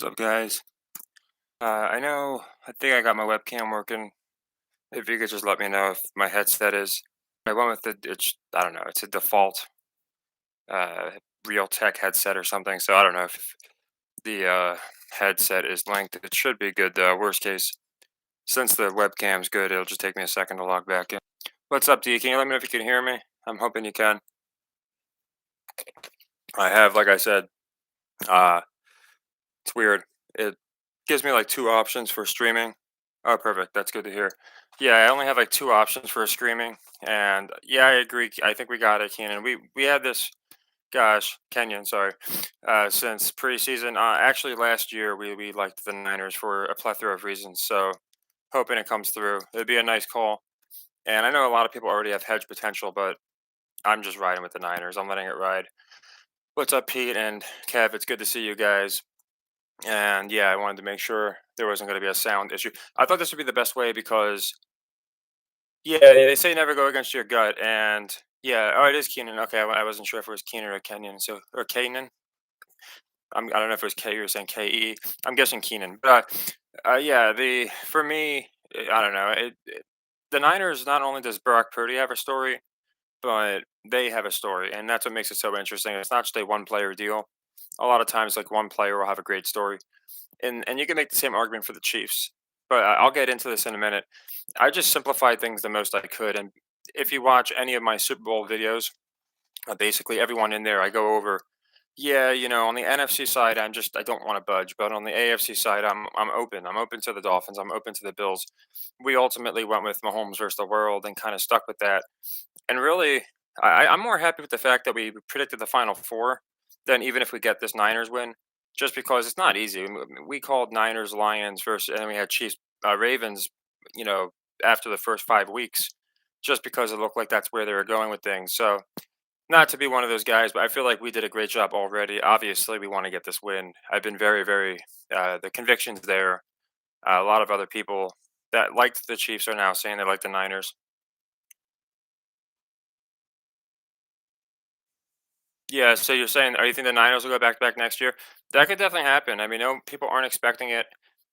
What's up, guys? I think I got my webcam working. If you could just let me know if my headset is. I went with I don't know, it's a default uh, Realtek headset or something. So I don't know if the headset is linked. It should be good though. Worst case, since the webcam's good, it'll just take me a second to log back in. What's up, D? Can you let me know if you can hear me? I'm hoping you can. I have, like I said, uh, it's weird. It gives me like two options for streaming. Oh, perfect. That's good to hear. Yeah, I only have like two options for streaming, and yeah, I agree. I think we got it, Keenan. We had this, gosh, Kenyon, sorry, since preseason. Actually, last year we liked the Niners for a plethora of reasons. So hoping it comes through. It'd be a nice call. And I know a lot of people already have hedge potential, but I'm just riding with the Niners. I'm letting it ride. What's up, Pete and Kev? It's good to see you guys. And yeah, I wanted to make sure there wasn't going to be a sound issue. I thought this would be the best way because yeah, they say never go against your gut, and yeah, oh, it is Keenan. Okay, I wasn't sure if it was Keenan or Kenyon, so or Kanan. I don't know if it was K or saying Ke. I'm guessing Keenan, but yeah, the for me, I don't know. The Niners, not only does Brock Purdy have a story, but they have a story, and that's what makes it so interesting. It's not just a one player deal. A lot of times, like one player will have a great story, and you can make the same argument for the Chiefs. But I'll get into this in a minute. I just simplified things the most I could, and if you watch any of my Super Bowl videos, basically everyone in there, I go over. Yeah, on the NFC side, I don't want to budge, but on the AFC side, I'm open. I'm open to the Dolphins. I'm open to the Bills. We ultimately went with Mahomes versus the world and kind of stuck with that. And really, I'm more happy with the fact that we predicted the Final Four than even if we get this Niners win, just because it's not easy. We called Niners, Lions versus, and then we had Chiefs, Ravens, you know, after the first 5 weeks, just because it looked like that's where they were going with things. So, not to be one of those guys, but I feel like we did a great job already. Obviously, we want to get this win. I've been very, very, the conviction's there. A lot of other people that liked the Chiefs are now saying they like the Niners. Yeah, so you're saying, are you think the Niners will go back to back next year? That could definitely happen. I mean, no, people aren't expecting it,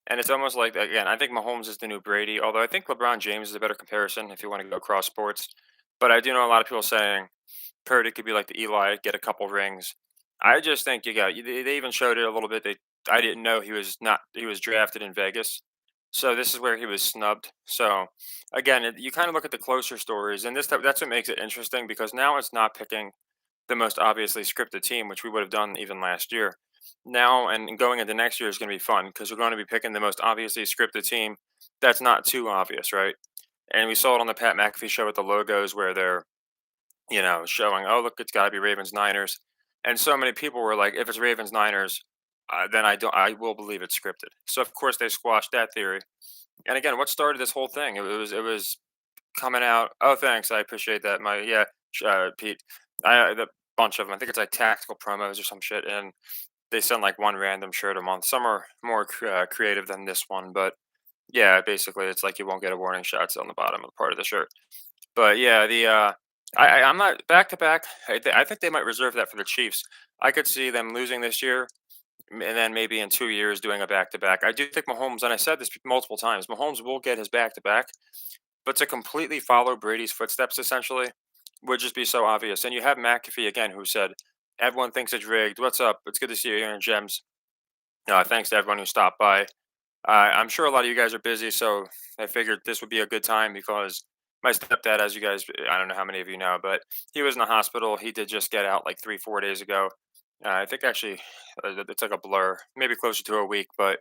and it's almost like again, I think Mahomes is the new Brady. Although I think LeBron James is a better comparison if you want to go across sports. But I do know a lot of people saying Purdy could be like the Eli, get a couple rings. I just think They even showed it a little bit. I didn't know he was not. He was drafted in Vegas, so this is where he was snubbed. So again, you kind of look at the closer stories, and that's what makes it interesting because now it's not picking the most obviously scripted team, which we would have done even last year. Now and going into next year is going to be fun because we're going to be picking the most obviously scripted team that's not too obvious, right? And we saw it on the Pat McAfee show with the logos where they're, showing, oh, look, it's got to be Ravens Niners. And so many people were like, if it's Ravens Niners, then I will believe it's scripted. So of course they squashed that theory. And again, what started this whole thing? It was coming out. Oh, thanks, I appreciate that. Pete, the bunch of them. I think it's like tactical promos or some shit, and they send like one random shirt a month. Some are more creative than this one, but yeah, basically it's like you won't get a warning shots on the bottom of part of the shirt. But yeah, I'm not back to back. I think they might reserve that for the Chiefs. I could see them losing this year, and then maybe in 2 years doing a back to back. I do think Mahomes, and I said this multiple times, Mahomes will get his back to back, but to completely follow Brady's footsteps, essentially, would just be so obvious. And you have McAfee again, who said, "Everyone thinks it's rigged. What's up? It's good to see you here in Gems. Thanks to everyone who stopped by. I'm sure a lot of you guys are busy, so I figured this would be a good time because my stepdad, as you guys, I don't know how many of you know, but he was in the hospital. He did just get out like 3, 4 days ago. I think actually it's like a blur, maybe closer to a week, but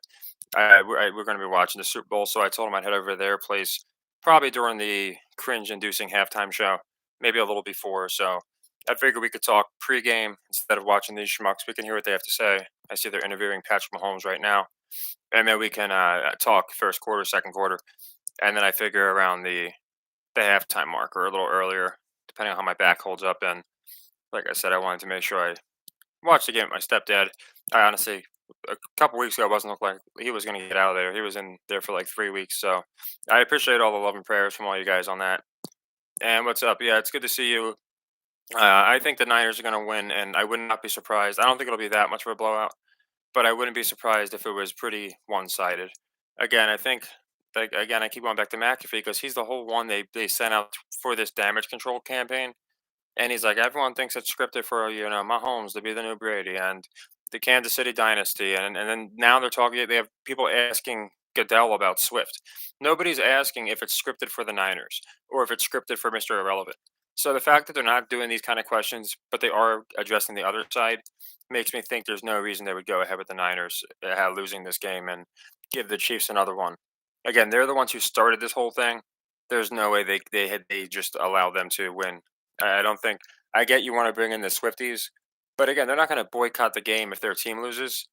we're going to be watching the Super Bowl. So I told him I'd head over to their place probably during the cringe inducing halftime show, maybe a little before. So I figured we could talk pregame instead of watching these schmucks. We can hear what they have to say. I see they're interviewing Patrick Mahomes right now, and then we can talk first quarter, second quarter, and then I figure around the halftime mark or a little earlier, depending on how my back holds up. And like I said, I wanted to make sure I watched the game with my stepdad. I honestly, a couple weeks ago, it wasn't look like he was going to get out of there. He was in there for like 3 weeks. So I appreciate all the love and prayers from all you guys on that. And what's up? Yeah, it's good to see you. I think the Niners are going to win, and I would not be surprised. I don't think it'll be that much of a blowout. but I wouldn't be surprised if it was pretty one-sided. Again, I think, like, again, I keep going back to McAfee because he's the whole one they sent out for this damage control campaign, and he's like, everyone thinks it's scripted for, Mahomes to be the new Brady and the Kansas City dynasty, and then now they're talking. They have people asking Goodell about Swift. Nobody's asking if it's scripted for the Niners or if it's scripted for Mr. Irrelevant. So the fact that they're not doing these kind of questions, but they are addressing the other side, makes me think there's no reason they would go ahead with the Niners losing this game and give the Chiefs another one. Again, they're the ones who started this whole thing. There's no way they just allow them to win. I don't think. I get you want to bring in the Swifties, but again, they're not going to boycott the game if their team loses.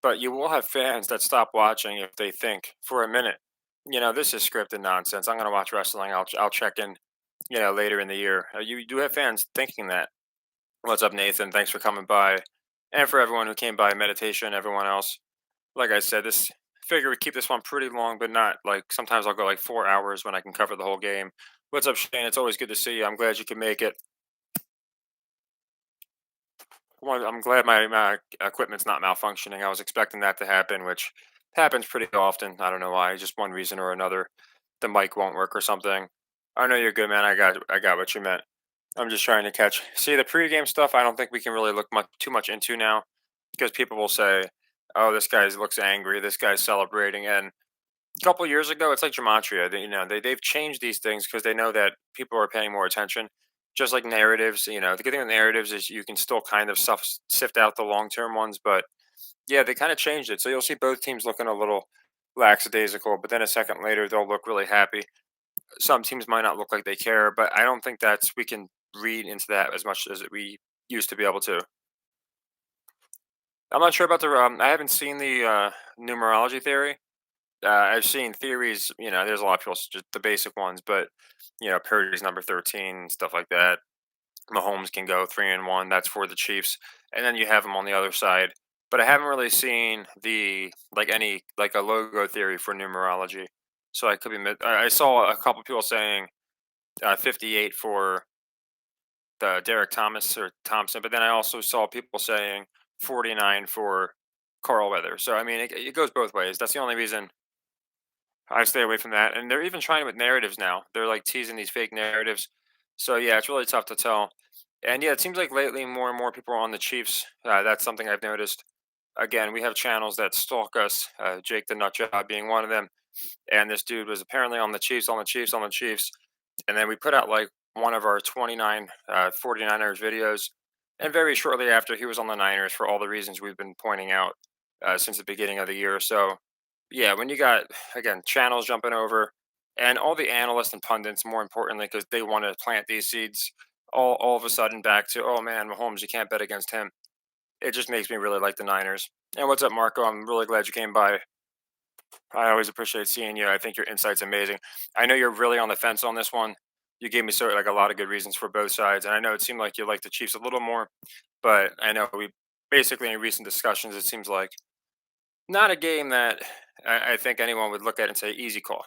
But you will have fans that stop watching if they think for a minute, this is scripted nonsense. I'm going to watch wrestling. I'll check in, later in the year. You do have fans thinking that. What's up, Nathan? Thanks for coming by, and for everyone who came by, meditation, everyone else. Like I said, this figure we keep this one pretty long, but not like sometimes I'll go like 4 hours when I can cover the whole game. What's up, Shane? It's always good to see you. I'm glad you could make it. Well, I'm glad my equipment's not malfunctioning. I was expecting that to happen, which happens pretty often. I don't know why, just one reason or another. The mic won't work or something. I know you're good, man. I got what you meant. I'm just trying to catch. See, the pregame stuff, I don't think we can really look too much into now because people will say, "Oh, this guy looks angry. This guy's celebrating." And a couple years ago, it's like gematria. They've changed these things because they know that people are paying more attention. Just like narratives, the good thing with narratives is you can still kind of sift out the long term ones. But yeah, they kind of changed it, so you'll see both teams looking a little lackadaisical, but then a second later they'll look really happy. Some teams might not look like they care, but I don't think that's we can read into that as much as we used to be able to. I'm not sure about the. I haven't seen the numerology theory. I've seen theories. There's a lot of people just the basic ones, but Purdy's number 13, stuff like that. Mahomes can go 3-1. That's for the Chiefs, and then you have them on the other side. But I haven't really seen the any like a logo theory for numerology. So I could be. I saw a couple people saying 58 for the Derek Thomas or Thompson, but then I also saw people saying 49 for Carl Weather. So I mean, it goes both ways. That's the only reason I stay away from that. And they're even trying with narratives now. They're like teasing these fake narratives. So yeah, it's really tough to tell. And yeah, it seems like lately more and more people are on the Chiefs. That's something I've noticed. Again, we have channels that stalk us. Jake the Nut Job being one of them. And this dude was apparently on the Chiefs, on the Chiefs, on the Chiefs. And then we put out like one of our 29 49ers videos. And very shortly after, he was on the Niners for all the reasons we've been pointing out since the beginning of the year. So, yeah, when you got, again, channels jumping over and all the analysts and pundits, more importantly, because they want to plant these seeds, all of a sudden back to, oh man, Mahomes, you can't bet against him. It just makes me really like the Niners. And what's up, Marco? I'm really glad you came by. I always appreciate seeing you. I think your insight's amazing. I know you're really on the fence on this one. You gave me sort of like a lot of good reasons for both sides, and I know it seemed like you like the Chiefs a little more, but I know we basically in recent discussions it seems like not a game that I think anyone would look at and say easy call.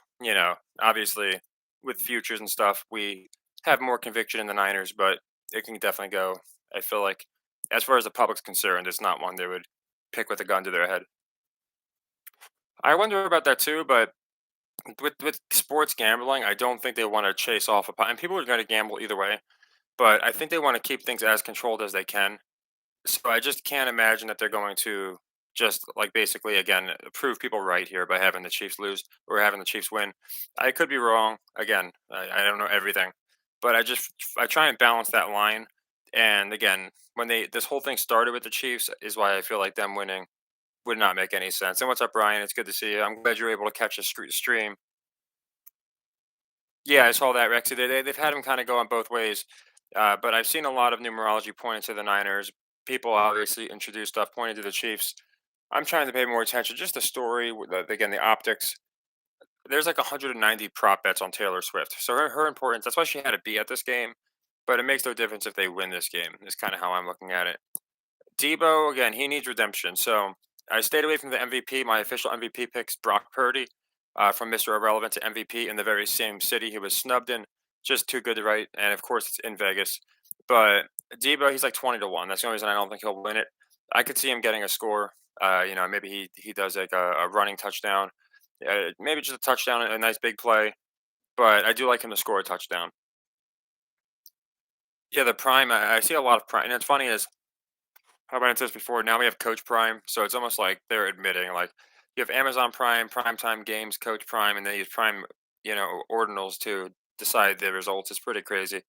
Obviously with futures and stuff, we have more conviction in the Niners, but it can definitely go. I feel like as far as the public's concerned, it's not one they would pick with a gun to their head. I wonder about that too, but with sports gambling, I don't think they want to chase off and people are going to gamble either way, but I think they want to keep things as controlled as they can. So I just can't imagine that they're going to just like basically again prove people right here by having the Chiefs lose or having the Chiefs win. I could be wrong. Again, I don't know everything, but I try and balance that line. And again, when they this whole thing started with the Chiefs is why I feel like them winning would not make any sense. And what's up, Brian? It's good to see you. I'm glad you're able to catch a stream. Yeah, I saw that, Rexy. They've had him kind of go on both ways, but I've seen a lot of numerology pointing to the Niners. People obviously introduce stuff pointing to the Chiefs. I'm trying to pay more attention. Just the story, again, the optics. There's like 190 prop bets on Taylor Swift. So her importance, that's why she had to be at this game. But it makes no difference if they win this game, is kind of how I'm looking at it. Debo, again, he needs redemption. So I stayed away from the MVP. My official MVP picks Brock Purdy from Mr. Irrelevant to MVP in the very same city he was snubbed in. Just too good to write. And of course, it's in Vegas. But Debo, he's like 20 to 1. That's the only reason I don't think he'll win it. I could see him getting a score. Maybe he does like a running touchdown, maybe just a touchdown, a nice big play. But I do like him to score a touchdown. Yeah, the prime. I see a lot of prime, and it's funny is how about I said this before. Now we have Coach Prime, so it's almost like they're admitting like you have Amazon Prime, Primetime Games, Coach Prime, and they use Prime, ordinals to decide the results. It's pretty crazy.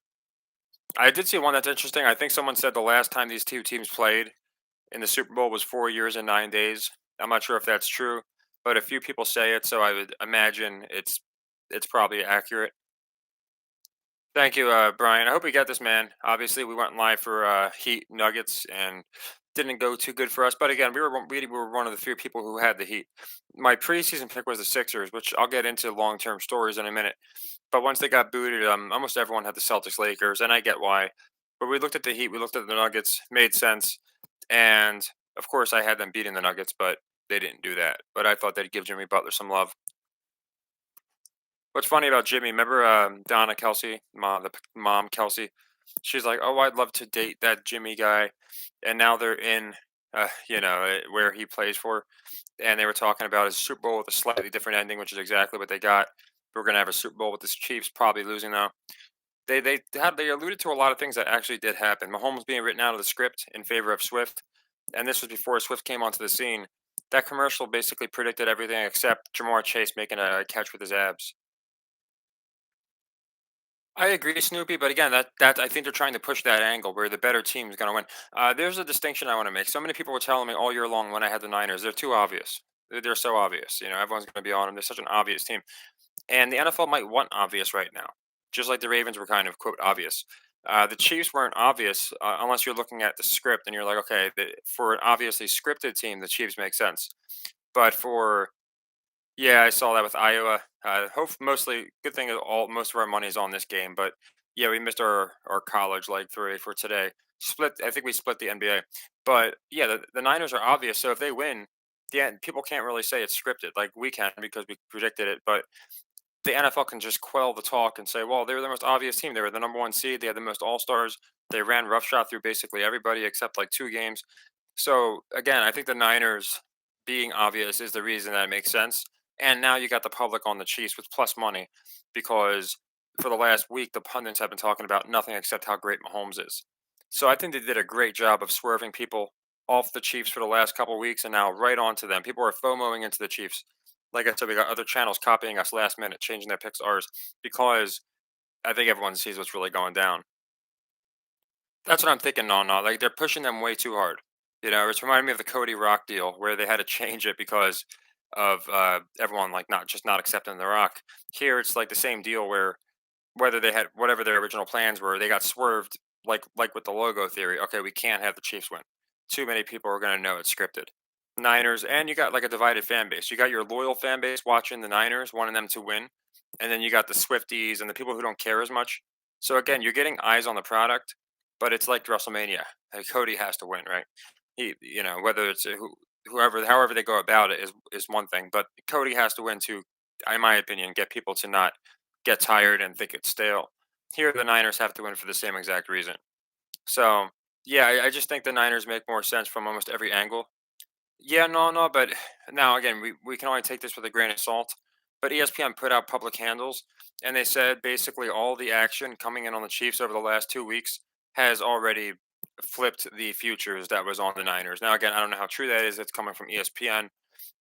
I did see one that's interesting. I think someone said the last time these two teams played in the Super Bowl was 4 years and 9 days. I'm not sure if that's true, but a few people say it, so I would imagine it's probably accurate. Thank you, Brian. I hope we get this, man. Obviously, we went live for Heat Nuggets and didn't go too good for us. But again, we were one of the few people who had the Heat. My preseason pick was the Sixers, which I'll get into long term stories in a minute. But once they got booted, almost everyone had the Celtics, Lakers, and I get why. But we looked at the Heat, we looked at the Nuggets, made sense, and of course, I had them beating the Nuggets, but they didn't do that. But I thought they'd give Jimmy Butler some love. What's funny about Jimmy? Remember Donna Kelsey, mom Kelsey? She's like, "Oh, I'd love to date that Jimmy guy," and now they're in, where he plays for, and they were talking about his Super Bowl with a slightly different ending, which is exactly what they got. We're gonna have a Super Bowl with the Chiefs probably losing though. They alluded to a lot of things that actually did happen. Mahomes being written out of the script in favor of Swift, and this was before Swift came onto the scene. That commercial basically predicted everything except Jamar Chase making a catch with his abs. I agree, Snoopy, but again, that I think they're trying to push that angle where the better team is going to win. There's a distinction I want to make. So many people were telling me all year long when I had the Niners, they're too obvious. They're so obvious. Everyone's going to be on them. They're such an obvious team, and the NFL might want obvious right now, just like the Ravens were kind of quote obvious. The Chiefs weren't obvious unless you're looking at the script and you're like, okay, for an obviously scripted team, the Chiefs make sense. But for yeah, I saw that with Iowa. Hope mostly good thing is all most of our money is on this game, but yeah, we missed our college leg three for today. Split. I think we split the NBA, but yeah, the Niners are obvious. So if they win, yeah, people can't really say it's scripted like we can because we predicted it. But the NFL can just quell the talk and say, well, they were the most obvious team. They were the number one seed. They had the most all stars. They ran roughshod through basically everybody except like two games. So again, I think the Niners being obvious is the reason that it makes sense. And now you got the public on the Chiefs with plus money because for the last week the pundits have been talking about nothing except how great Mahomes is. So I think they did a great job of swerving people off the Chiefs for the last couple weeks and now right onto them. People are FOMOing into the Chiefs. Like I said, we got other channels copying us last minute, changing their picks to ours because I think everyone sees what's really going down. That's what I'm thinking. No, no, like they're pushing them way too hard. It's reminding me of the Cody Rock deal where they had to change it because of everyone like not accepting the Rock. Here, it's like the same deal where whether they had whatever their original plans were, they got swerved. Like with the logo theory. Okay, we can't have the Chiefs win. Too many people are going to know it's scripted. Niners, and you got like a divided fan base. You got your loyal fan base watching the Niners, wanting them to win, and then you got the Swifties and the people who don't care as much. So again, you're getting eyes on the product, but it's like WrestleMania. Like Cody has to win, right? Whether it's whoever, however they go about it is one thing, but Cody has to win to, in my opinion, get people to not get tired and think it's stale. Here, the Niners have to win for the same exact reason. So yeah, I just think the Niners make more sense from almost every angle. Yeah, no, no, but now again, we can only take this with a grain of salt. But ESPN put out public handles, and they said basically all the action coming in on the Chiefs over the last 2 weeks has already flipped the futures that was on the Niners. Now, again, I don't know how true that is. It's coming from ESPN,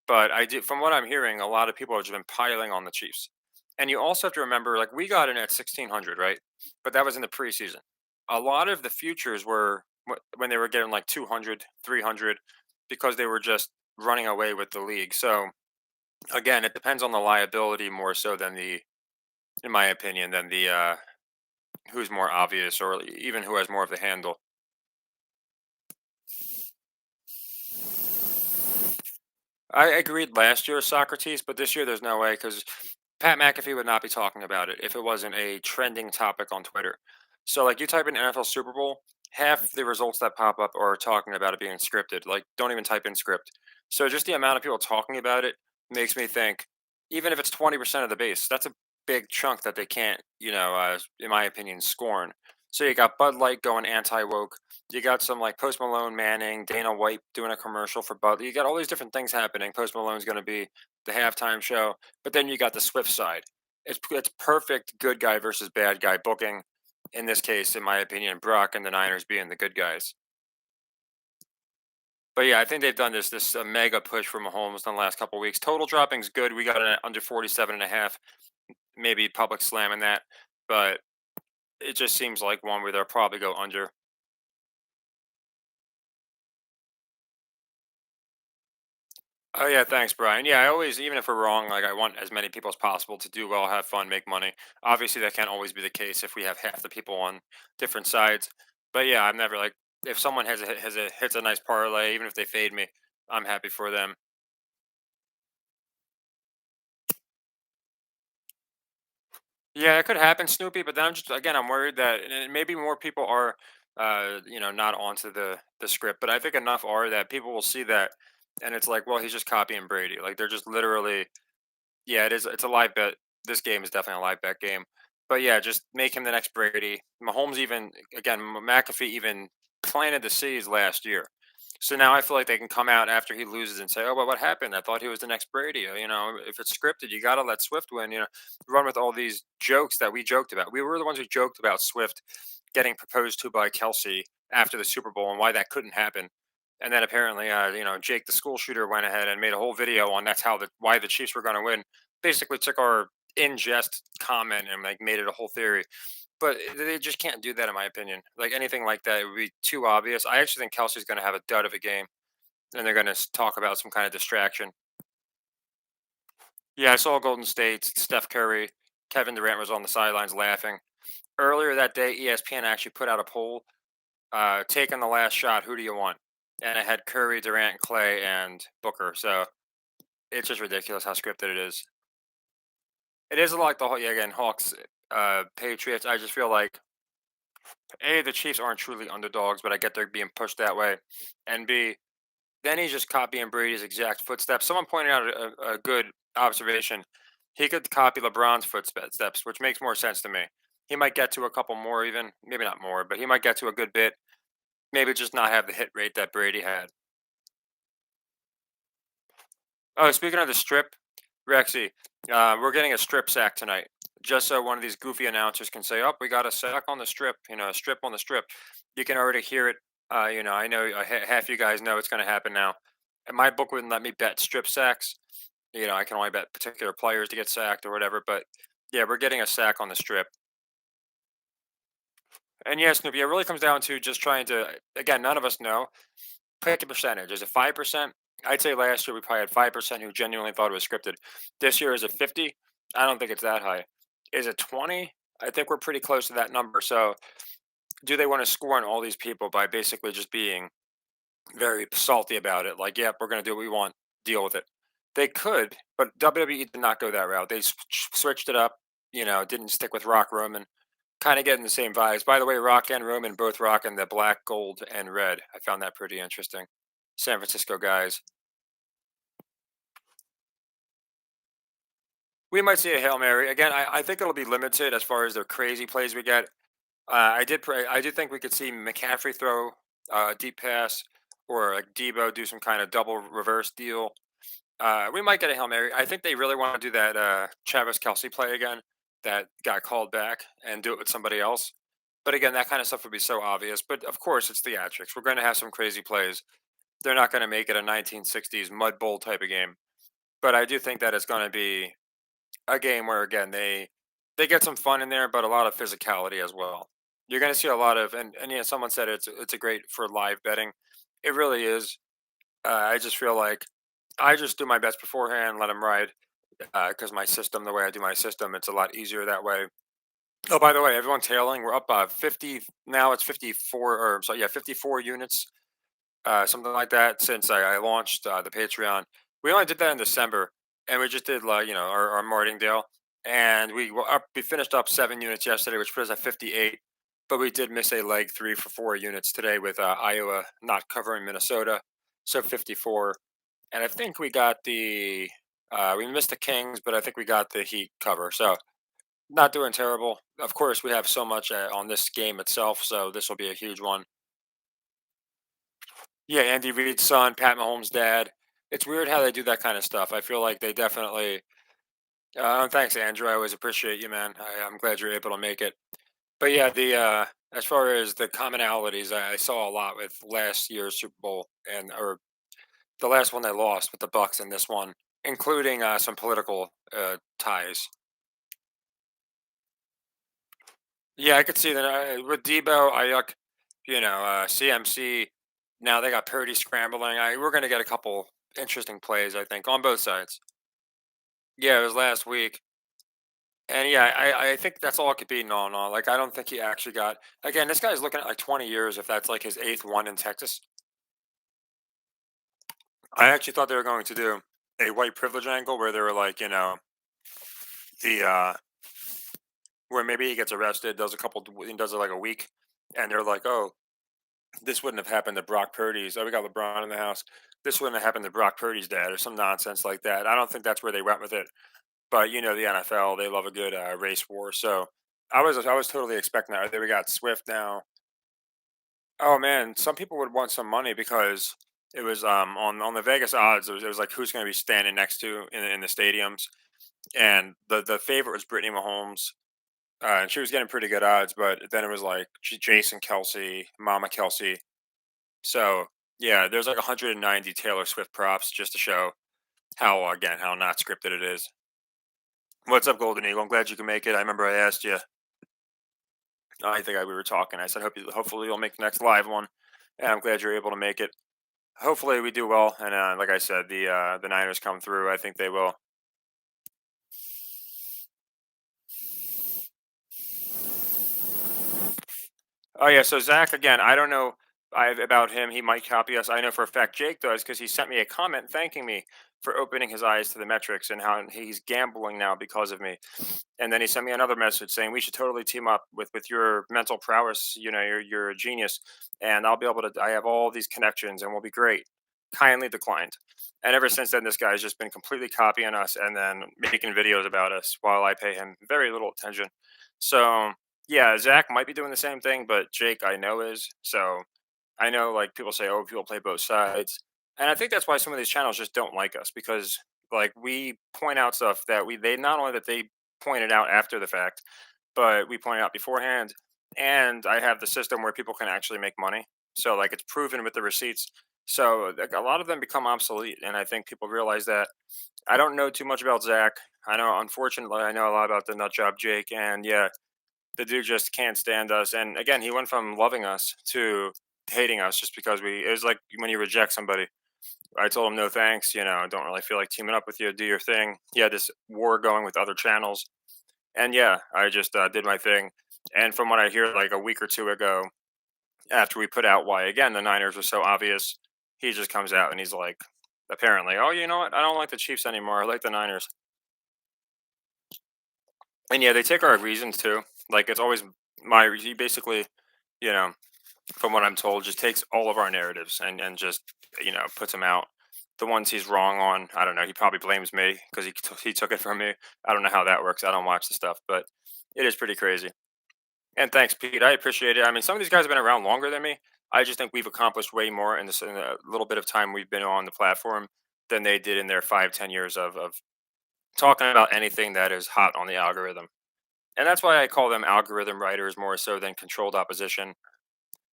but I did, from what I'm hearing, a lot of people have just been piling on the Chiefs. And you also have to remember, like we got in at 1600, right? But that was in the preseason. A lot of the futures were when they were getting like 200, 300, because they were just running away with the league. So again, it depends on the liability more so than in my opinion, than the who's more obvious or even who has more of the handle. I agreed last year, Socrates, but this year there's no way because Pat McAfee would not be talking about it if it wasn't a trending topic on Twitter. So, like, you type in NFL Super Bowl, half the results that pop up are talking about it being scripted. Like, don't even type in script. So, just the amount of people talking about it makes me think, even if it's 20% of the base, that's a big chunk that they can't, in my opinion, scorn. So you got Bud Light going anti-woke. You got some like Post Malone, Manning, Dana White doing a commercial for Bud. You got all these different things happening. Post Malone's going to be the halftime show, but then you got the Swift side. It's perfect good guy versus bad guy booking. In this case, in my opinion, Brock and the Niners being the good guys. But yeah, I think they've done this mega push for Mahomes in the last couple weeks. Total dropping's good. We got it at under 47.5. Maybe public slamming that, but it just seems like one where they'll probably go under. Oh yeah, thanks, Brian. Yeah, I always, even if we're wrong, like I want as many people as possible to do well, have fun, make money. Obviously, that can't always be the case if we have half the people on different sides. But yeah, I'm never like if someone hits a nice parlay, even if they fade me, I'm happy for them. Yeah, it could happen, Snoopy. But then I'm just again, I'm worried that and maybe more people are, not onto the script. But I think enough are that people will see that, and it's like, well, he's just copying Brady. Like they're just literally. Yeah, it is. It's a live bet. This game is definitely a live bet game. But yeah, just make him the next Brady. Mahomes even again, McAfee even planted the seeds last year. So now I feel like they can come out after he loses and say, "Oh, but what happened? I thought he was the next Brady." If it's scripted, you got to let Swift win. Run with all these jokes that we joked about. We were the ones who joked about Swift getting proposed to by Kelsey after the Super Bowl and why that couldn't happen. And then apparently, Jake the school shooter went ahead and made a whole video on that's how the why the Chiefs were going to win. Basically, took our in jest comment and like made it a whole theory. But they just can't do that, in my opinion. Like anything like that, it would be too obvious. I actually think Kelsey's going to have a dud of a game, and they're going to talk about some kind of distraction. Yeah, I saw Golden State, Steph Curry, Kevin Durant was on the sidelines laughing. Earlier that day, ESPN actually put out a poll, taking the last shot. Who do you want? And it had Curry, Durant, Clay, and Booker. So it's just ridiculous how scripted it is. It is like the whole yeah, again Hawks, Patriots. I just feel like a the Chiefs aren't truly underdogs, but I get they're being pushed that way, and b then he's just copying Brady's exact footsteps. Someone pointed out a good observation. He could copy LeBron's footsteps, which makes more sense to me. He might get to a couple more, even maybe not more, but he might get to a good bit. Maybe just not have the hit rate that Brady had. Oh, speaking of the strip, Rexy, we're getting a strip sack tonight. Just so one of these goofy announcers can say, "Oh, we got a sack on the strip." A strip on the strip. You can already hear it. I know half you guys know it's going to happen now. And my book wouldn't let me bet strip sacks. I can only bet particular players to get sacked or whatever. But yeah, we're getting a sack on the strip. And yes, Snoopy, it really comes down to just trying to. Again, none of us know. Pick a percentage. Is it 5%? I'd say last year we probably had 5% who genuinely thought it was scripted. This year, is it 50? I don't think it's that high. Is it 20? I think we're pretty close to that number. So, do they want to score on all these people by basically just being very salty about it? Like, yep, we're going to do what we want, deal with it. They could, but WWE did not go that route. They switched it up, didn't stick with Rock Roman. Kind of getting the same vibes. By the way, Rock and Roman both rocking the black, gold, and red. I found that pretty interesting. San Francisco guys. We might see a Hail Mary. Again, I think it'll be limited as far as the crazy plays we get. I do think we could see McCaffrey throw a deep pass or like Debo do some kind of double reverse deal. We might get a Hail Mary. I think they really want to do that Travis Kelsey play again that got called back and do it with somebody else. But again, that kind of stuff would be so obvious. But of course, it's theatrics. We're going to have some crazy plays. They're not going to make it a 1960s mud bowl type of game. But I do think that it's going to be a game where again they get some fun in there, but a lot of physicality as well. You're going to see a lot of and yeah, someone said it's a great for live betting. It really is. I just feel like I just do my best beforehand, let them ride because my system, the way I do my system, it's a lot easier that way. Oh, by the way, everyone's tailing. We're up 50 now. It's 54 or so yeah, 54 units, something like that. Since I launched the Patreon, we only did that in December, and we just did like our Martingale, and we finished up 7 units yesterday, which put us at 58. But we did miss a leg 3 for 4 units today with Iowa not covering Minnesota, so 54. And I think we got we missed the Kings, but I think we got the Heat cover. So Not doing terrible. Of course, we have so much on this game itself, so this will be a huge one. Yeah, Andy Reid's son, Pat Mahomes' dad. It's weird how they do that kind of stuff. I feel like they definitely. Thanks, Andrew. I always appreciate you, man. I'm glad you're able to make it. But yeah, the as far as the commonalities, I saw a lot with last year's Super Bowl and or the last one they lost with the Bucks and this one, including some political ties. Yeah, I could see that with Debo, CMC. Now they got Purdy scrambling. We're going to get a couple interesting plays, I think, on both sides. Yeah, it was last week, and yeah, I think that's all it could be. No, no, like I don't think he actually got. Again, this guy's looking at like 20 years if that's like his eighth one in Texas. I actually thought they were going to do a white privilege angle where they were like, the where maybe he gets arrested, does a couple, does it like a week, and they're like, oh, this wouldn't have happened to Brock Purdy's. Oh, we got LeBron in the house. This wouldn't have happened to Brock Purdy's dad, or some nonsense like that. I don't think that's where they went with it. But the NFL, they love a good race war. So I was totally expecting that. We got Swift now. Oh man, some people would want some money because it was on the Vegas odds. It was like who's going to be standing next to in the stadiums, and the favorite was Brittany Mahomes. And she was getting pretty good odds, but then it was like Jason Kelsey, Mama Kelsey. So yeah, there's like 190 Taylor Swift props just to show how not scripted it is. What's up, Golden Eagle? I'm glad you can make it. I remember I asked you. We were talking. I said, hopefully you'll make the next live one, and I'm glad you're able to make it. Hopefully we do well, and like I said, the Niners come through. I think they will. Oh yeah, so Zach again. I don't know about him. He might copy us. I know for a fact Jake does because he sent me a comment thanking me for opening his eyes to the metrics and how he's gambling now because of me. And then he sent me another message saying we should totally team up with your mental prowess. You're a genius, and I'll be able to. I have all these connections, and we'll be great. Kindly declined. And ever since then, this guy's just been completely copying us and then making videos about us while I pay him very little attention. So yeah, Zach might be doing the same thing, but Jake I know is. So I know like people say, oh, people play both sides. And I think that's why some of these channels just don't like us because like we point out stuff that they not only that they pointed out after the fact, but we pointed out beforehand. And I have the system where people can actually make money. So like it's proven with the receipts. So like, a lot of them become obsolete. And I think people realize that. I don't know too much about Zach. I know, unfortunately, I know a lot about the nut job Jake. And yeah, the dude just can't stand us. And again, he went from loving us to hating us just because it was like when you reject somebody. I told him no thanks, I don't really feel like teaming up with you, do your thing. He had this war going with other channels. And yeah, I just did my thing. And from what I hear, like a week or two ago, after we put out why again the Niners were so obvious, he just comes out and he's like, apparently, oh, you know what? I don't like the Chiefs anymore. I like the Niners. And yeah, they take our reasons too. Like it's always he basically, you know, from what I'm told, just takes all of our narratives and just puts them out. The ones he's wrong on, I don't know. He probably blames me because he took it from me. I don't know how that works. I don't watch the stuff, but it is pretty crazy. And thanks, Pete. I appreciate it. I mean, some of these guys have been around longer than me. I just think we've accomplished way more in a little bit of time we've been on the platform than they did in their 5, 10 years of talking about anything that is hot on the algorithm. And that's why I call them algorithm writers more so than controlled opposition.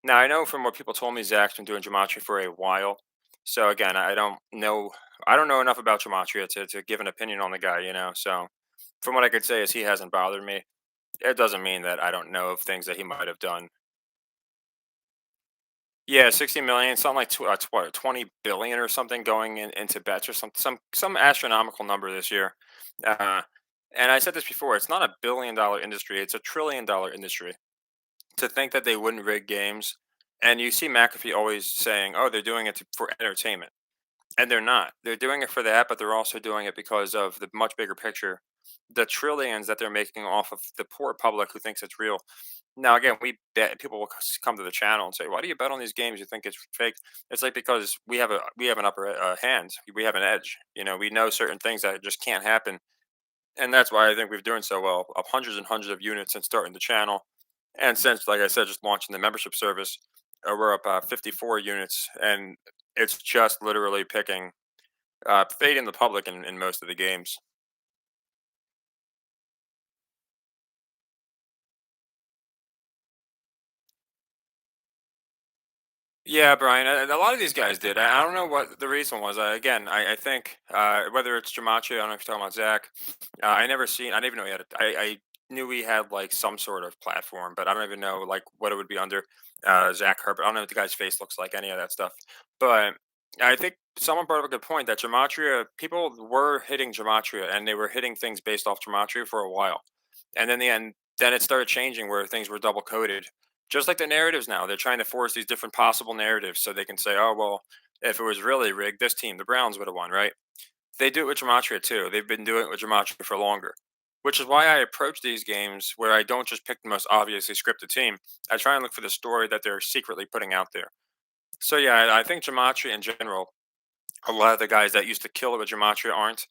Now I know from what people told me, Zach's been doing gematria for a while. So again, I don't know enough about gematria to give an opinion on the guy, So from what I could say is he hasn't bothered me. It doesn't mean that I don't know of things that he might have done. Yeah, 60 million, something like 20 billion or something going into bets or some astronomical number this year. Uh, and I said this before, it's not a $1 billion industry, it's $1 trillion industry. To think that they wouldn't rig games. And you see McAfee always saying, "Oh, they're doing it for entertainment," and they're not. They're doing it for that, but they're also doing it because of the much bigger picture, the trillions that they're making off of the poor public who thinks it's real. Now, again, we bet people will come to the channel and say, "Why do you bet on these games? You think it's fake?" It's like because we have an upper hand, we have an edge. We know certain things that just can't happen, and that's why I think we've doing so well. Up hundreds and hundreds of units since starting the channel, and since, like I said, just launching the membership service, we're up 54 units, and it's just literally picking, fading the public in most of the games. Yeah, Brian, a lot of these guys did. I don't know what the reason was. Again, I think whether it's Gematria, I don't know if you're talking about Zach. I never seen. I didn't even know he had. I knew he had like some sort of platform, but I don't even know like what it would be under. Zach Herbert. I don't know what the guy's face looks like, any of that stuff. But I think someone brought up a good point that Gematria people were hitting Gematria, and they were hitting things based off Gematria for a while, and then the end. Then it started changing where things were double coded, just like the narratives now. They're trying to force these different possible narratives so they can say, oh, well, if it was really rigged, this team, the Browns, would have won, right? They do it with Gematria too. They've been doing it with Gematria for longer, which is why I approach these games where I don't just pick the most obviously scripted team. I try and look for the story that they're secretly putting out there. So, yeah, I think Gematria in general, a lot of the guys that used to kill it with Gematria aren't.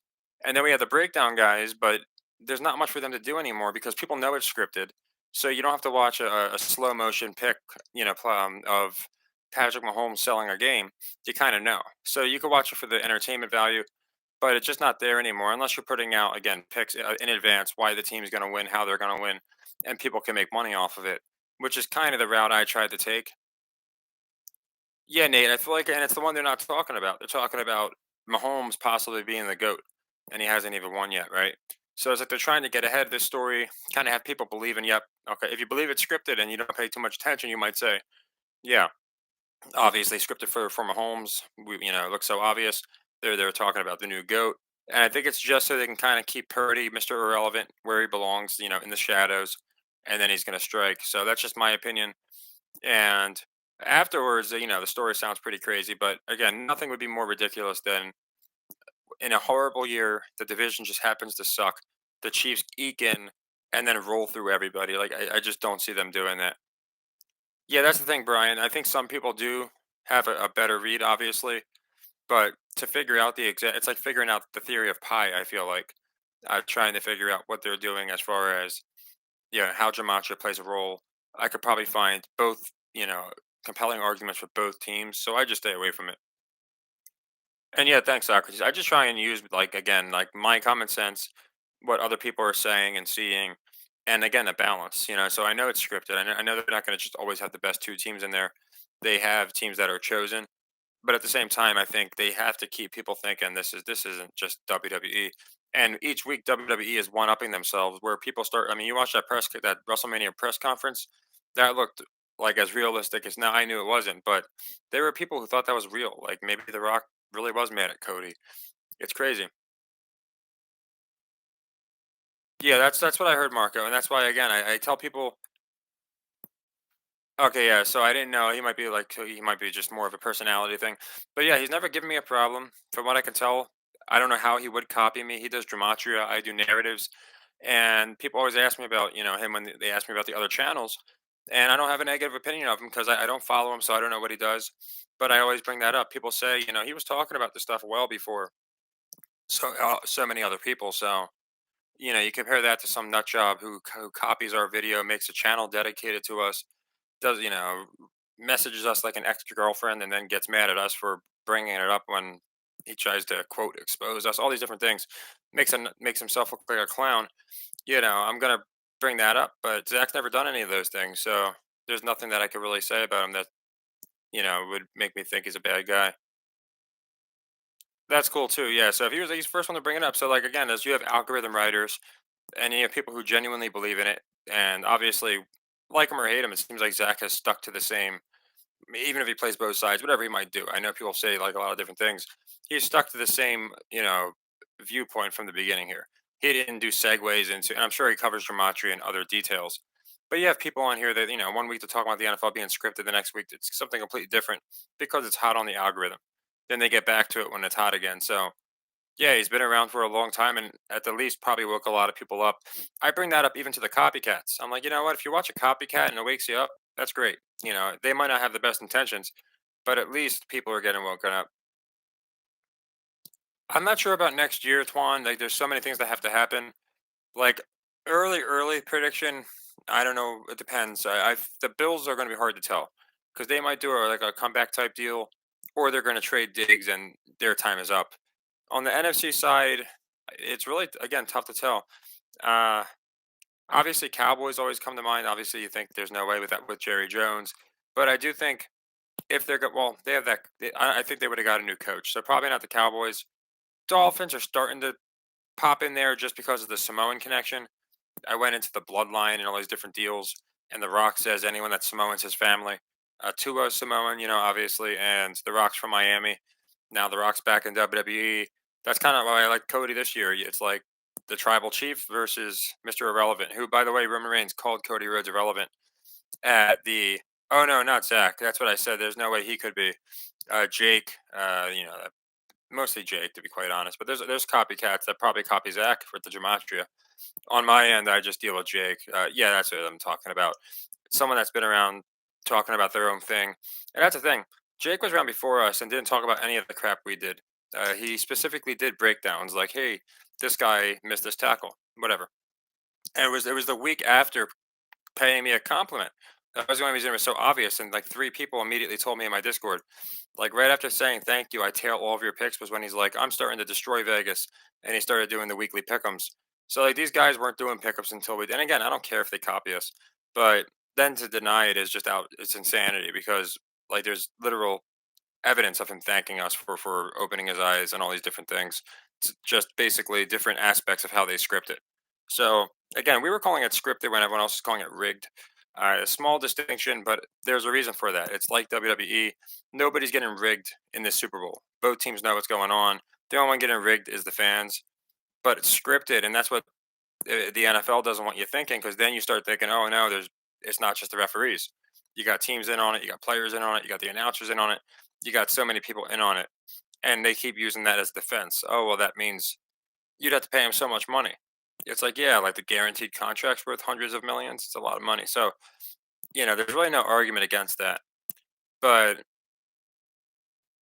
And then we have the breakdown guys, but there's not much for them to do anymore because people know it's scripted. So you don't have to watch a slow motion pick, of Patrick Mahomes selling a game. You kind of know. So you can watch it for the entertainment value, but it's just not there anymore unless you're putting out, again, picks in advance why the team's going to win, how they're going to win, and people can make money off of it, which is kind of the route I tried to take. Yeah, Nate, I feel like, and it's the one they're not talking about. They're talking about Mahomes possibly being the GOAT, and he hasn't even won yet, right? So it's like they're trying to get ahead of this story, kind of have people believing, yep, okay, if you believe it's scripted and you don't pay too much attention, you might say, yeah, obviously scripted for Mahomes. It looks so obvious. They're talking about the new GOAT, and I think it's just so they can kind of keep Purdy, Mr. Irrelevant, where he belongs, in the shadows, and then he's going to strike. So that's just my opinion. And afterwards, the story sounds pretty crazy, but again, nothing would be more ridiculous than in a horrible year, the division just happens to suck. The Chiefs eke in and then roll through everybody. Like, I just don't see them doing that. Yeah, that's the thing, Brian. I think some people do have a better read, obviously, but to figure out the exact, it's like figuring out the theory of pi. I feel like trying to figure out what they're doing as far as how gematria plays a role. I could probably find both, compelling arguments for both teams, so I just stay away from it. And yeah, thanks, Socrates. I just try and use, like, again, like my common sense, what other people are saying and seeing, and again, a balance. So I know it's scripted. I know they're not going to just always have the best two teams in there. They have teams that are chosen, but at the same time, I think they have to keep people thinking this isn't just WWE. And each week, WWE is one upping themselves. Where people start. I mean, you watch that WrestleMania press conference, that looked like as realistic as now. I knew it wasn't, but there were people who thought that was real. Like maybe The Rock really was mad at Cody. It's crazy. Yeah, that's what I heard, Marco, and that's why again I tell people. Okay, yeah. So I didn't know he might be just more of a personality thing, but yeah, he's never given me a problem from what I can tell. I don't know how he would copy me. He does dramatria, I do narratives, and people always ask me about him when they ask me about the other channels, and I don't have a negative opinion of him because I don't follow him, so I don't know what he does. But I always bring that up. People say he was talking about this stuff well before so many other people. So you compare that to some nut job who copies our video, makes a channel dedicated to us, does messages us like an ex-girlfriend, and then gets mad at us for bringing it up when he tries to quote expose us. All these different things makes himself look like a clown. I'm gonna bring that up, but Zach's never done any of those things, so there's nothing that I could really say about him that would make me think he's a bad guy. That's cool too. Yeah. So if he's the first one to bring it up. So like again, as you have algorithm writers and you have people who genuinely believe in it, and obviously like him or hate him, it seems like Zach has stuck to the same. Even if he plays both sides, whatever he might do. I know people say like a lot of different things. He's stuck to the same, viewpoint from the beginning here. He didn't do segues into, and I'm sure he covers gematria and other details. But you have people on here that, one week to talk about the NFL being scripted, the next week it's something completely different because it's hot on the algorithm. Then they get back to it when it's hot again. So yeah, he's been around for a long time and at the least probably woke a lot of people up. I bring that up even to the copycats. I'm like, you know what? If you watch a copycat and it wakes you up, that's great. They might not have the best intentions, but at least people are getting woken up. I'm not sure about next year, Twan. Like, there's so many things that have to happen. Like early prediction, I don't know. It depends. The Bills are going to be hard to tell because they might do like a comeback type deal, or they're going to trade Diggs and their time is up. On the NFC side, it's really again tough to tell. Uh, Obviously, Cowboys always come to mind. Obviously, you think there's no way with that with Jerry Jones, but I do think if they're good, well, they have that. I think they would have got a new coach, so probably not the Cowboys. Dolphins are starting to pop in there just because of the Samoan connection. I went into the bloodline and all these different deals, and The Rock says anyone that's Samoan's his family. Tua's Samoan, obviously, and The Rock's from Miami. Now The Rock's back in WWE. That's kind of why I like Cody this year. It's like the tribal chief versus Mr. Irrelevant, who, by the way, Roman Reigns called Cody Rhodes irrelevant at the. Oh no, not Zach. That's what I said. There's no way he could be. Jake, mostly Jake, to be quite honest. But there's copycats that probably copy Zach for the gematria. On my end, I just deal with Jake. Yeah, that's what I'm talking about. Someone that's been around talking about their own thing. And that's the thing. Jake was around before us and didn't talk about any of the crap we did. He specifically did breakdowns like, "Hey, this guy missed this tackle, whatever." And it was the week after paying me a compliment. That was the only reason it was so obvious. And like three people immediately told me in my Discord, like right after saying thank you, I tail all of your picks was when he's like, I'm starting to destroy Vegas, and he started doing the weekly pickums. So like these guys weren't doing pickups until we. And again, I don't care if they copy us, but then to deny it is just out. It's insanity because like there's literal evidence of him thanking us for opening his eyes and all these different things. It's just basically different aspects of how they script it. So again, we were calling it scripted when everyone else is calling it rigged. A small distinction, but there's a reason for that. It's like WWE. Nobody's getting rigged in this Super Bowl. Both teams know what's going on. The only one getting rigged is the fans. But it's scripted, and that's what the NFL doesn't want you thinking, because then you start thinking, oh no, it's not just the referees. You got teams in on it, you got players in on it, you got the announcers in on it, you got so many people in on it, and they keep using that as defense. Oh well, that means you'd have to pay him so much money. It's like, yeah, like the guaranteed contract's worth hundreds of millions. It's a lot of money. So there's really no argument against that. But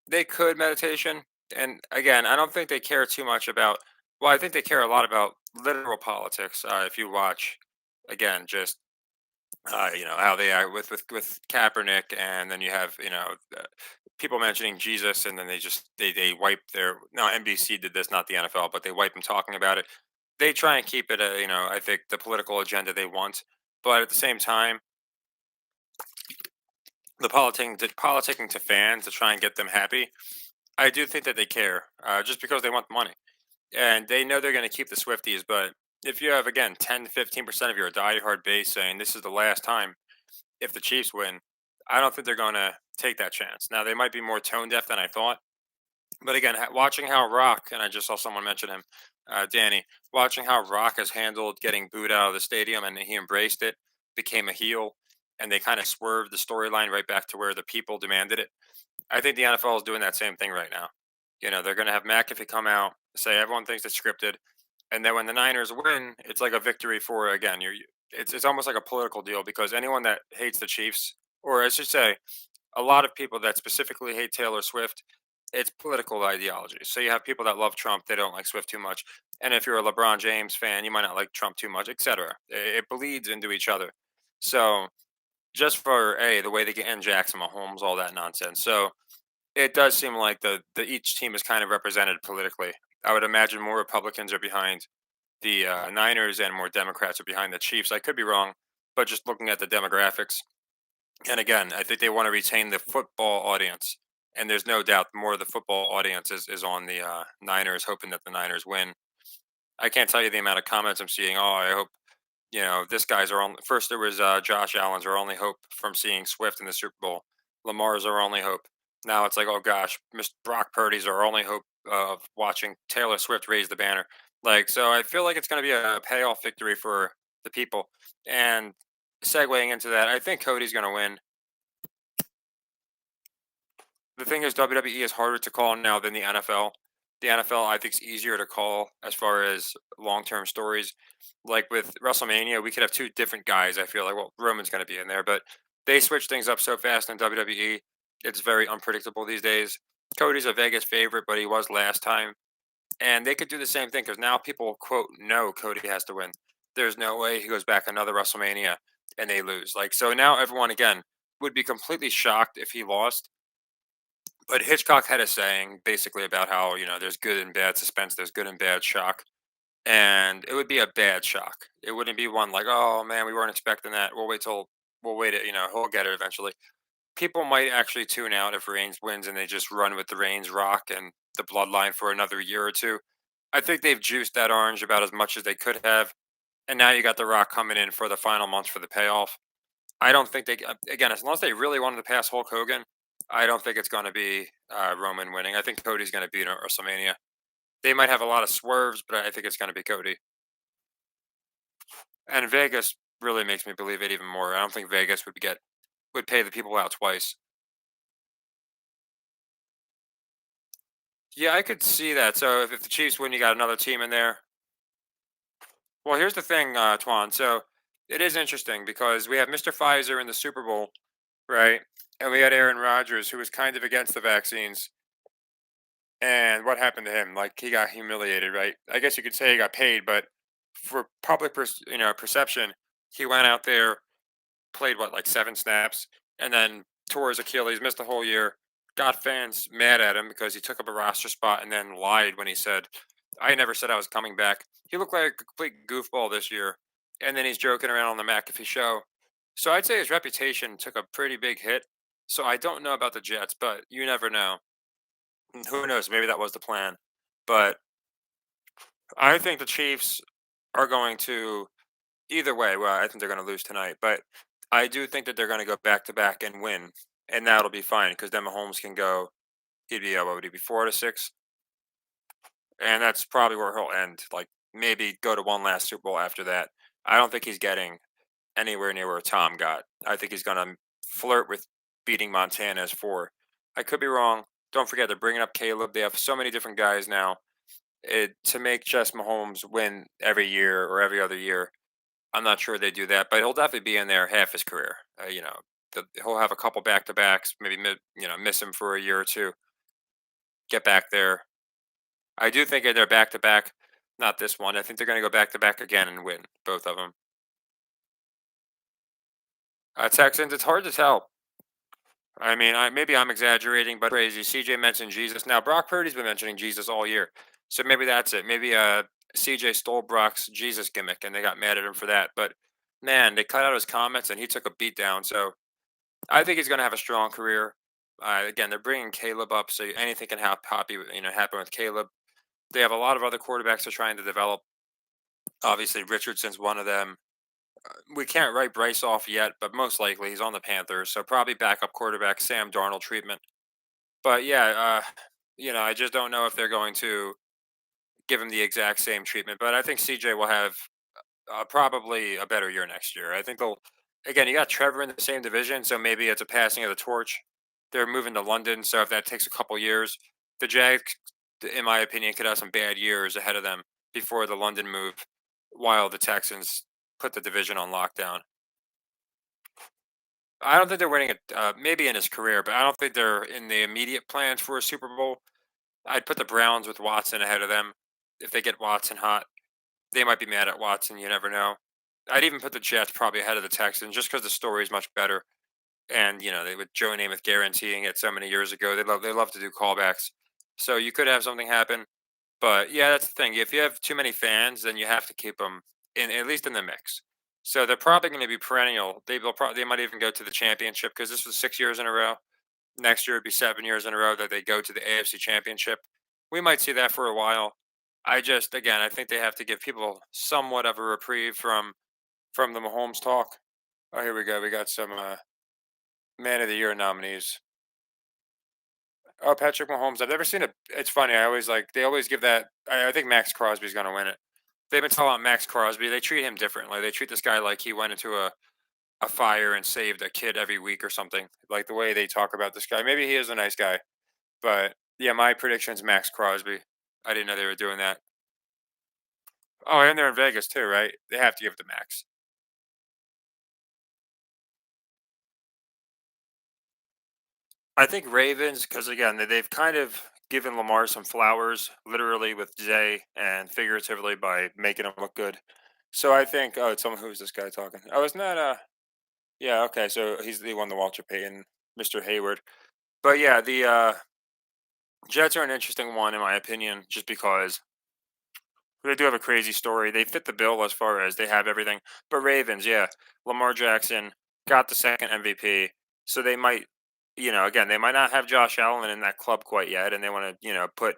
they could meditation, and again, I don't think they care too much about. Well, I think they care a lot about literal politics. If you watch, again, just how they act with Kaepernick, and then you have people mentioning Jesus, and then they wipe their. No, NBC did this, not the NFL, but they wipe them talking about it. They try and keep it I think the political agenda they want, but at the same time, the politicking to fans to try and get them happy. I do think that they care, just because they want the money, and they know they're going to keep the Swifties. But if you have again 10 to 15% of your diehard base saying this is the last time if the Chiefs win, I don't think they're going to take that chance. Now they might be more tone deaf than I thought, but again, watching how Rock, and I just saw someone mention him, Danny, watching how Rock has handled getting booed out of the stadium, and he embraced it, became a heel, and they kind of swerved the storyline right back to where the people demanded it. I think the NFL is doing that same thing right now. They're going to have McAfee come out, say everyone thinks it's scripted, and then when the Niners win, it's like a victory for again. It's almost like a political deal because anyone that hates the Chiefs, or I should say, a lot of people that specifically hate Taylor Swift, it's political ideology. So you have people that love Trump, they don't like Swift too much, and if you're a LeBron James fan, you might not like Trump too much, etc. It bleeds into each other. So just for the way they get in Jackson Mahomes, all that nonsense. So it does seem like the each team is kind of represented politically. I would imagine more Republicans are behind the Niners and more Democrats are behind the Chiefs. I could be wrong, but just looking at the demographics, and again, I think they want to retain the football audience. And there's no doubt more of the football audience is on the Niners, hoping that the Niners win. I can't tell you the amount of comments I'm seeing. Oh, I hope this guy's our only. First, there was Josh Allen's our only hope from seeing Swift in the Super Bowl. Lamar's our only hope. Now it's like, oh gosh, Mr. Brock Purdy's our only hope of watching Taylor Swift raise the banner. Like, so I feel like it's going to be a payoff victory for the people. And segueing into that, I think Cody's going to win. The thing is, WWE is harder to call now than the NFL. The NFL, I think, is easier to call as far as long-term stories. Like with WrestleMania, we could have two different guys. I feel like, well, Roman's going to be in there, but they switch things up so fast in WWE. It's very unpredictable these days. Cody's a Vegas favorite, but he was last time. And they could do the same thing because now people quote no Cody has to win. There's no way he goes back another WrestleMania and they lose. Like so now everyone again would be completely shocked if he lost. But Hitchcock had a saying basically about how, there's good and bad suspense, there's good and bad shock. And it would be a bad shock. It wouldn't be one like, oh man, we weren't expecting that. We'll wait it, he'll get it eventually. People might actually tune out if Reigns wins and they just run with the Reigns Rock and the bloodline for another year or two. I think they've juiced that orange about as much as they could have. And now you got The Rock coming in for the final months for the payoff. I don't think again, as long as they really wanted to pass Hulk Hogan, I don't think it's going to be Roman winning. I think Cody's going to beat him at WrestleMania. They might have a lot of swerves, but I think it's going to be Cody. And Vegas really makes me believe it even more. I don't think Vegas would pay the people out twice. Yeah, I could see that. So if the Chiefs win, you got another team in there. Well, here's the thing, Twan. So it is interesting because we have Mr. Pfizer in the Super Bowl, right? And we had Aaron Rodgers, who was kind of against the vaccines. And what happened to him? Like he got humiliated, right? I guess you could say he got paid, but for public, perception, he went out there, played what, like 7 snaps, and then tore his Achilles, missed the whole year. Got fans mad at him because he took up a roster spot and then lied when he said, "I never said I was coming back." He looked like a complete goofball this year, and then he's joking around on the McAfee show. So I'd say his reputation took a pretty big hit. So I don't know about the Jets, but you never know. Who knows? Maybe that was the plan. But I think the Chiefs are going to either way. Well, I think they're going to lose tonight, but I do think that they're going to go back to back and win, and that'll be fine because then Mahomes can go. He'd be what would he be 4-6, and that's probably where he'll end. Like maybe go to one last Super Bowl after that. I don't think he's getting anywhere near where Tom got. I think he's going to flirt with beating Montana as 4. I could be wrong. Don't forget they're bringing up Caleb. They have so many different guys now. To make just Mahomes win every year or every other year, I'm not sure they do that, but he'll definitely be in there half his career. He'll have a couple back to backs, maybe miss him for a year or two, get back there. I do think they're back to back. Not this one. I think they're going to go back to back again and win both of them. Texans. It's hard to tell. I mean, maybe I'm exaggerating, but crazy. CJ mentioned Jesus. Now Brock Purdy's been mentioning Jesus all year, so maybe that's it. Maybe CJ stole Brock's Jesus gimmick, and they got mad at him for that. But man, they cut out his comments, and he took a beat down. So I think he's going to have a strong career. Again, they're bringing Caleb up, so anything can happen with Caleb. They have a lot of other quarterbacks they're trying to develop. Obviously, Richardson's one of them. We can't write Bryce off yet, but most likely he's on the Panthers, so probably backup quarterback Sam Darnold treatment. But yeah, I just don't know if they're going to give him the exact same treatment. But I think CJ will have probably a better year next year. I think they'll. Again, you got Trevor in the same division, so maybe it's a passing of the torch. They're moving to London, so if that takes a couple years, the Jags, in my opinion, could have some bad years ahead of them before the London move, while the Texans put the division on lockdown. I don't think they're winning it. Maybe in his career, but I don't think they're in the immediate plans for a Super Bowl. I'd put the Browns with Watson ahead of them. If they get Watson hot, they might be mad at Watson. You never know. I'd even put the Jets probably ahead of the Texans just because the story is much better. And they with Joe Namath guaranteeing it so many years ago, they love to do callbacks. So you could have something happen, but yeah, that's the thing. If you have too many fans, then you have to keep them in at least in the mix. So they're probably going to be perennial. They might even go to the championship because this was 6 years in a row. Next year it'd be 7 years in a row that they go to the AFC Championship. We might see that for a while. Again, I think they have to give people somewhat of a reprieve from the Mahomes talk. Oh, here we go. We got some Man of the Year nominees. Oh, Patrick Mahomes. I've never seen it. It's funny. They always give that. I think Max Crosby's going to win it. They've been talking about Max Crosby. They treat him differently. They treat this guy like he went into a fire and saved a kid every week or something. Like the way they talk about this guy. Maybe he is a nice guy. But yeah, my prediction's Max Crosby. I didn't know they were doing that. Oh, and they're in Vegas too, right? They have to give it to Max. I think Ravens, because again, they've kind of giving Lamar some flowers, literally with Zay, and figuratively by making him look good. So I think, oh, it's someone who's this guy talking? Oh, isn't that yeah, okay, so he's the one, the Walter Payton, Mr. Hayward. But yeah, the Jets are an interesting one in my opinion, just because they do have a crazy story. They fit the bill as far as they have everything. But Ravens, yeah, Lamar Jackson got the second MVP, so they might, again, they might not have Josh Allen in that club quite yet, and they want to, put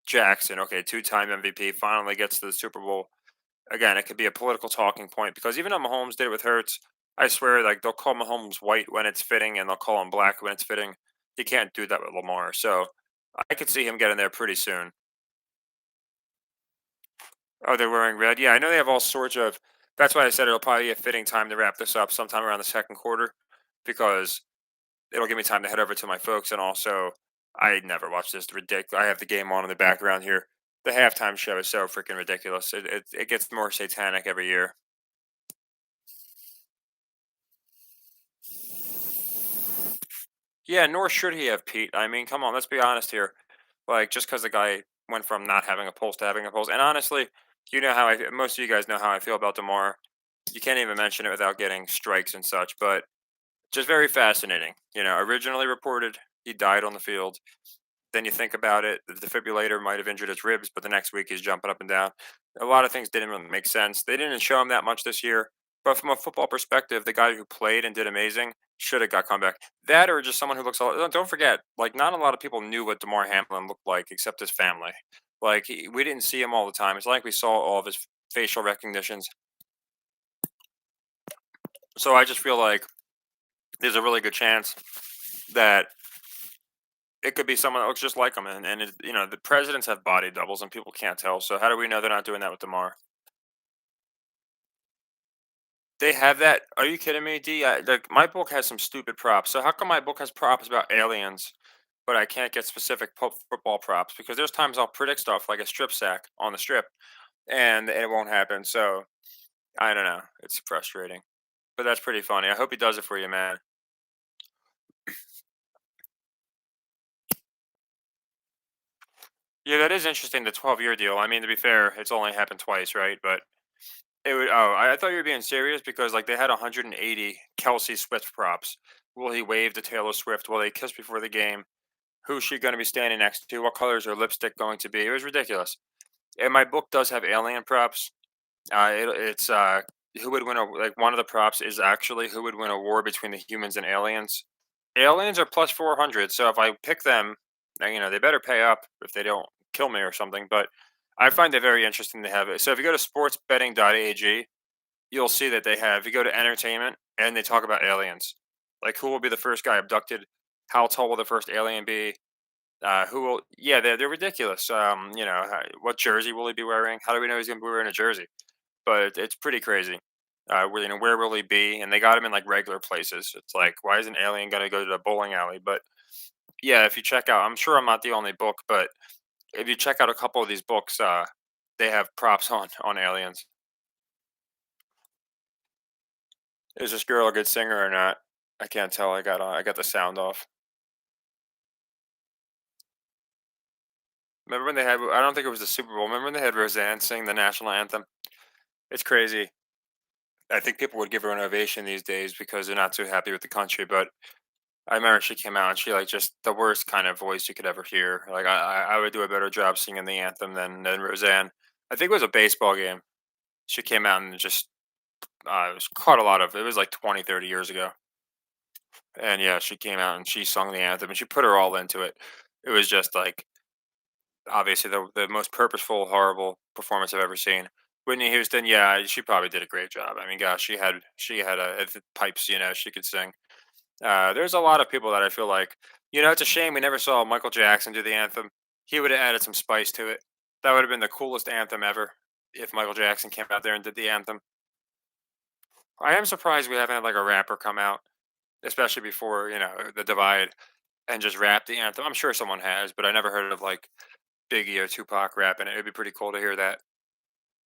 Jackson, okay, two-time MVP, finally gets to the Super Bowl. Again, it could be a political talking point because even though Mahomes did it with Hurts, I swear, like they'll call Mahomes white when it's fitting, and they'll call him black when it's fitting. You can't do that with Lamar, so I could see him getting there pretty soon. Oh, they're wearing red. Yeah, I know they have all sorts of. That's why I said it'll probably be a fitting time to wrap this up sometime around the second quarter, because it'll give me time to head over to my folks, and also I never watch this ridiculous. I have the game on in the background here. The halftime show is so freaking ridiculous. It gets more satanic every year. Yeah, nor should he have, Pete. I mean, come on, let's be honest here. Like, just because the guy went from not having a pulse to having a pulse, and honestly, you know how most of you guys know how I feel about Demar. You can't even mention it without getting strikes and such. But just very fascinating. Originally reported he died on the field. Then you think about it, the defibrillator might have injured his ribs, but the next week he's jumping up and down. A lot of things didn't really make sense. They didn't show him that much this year. But from a football perspective, the guy who played and did amazing should have got comeback. That or just someone who looks a lot. Don't forget, like not a lot of people knew what Damar Hamlin looked like except his family. Like we didn't see him all the time. It's like we saw all of his facial recognitions. So I just feel like there's a really good chance that it could be someone that looks just like him, and the presidents have body doubles, and people can't tell. So how do we know they're not doing that with Demar? They have that? Are you kidding me, D? Like my book has some stupid props. So how come my book has props about aliens, but I can't get specific football props? Because there's times I'll predict stuff like a strip sack on the strip, and it won't happen. So I don't know. It's frustrating, but that's pretty funny. I hope he does it for you, man. Yeah, that is interesting. The 12-year deal. I mean, to be fair, it's only happened twice, right? But it would. Oh, I thought you were being serious because like they had 180 Kelsey Swift props. Will he wave to Taylor Swift? Will they kiss before the game? Who's she going to be standing next to? What color is her lipstick going to be? It was ridiculous. And my book does have alien props. It's who would win a like one of the props is actually who would win a war between the humans and aliens. Aliens are plus 400, so if I pick them, they better pay up if they don't kill me or something. But I find it very interesting to have it. So if you go to sportsbetting.ag, you'll see that they have. You go to entertainment and they talk about aliens, like who will be the first guy abducted, how tall will the first alien be, who will? Yeah, they're ridiculous. What jersey will he be wearing? How do we know he's going to be wearing a jersey? But it's pretty crazy. Where will he be? And they got him in like regular places. It's like, why is an alien going to go to the bowling alley? But yeah, if you check out, I'm sure I'm not the only book, but if you check out a couple of these books, they have props on aliens. Is this girl a good singer or not? I can't tell. I got the sound off. Remember when they had? I don't think it was the Super Bowl. Remember when they had Roseanne sing the national anthem? It's crazy. I think people would give her an ovation these days because they're not too happy with the country. But I remember she came out and she like just the worst kind of voice you could ever hear. Like I would do a better job singing the anthem than Roseanne. I think it was a baseball game. She came out and just it was caught a lot of. It was like 20, 30 years ago. And yeah, she came out and she sung the anthem and she put her all into it. It was just like obviously the most purposeful, horrible performance I've ever seen. Whitney Houston, yeah, she probably did a great job. I mean, gosh, she had pipes, she could sing. There's a lot of people that I feel like, it's a shame we never saw Michael Jackson do the anthem. He would have added some spice to it. That would have been the coolest anthem ever if Michael Jackson came out there and did the anthem. I am surprised we haven't had like a rapper come out, especially before the divide, and just rap the anthem. I'm sure someone has, but I never heard of like Biggie or Tupac rapping it. It'd be pretty cool to hear that.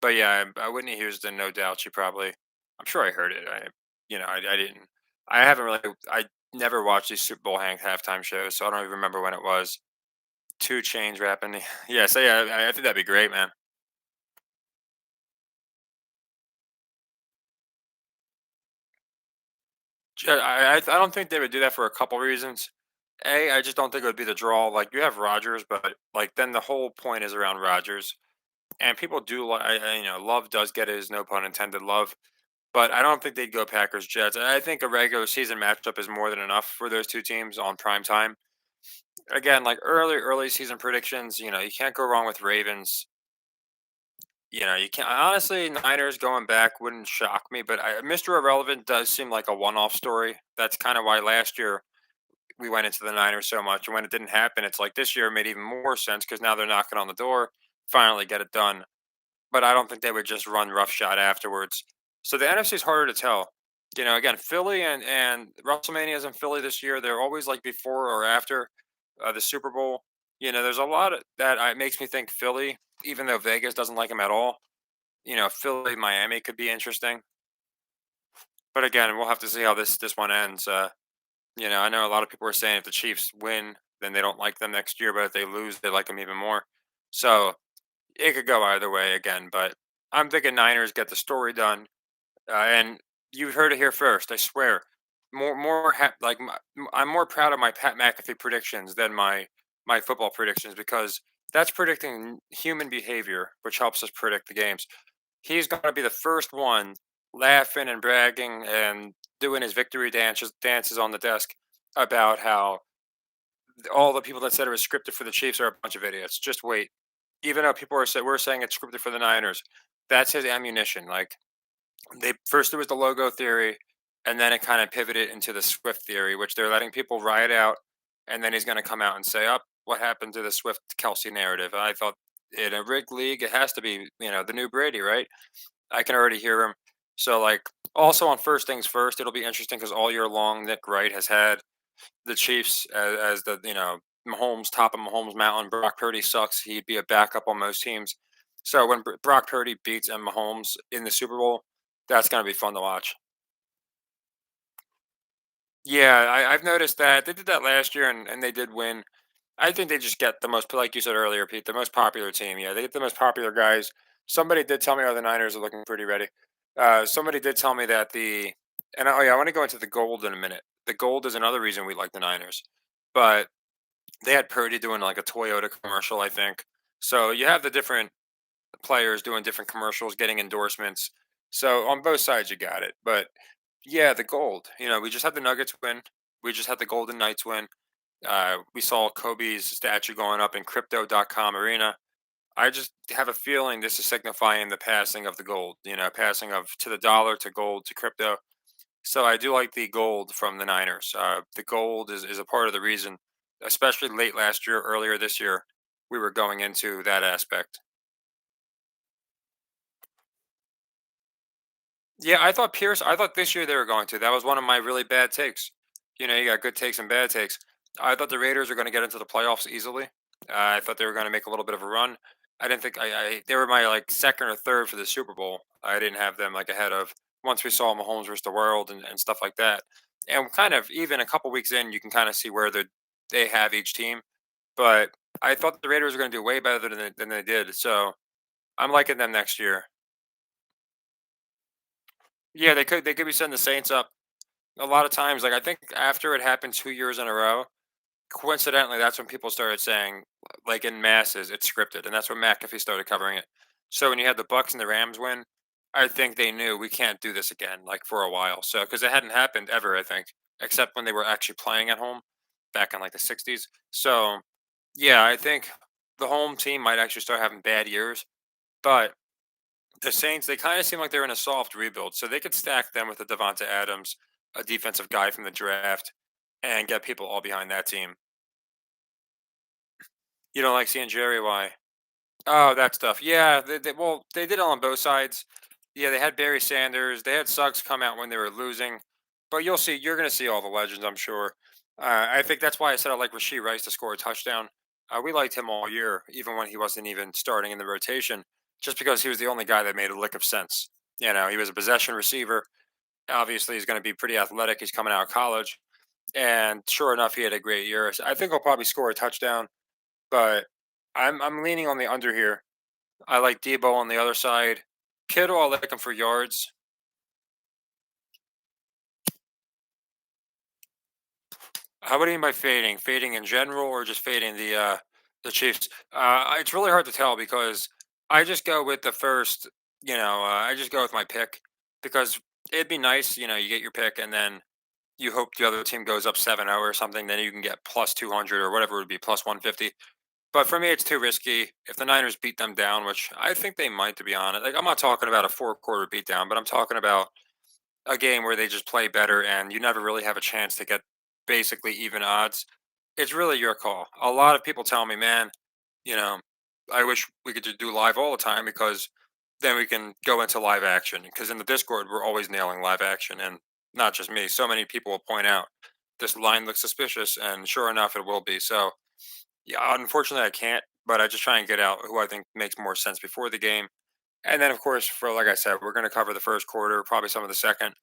But yeah, Whitney Houston, no doubt, she probably. I'm sure I heard it. I didn't. I haven't really. I never watched these Super Bowl halftime shows, so I don't even remember when it was. 2 chains wrapping. Yeah, so yeah, I think that'd be great, man. I don't think they would do that for a couple reasons. A, I just don't think it would be the draw. Like you have Rodgers, but like then the whole point is around Rodgers, and people do like Love does get his no pun intended love, but I don't think they'd go Packers Jets. I think a regular season matchup is more than enough for those two teams on prime time. Again, like early season predictions, you can't go wrong with Ravens. You can't honestly, Niners going back wouldn't shock me, but Mr. Irrelevant does seem like a one-off story. That's kind of why last year we went into the Niners so much, and when it didn't happen, it's like this year made even more sense because now they're knocking on the door, finally get it done. But I don't think they would just run roughshod afterwards. So the NFC is harder to tell. Again, Philly and WrestleMania's in Philly this year. They're always like before or after the Super Bowl. There's a lot that makes me think Philly, even though Vegas doesn't like them at all. Philly, Miami could be interesting. But again, we'll have to see how this one ends. I know a lot of people are saying if the Chiefs win, then they don't like them next year, but if they lose, they like them even more. So it could go either way again. But I'm thinking Niners get the story done, and you heard it here first. I swear, I'm more proud of my Pat McAfee predictions than my football predictions because that's predicting human behavior, which helps us predict the games. He's going to be the first one laughing and bragging and doing his victory dances on the desk about how all the people that said it was scripted for the Chiefs are a bunch of idiots. Just wait. Even though people we're saying it's scripted for the Niners, that's his ammunition. Like they first there was the logo theory, and then it kind of pivoted into the Swift theory, which they're letting people ride out, and then he's going to come out and say, "Up, what happened to the Swift Kelsey narrative?" I thought in a rigged league, it has to be the new Brady, right? I can already hear him. So like also on first things first, it'll be interesting because all year long Nick Wright has had the Chiefs as the Mahomes top of Mahomes Mountain. Brock Purdy sucks. He'd be a backup on most teams. So when Brock Purdy beats Mahomes in the Super Bowl, that's gonna be fun to watch. Yeah, I've noticed that they did that last year and they did win. I think they just get the most, like you said earlier, Pete, the most popular team. Yeah, they get the most popular guys. Somebody did tell me, oh, the Niners are looking pretty ready. Somebody did tell me that oh yeah, I want to go into the gold in a minute. The gold is another reason we like the Niners, but they had Purdy doing like a Toyota commercial, I think. So you have the different players doing different commercials, getting endorsements. So on both sides, you got it. But yeah, the gold. We just had the Nuggets win. We just had the Golden Knights win. We saw Kobe's statue going up in crypto.com arena. I just have a feeling this is signifying the passing of the gold, passing of to the dollar to gold to crypto. So I do like the gold from the Niners. The gold is a part of the reason, especially late last year, earlier this year, we were going into that aspect. Yeah, I thought this year they were going to. That was one of my really bad takes. You got good takes and bad takes. I thought the Raiders were going to get into the playoffs easily. I thought they were going to make a little bit of a run. I didn't think they were my like second or third for the Super Bowl. I didn't have them like ahead of once we saw Mahomes versus the world and stuff like that. And kind of even a couple weeks in, you can kind of see where they have each team. But I thought the Raiders were going to do way better than they did. So I'm liking them next year. Yeah, they could be setting the Saints up a lot of times. Like I think after it happened 2 years in a row, coincidentally, that's when people started saying, like in masses, it's scripted, and that's when McAfee started covering it. So when you had the Bucks and the Rams win, I think they knew we can't do this again, like for a while. So because it hadn't happened ever, I think, except when they were actually playing at home back in like the '60s. So yeah, I think the home team might actually start having bad years, but the Saints, they kind of seem like they're in a soft rebuild, so they could stack them with a Devonta Adams, a defensive guy from the draft, and get people all behind that team. You don't like seeing Jerry? Why? Oh, that stuff. Yeah, well, they did it on both sides. Yeah, they had Barry Sanders. They had Suggs come out when they were losing. But you'll see, you're going to see all the legends, I'm sure. I think that's why I said I like Rasheed Rice to score a touchdown. We liked him all year, even when he wasn't even starting in the rotation, just because he was the only guy that made a lick of sense. He was a possession receiver. Obviously, he's going to be pretty athletic. He's coming out of college. And sure enough, he had a great year. So I think he'll probably score a touchdown. but I'm leaning on the under here. I like Debo on the other side. Kittle, I like him for yards. What do you mean by fading? Fading in general, or just fading the Chiefs? It's really hard to tell because I just go with the first. I just go with my pick because it'd be nice. You get your pick and then you hope the other team goes up 7-0 or something. Then you can get plus 200 or whatever it would be, plus 150. But for me, it's too risky. If the Niners beat them down, which I think they might, to be honest, like I'm not talking about a four-quarter beatdown, but I'm talking about a game where they just play better and you never really have a chance to get basically even odds. It's really your call. A lot of people tell me, man, you know, I wish we could just do live all the time because then we can go into live action. Because in the Discord, we're always nailing live action, and not just me. So many people will point out this line looks suspicious, and sure enough, it will be. So, yeah, unfortunately, I can't, but I just try and get out who I think makes more sense before the game. And then, of course, for like I said, we're going to cover the first quarter, probably some of the second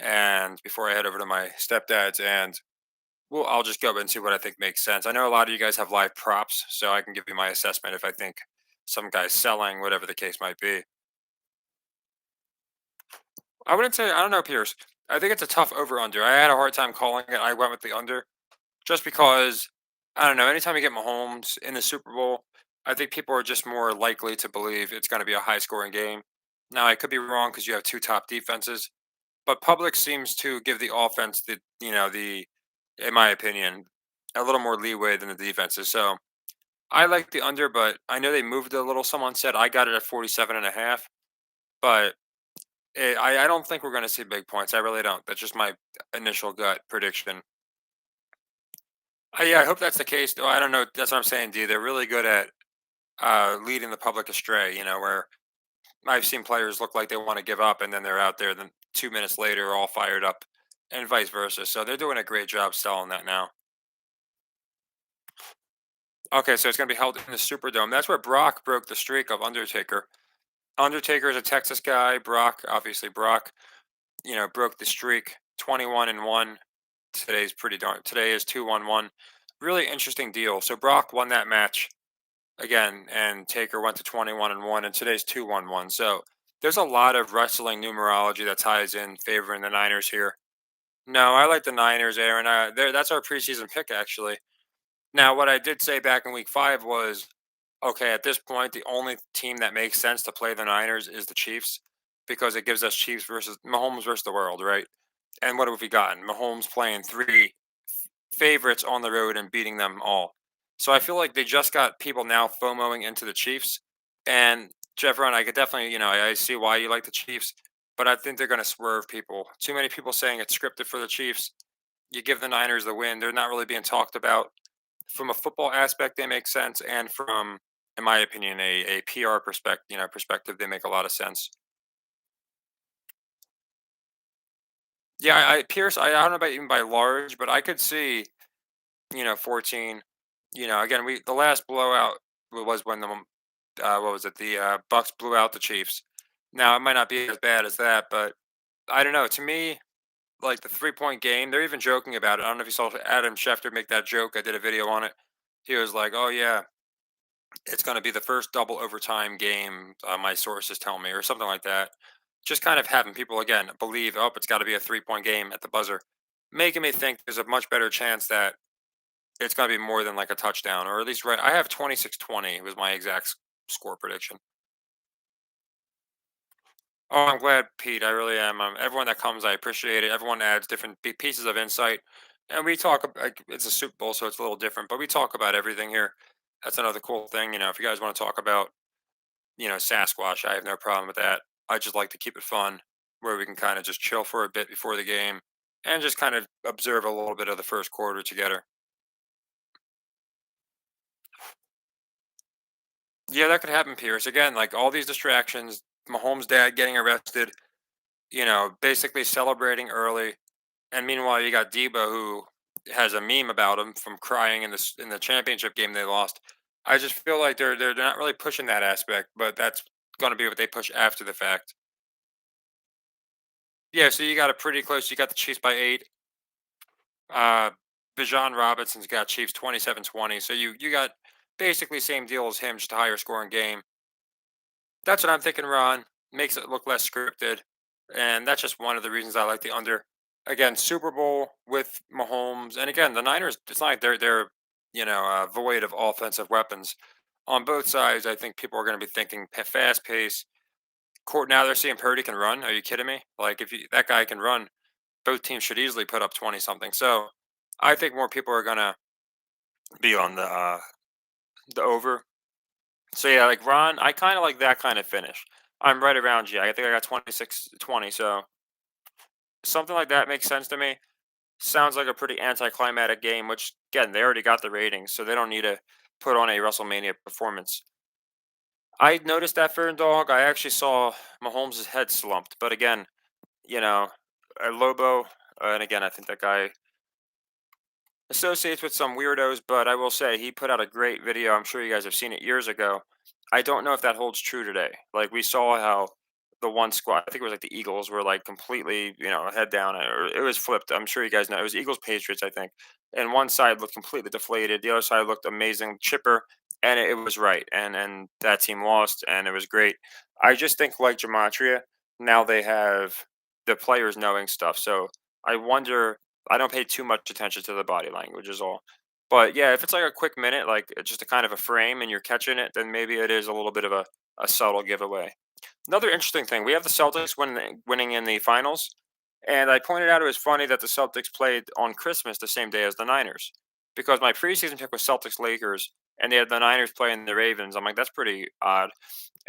and before I head over to my stepdad's, and I'll just go into what I think makes sense. I know a lot of you guys have live props, so I can give you my assessment if I think some guy's selling, whatever the case might be. I wouldn't say I don't know, Pierce. I think it's a tough over under. I had a hard time calling it. I went with the under just because I don't know. Anytime you get Mahomes in the Super Bowl, I think people are just more likely to believe it's going to be a high scoring game. Now I could be wrong because you have two top defenses, but public seems to give the offense the in my opinion a little more leeway than the defenses. So I like the under, but I know they moved it a little. Someone said I got it at 47.5, but I don't think we're going to see big points. I really don't. That's just my initial gut prediction. Yeah, I hope that's the case. Though I don't know. That's what I'm saying, D. They're really good at leading the public astray. Where I've seen players look like they want to give up, and then they're out there. Then 2 minutes later, all fired up, and vice versa. So they're doing a great job selling that now. Okay, so it's going to be held in the Superdome. That's where Brock broke the streak of Undertaker. Undertaker is a Texas guy. Brock, obviously, Brock, broke the streak 21-1. Today's pretty darn. Today is 2-1-1. Really interesting deal. So Brock won that match again, and Taker went to 21-1, and today's 2-1-1. So there's a lot of wrestling numerology that ties in favoring the Niners here. No, I like the Niners, Aaron. That's our preseason pick, actually. Now, what I did say back in week 5 was, okay, at this point, the only team that makes sense to play the Niners is the Chiefs because it gives us Chiefs versus Mahomes versus the world, right? And what have we gotten? Mahomes playing three favorites on the road and beating them all. So I feel like they just got people now FOMOing into the Chiefs. And Jeffron, I could definitely, I see why you like the Chiefs, but I think they're going to swerve people. Too many people saying it's scripted for the Chiefs. You give the Niners the win. They're not really being talked about. From a football aspect, they make sense, and from, in my opinion, a PR perspective, they make a lot of sense. Yeah, Pierce, I don't know about even by large, but I could see 14. Again, we the last blowout was when what was it? The Bucks blew out the Chiefs. Now it might not be as bad as that, but I don't know. To me, like the 3-point game, they're even joking about it. I don't know if you saw Adam Schefter make that joke. I did a video on it. He was like, "Oh yeah, it's going to be the first double overtime game." My sources tell me, or something like that. Just kind of having people again believe, oh, it's got to be a 3-point game at the buzzer, making me think there's a much better chance that it's gonna be more than like a touchdown, or at least right. I have 26-20 was my exact score prediction. Oh, I'm glad, Pete. I really am. Everyone that comes, I appreciate it. Everyone adds different pieces of insight, and we talk. Like, it's a Super Bowl, so it's a little different, but we talk about everything here. That's another cool thing. If you guys want to talk about, Sasquatch, I have no problem with that. I just like to keep it fun, where we can kind of just chill for a bit before the game, and just kind of observe a little bit of the first quarter together. Yeah, that could happen, Pierce. Again, like all these distractions, Mahomes' dad getting arrested, basically celebrating early, and meanwhile you got Debo who has a meme about him from crying in the championship game they lost. I just feel like they're not really pushing that aspect, but that's going to be what they push after the fact. Yeah, so you got it pretty close. You got the Chiefs by 8. Uh, Bijan Robinson's got Chiefs 27-20. So you got Basically, same deal as him, just a higher scoring game. That's what I'm thinking, Ron. Makes it look less scripted. And that's just one of the reasons I like the under. Again, Super Bowl with Mahomes. And again, the Niners, it's not like they're void of offensive weapons. On both sides, I think people are going to be thinking fast pace. Court now they're seeing Purdy can run. Are you kidding me? Like if that guy can run, both teams should easily put up 20 something. So I think more people are gonna be on the over. So yeah, like Ron, I kind of like that kind of finish. I'm right around you. I think I got 26-20. So something like that makes sense to me. Sounds like a pretty anticlimactic game, which again, they already got the ratings, so they don't need to put on a WrestleMania performance. I noticed that for a dog. I actually saw Mahomes' head slumped, but again, you know, Lobo, and again, I think that guy associates with some weirdos, but I will say he put out a great video. I'm sure you guys have seen it years ago. I don't know if that holds true today. Like we saw how the one squad, I think it was like the Eagles were like completely, head down, or it was flipped. I'm sure you guys know it was Eagles Patriots, I think. And one side looked completely deflated, the other side looked amazing, chipper, and it was right. And that team lost, and it was great. I just think like gematria, now they have the players knowing stuff. So I wonder I don't pay too much attention to the body language is all. But yeah, if it's like a quick minute, like just a kind of a frame and you're catching it, then maybe it is a little bit of a subtle giveaway. Another interesting thing, we have the Celtics winning in the finals. And I pointed out it was funny that the Celtics played on Christmas the same day as the Niners. Because my preseason pick was Celtics Lakers and they had the Niners playing the Ravens. I'm like, that's pretty odd.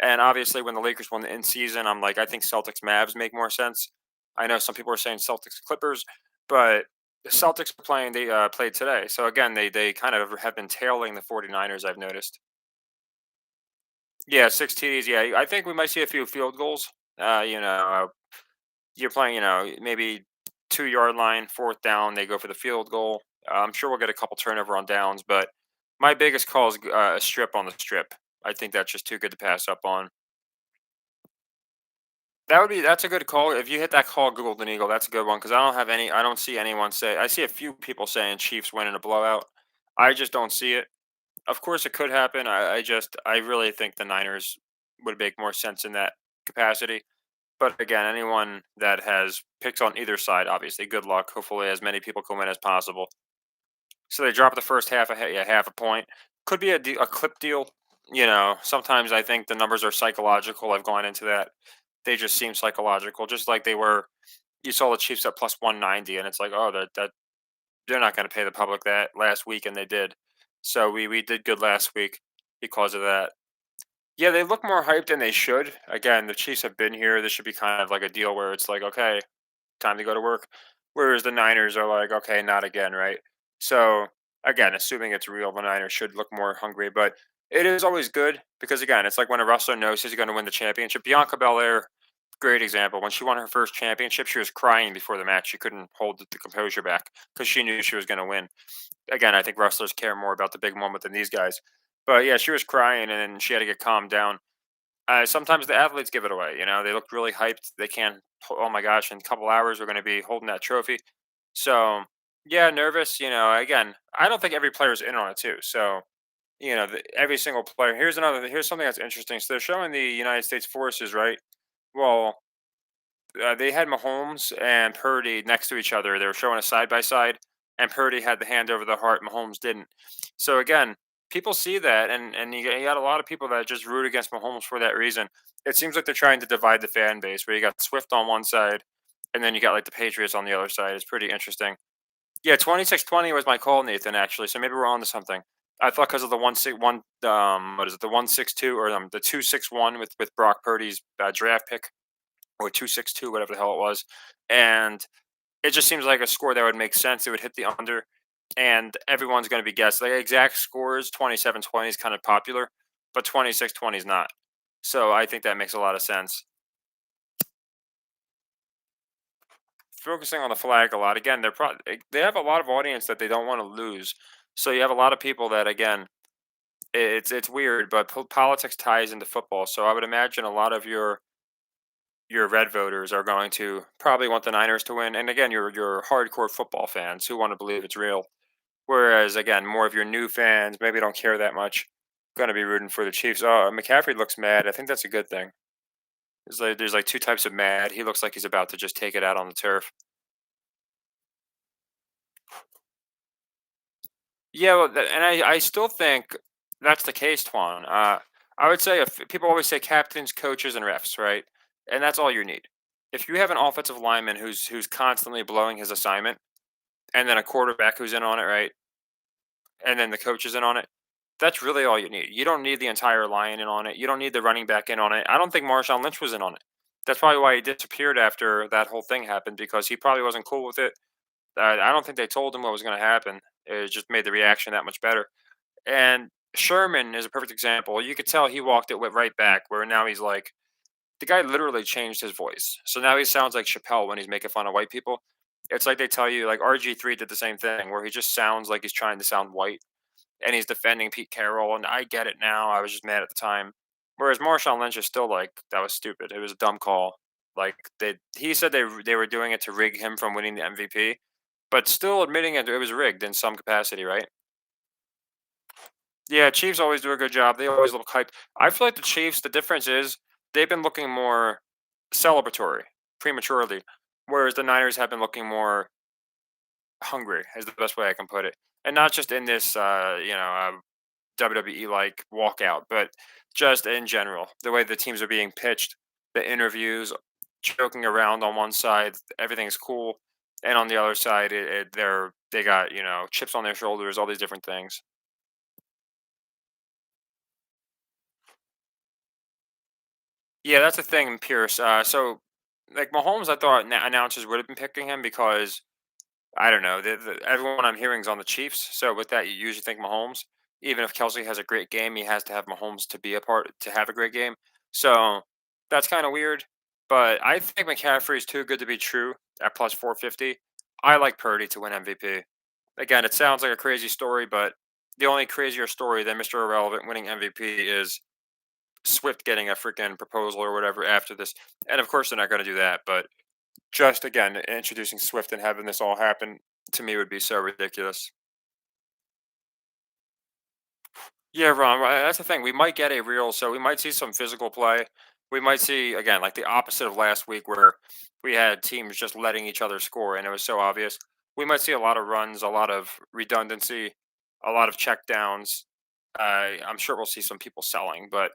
And obviously, when the Lakers won the in season, I'm like, I think Celtics Mavs make more sense. I know some people are saying Celtics Clippers, but the Celtics are playing. They played today, so again, they kind of have been tailing the 49ers. I've noticed. Yeah, six TDs. Yeah, I think we might see a few field goals. You're playing. Maybe 2 yard line, fourth down. They go for the field goal. I'm sure we'll get a couple turnover on downs, but my biggest call is a strip on the strip. I think that's just too good to pass up on. That's a good call. If you hit that call, Golden Eagle, that's a good one because I don't see anyone say. I see a few people saying Chiefs winning a blowout. I just don't see it. Of course, it could happen. I really think the Niners would make more sense in that capacity. But again, anyone that has picks on either side, obviously, good luck. Hopefully, as many people can win as possible. So they drop the first half yeah, half a point. Could be a clip deal. Sometimes I think the numbers are psychological. I've gone into that. They just seem psychological, just like they were. You saw the Chiefs at plus 190, and it's like, oh, that they're not going to pay the public that last week, and they did. So we did good last week because of that. Yeah, they look more hyped than they should. Again, the Chiefs have been here. This should be kind of like a deal where it's like, okay, time to go to work. Whereas the Niners are like, okay, not again, right? So again, assuming it's real, the Niners should look more hungry. But it is always good because again, it's like when a wrestler knows he's going to win the championship. Bianca Belair, great example. When she won her first championship, she was crying before the match. She couldn't hold the composure back because she knew she was going to win. Again, I think wrestlers care more about the big moment than these guys. But yeah, she was crying and then she had to get calmed down. Sometimes the athletes give it away. They look really hyped. They can't. Oh my gosh! In a couple hours, we're going to be holding that trophy. So yeah, nervous. Again, I don't think every player's in on it too. So every single player. Here's something that's interesting. So they're showing the United States forces, right? Well, they had Mahomes and Purdy next to each other. They were showing a side by side, and Purdy had the hand over the heart. Mahomes didn't. So again, people see that, and you got a lot of people that just root against Mahomes for that reason. It seems like they're trying to divide the fan base, where you got Swift on one side, and then you got like the Patriots on the other side. It's pretty interesting. Yeah, 26-20 was my call, Nathan. Actually, so maybe we're on to something. I thought because of the 161, what is it, the 162 or the 261 with Brock Purdy's draft pick or 262, whatever the hell it was. And it just seems like a score that would make sense. It would hit the under, and everyone's going to be guessed. The exact scores 27-20 is kind of popular, but 26-20 is not. So I think that makes a lot of sense. Focusing on the flag a lot. Again, they have a lot of audience that they don't want to lose. So you have a lot of people that again, it's weird, but politics ties into football. So I would imagine a lot of your red voters are going to probably want the Niners to win. And again, your hardcore football fans who want to believe it's real. Whereas again, more of your new fans maybe don't care that much. gonna be rooting for the Chiefs. Oh, McCaffrey looks mad. I think that's a good thing. There's like two types of mad. He looks like he's about to just take it out on the turf. Yeah, well, and I still think that's the case, Twan. I would say if people always say captains, coaches, and refs, right? And that's all you need. If you have an offensive lineman who's constantly blowing his assignment, and then a quarterback who's in on it, right? And then the coach is in on it. That's really all you need. You don't need the entire line in on it. You don't need the running back in on it. I don't think Marshawn Lynch was in on it. That's probably why he disappeared after that whole thing happened because he probably wasn't cool with it. I don't think they told him what was going to happen. It just made the reaction that much better. And Sherman is a perfect example. You could tell he walked it went right back. Where now he's like the guy literally changed his voice. So now he sounds like Chappelle when he's making fun of white people. It's like they tell you like RG3 did the same thing where he just sounds like he's trying to sound white and he's defending Pete Carroll. And I get it now. I was just mad at the time. Whereas Marshawn Lynch is still like that was stupid. It was a dumb call. Like he said they were doing it to rig him from winning the MVP, but still admitting it was rigged in some capacity, right? Yeah, Chiefs always do a good job. They always look hyped. I feel like the Chiefs, the difference is they've been looking more celebratory prematurely, whereas the Niners have been looking more hungry, is the best way I can put it. And not just in this, WWE like walkout, but just in general, the way the teams are being pitched, the interviews, joking around on one side, everything's cool, and on the other side, they got chips on their shoulders, all these different things. Yeah, that's the thing, Pierce. So, like Mahomes, I thought announcers would have been picking him because I don't know. Everyone I'm hearing is on the Chiefs. So with that, you usually think Mahomes. Even if Kelsey has a great game, he has to have Mahomes to be a part to have a great game. So that's kind of weird. But I think McCaffrey is too good to be true at plus 450. I like Purdy to win MVP. Again, it sounds like a crazy story, but the only crazier story than Mr. Irrelevant winning MVP is Swift getting a freaking proposal or whatever after this. And of course, they're not going to do that. But just again, introducing Swift and having this all happen to me would be so ridiculous. Yeah, Ron, that's the thing. We might get a real, so we might see some physical play. We might see again, like the opposite of last week, where we had teams just letting each other score, and it was so obvious. We might see a lot of runs, a lot of redundancy, a lot of check downs. I'm sure we'll see some people selling, but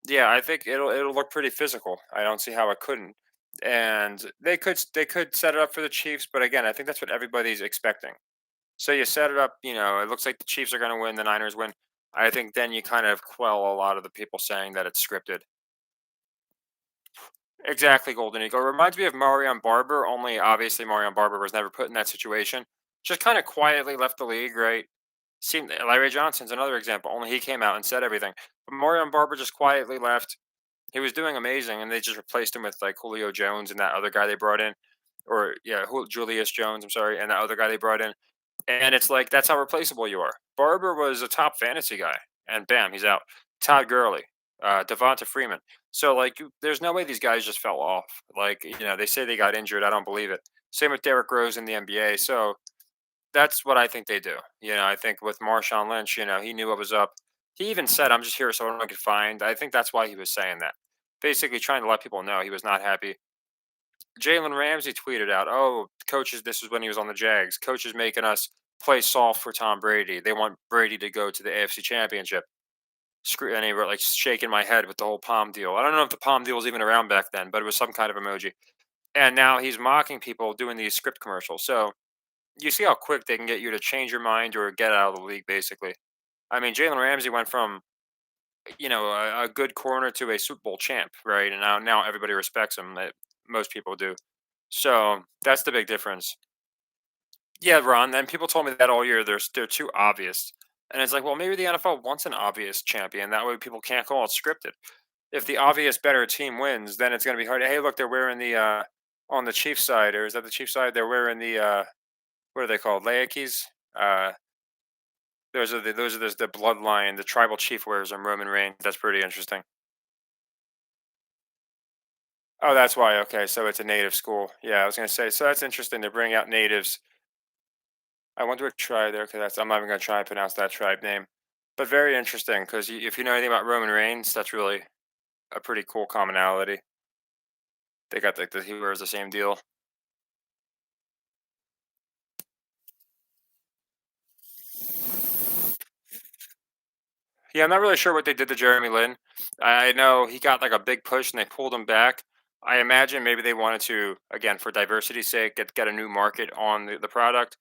yeah, I think it'll look pretty physical. I don't see how it couldn't. And they could set it up for the Chiefs, but again, I think that's what everybody's expecting. So you set it up, it looks like the Chiefs are going to win, the Niners win. I think then you kind of quell a lot of the people saying that it's scripted. Exactly, Golden Eagle. It reminds me of Marion Barber, only obviously Marion Barber was never put in that situation. Just kind of quietly left the league, right? Seemed Larry Johnson's another example, only he came out and said everything. But Marion Barber just quietly left. He was doing amazing, and they just replaced him with like Julio Jones and that other guy they brought in, or yeah, Julius Jones. I'm sorry, and that other guy they brought in. And it's like that's how replaceable you are. Barber was a top fantasy guy, and bam, he's out. Todd Gurley, Devonta Freeman. So like, there's no way these guys just fell off. Like they say they got injured. I don't believe it. Same with Derrick Rose in the NBA. So that's what I think they do. I think with Marshawn Lynch, he knew what was up. He even said, "I'm just here so I can find." I think that's why he was saying that. Basically, trying to let people know he was not happy. Jalen Ramsey tweeted out, "Oh, coaches, this is when he was on the Jags. Coaches making us play soft for Tom Brady. They want Brady to go to the AFC Championship." And he wrote like shaking my head with the whole palm deal. I don't know if the palm deal was even around back then, but it was some kind of emoji. And now he's mocking people doing these script commercials. So you see how quick they can get you to change your mind or get out of the league, basically. I mean, Jalen Ramsey went from a good corner to a Super Bowl champ, right? And now everybody respects him. Most people do. So that's the big difference. Yeah, Ron. And people told me that all year. They're too obvious, and it's like, well, maybe the NFL wants an obvious champion. That way, people can't call it scripted. If the obvious better team wins, then it's going to be hard. Hey, look, they're wearing the on the Chiefs side, or is that the Chiefs side? They're wearing the what are they called? Laikis. Uh, those are the bloodline. The tribal chief wears them. Roman Reigns. That's pretty interesting. Oh, that's why. Okay, so it's a native school. Yeah, I was gonna say. So that's interesting. They're bringing out natives. I wonder what tribe there, because I'm not even gonna try and pronounce that tribe name. But very interesting because if you know anything about Roman Reigns, that's really a pretty cool commonality. They got he wears the same deal. Yeah, I'm not really sure what they did to Jeremy Lin. I know he got like a big push and they pulled him back. I imagine maybe they wanted to, again, for diversity's sake, get a new market on the product.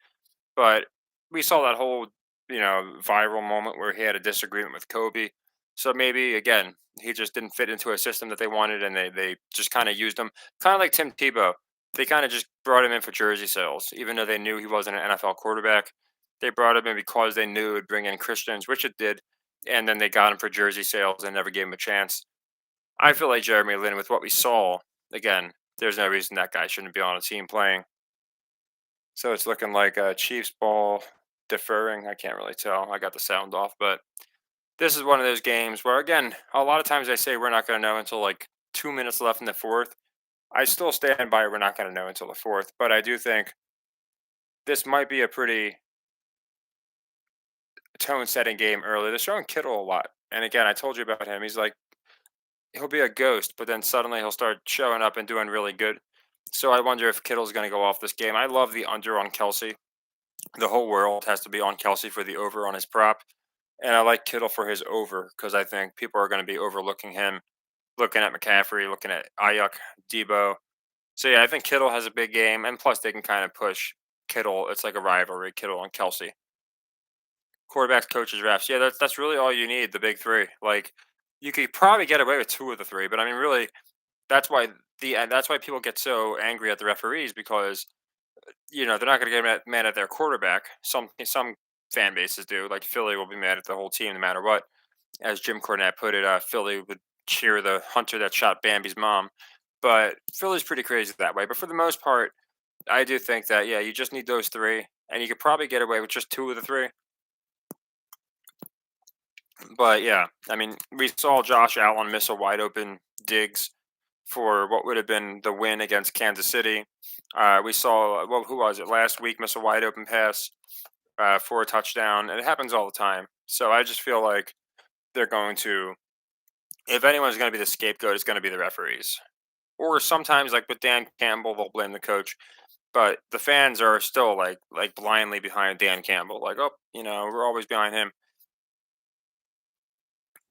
But we saw that whole, viral moment where he had a disagreement with Kobe. So maybe again, he just didn't fit into a system that they wanted, and they just kind of used him, kind of like Tim Tebow. They kind of just brought him in for jersey sales, even though they knew he wasn't an NFL quarterback. They brought him in because they knew it would bring in Christians, which it did, and then they got him for jersey sales and never gave him a chance. I feel like Jeremy Lin, with what we saw, again, there's no reason that guy shouldn't be on a team playing. So it's looking like a Chiefs ball deferring. I can't really tell. I got the sound off, but this is one of those games where, again, a lot of times I say we're not going to know until like 2 minutes left in the fourth. I still stand by we're not going to know until the fourth, but I do think this might be a pretty tone setting game early. They're showing Kittle a lot. And again, I told you about him. He's like, he'll be a ghost, but then suddenly he'll start showing up and doing really good. So I wonder if Kittle's going to go off this game. I love the under on Kelsey. The whole world has to be on Kelsey for the over on his prop. And I like Kittle for his over because I think people are going to be overlooking him, looking at McCaffrey, looking at Ayuk, Debo. So yeah, I think Kittle has a big game, and plus they can kind of push Kittle. It's like a rivalry, Kittle and Kelsey. Quarterbacks, coaches, refs. Yeah, that's really all you need. The big three. Like you could probably get away with two of the three, but I mean, really, that's why that's why people get so angry at the referees because they're not going to get mad at their quarterback. Some fan bases do. Like Philly will be mad at the whole team no matter what. As Jim Cornette put it, Philly would cheer the hunter that shot Bambi's mom. But Philly's pretty crazy that way. But for the most part, I do think that yeah, you just need those three, and you could probably get away with just two of the three. But yeah, I mean, we saw Josh Allen miss a wide open Diggs for what would have been the win against Kansas City. We saw, well, who was it last week? Miss a wide open pass for a touchdown, and it happens all the time. So I just feel like they're going to, if anyone's going to be the scapegoat, it's going to be the referees. Or sometimes, like with Dan Campbell, they'll blame the coach. But the fans are still like blindly behind Dan Campbell. Like, oh, we're always behind him.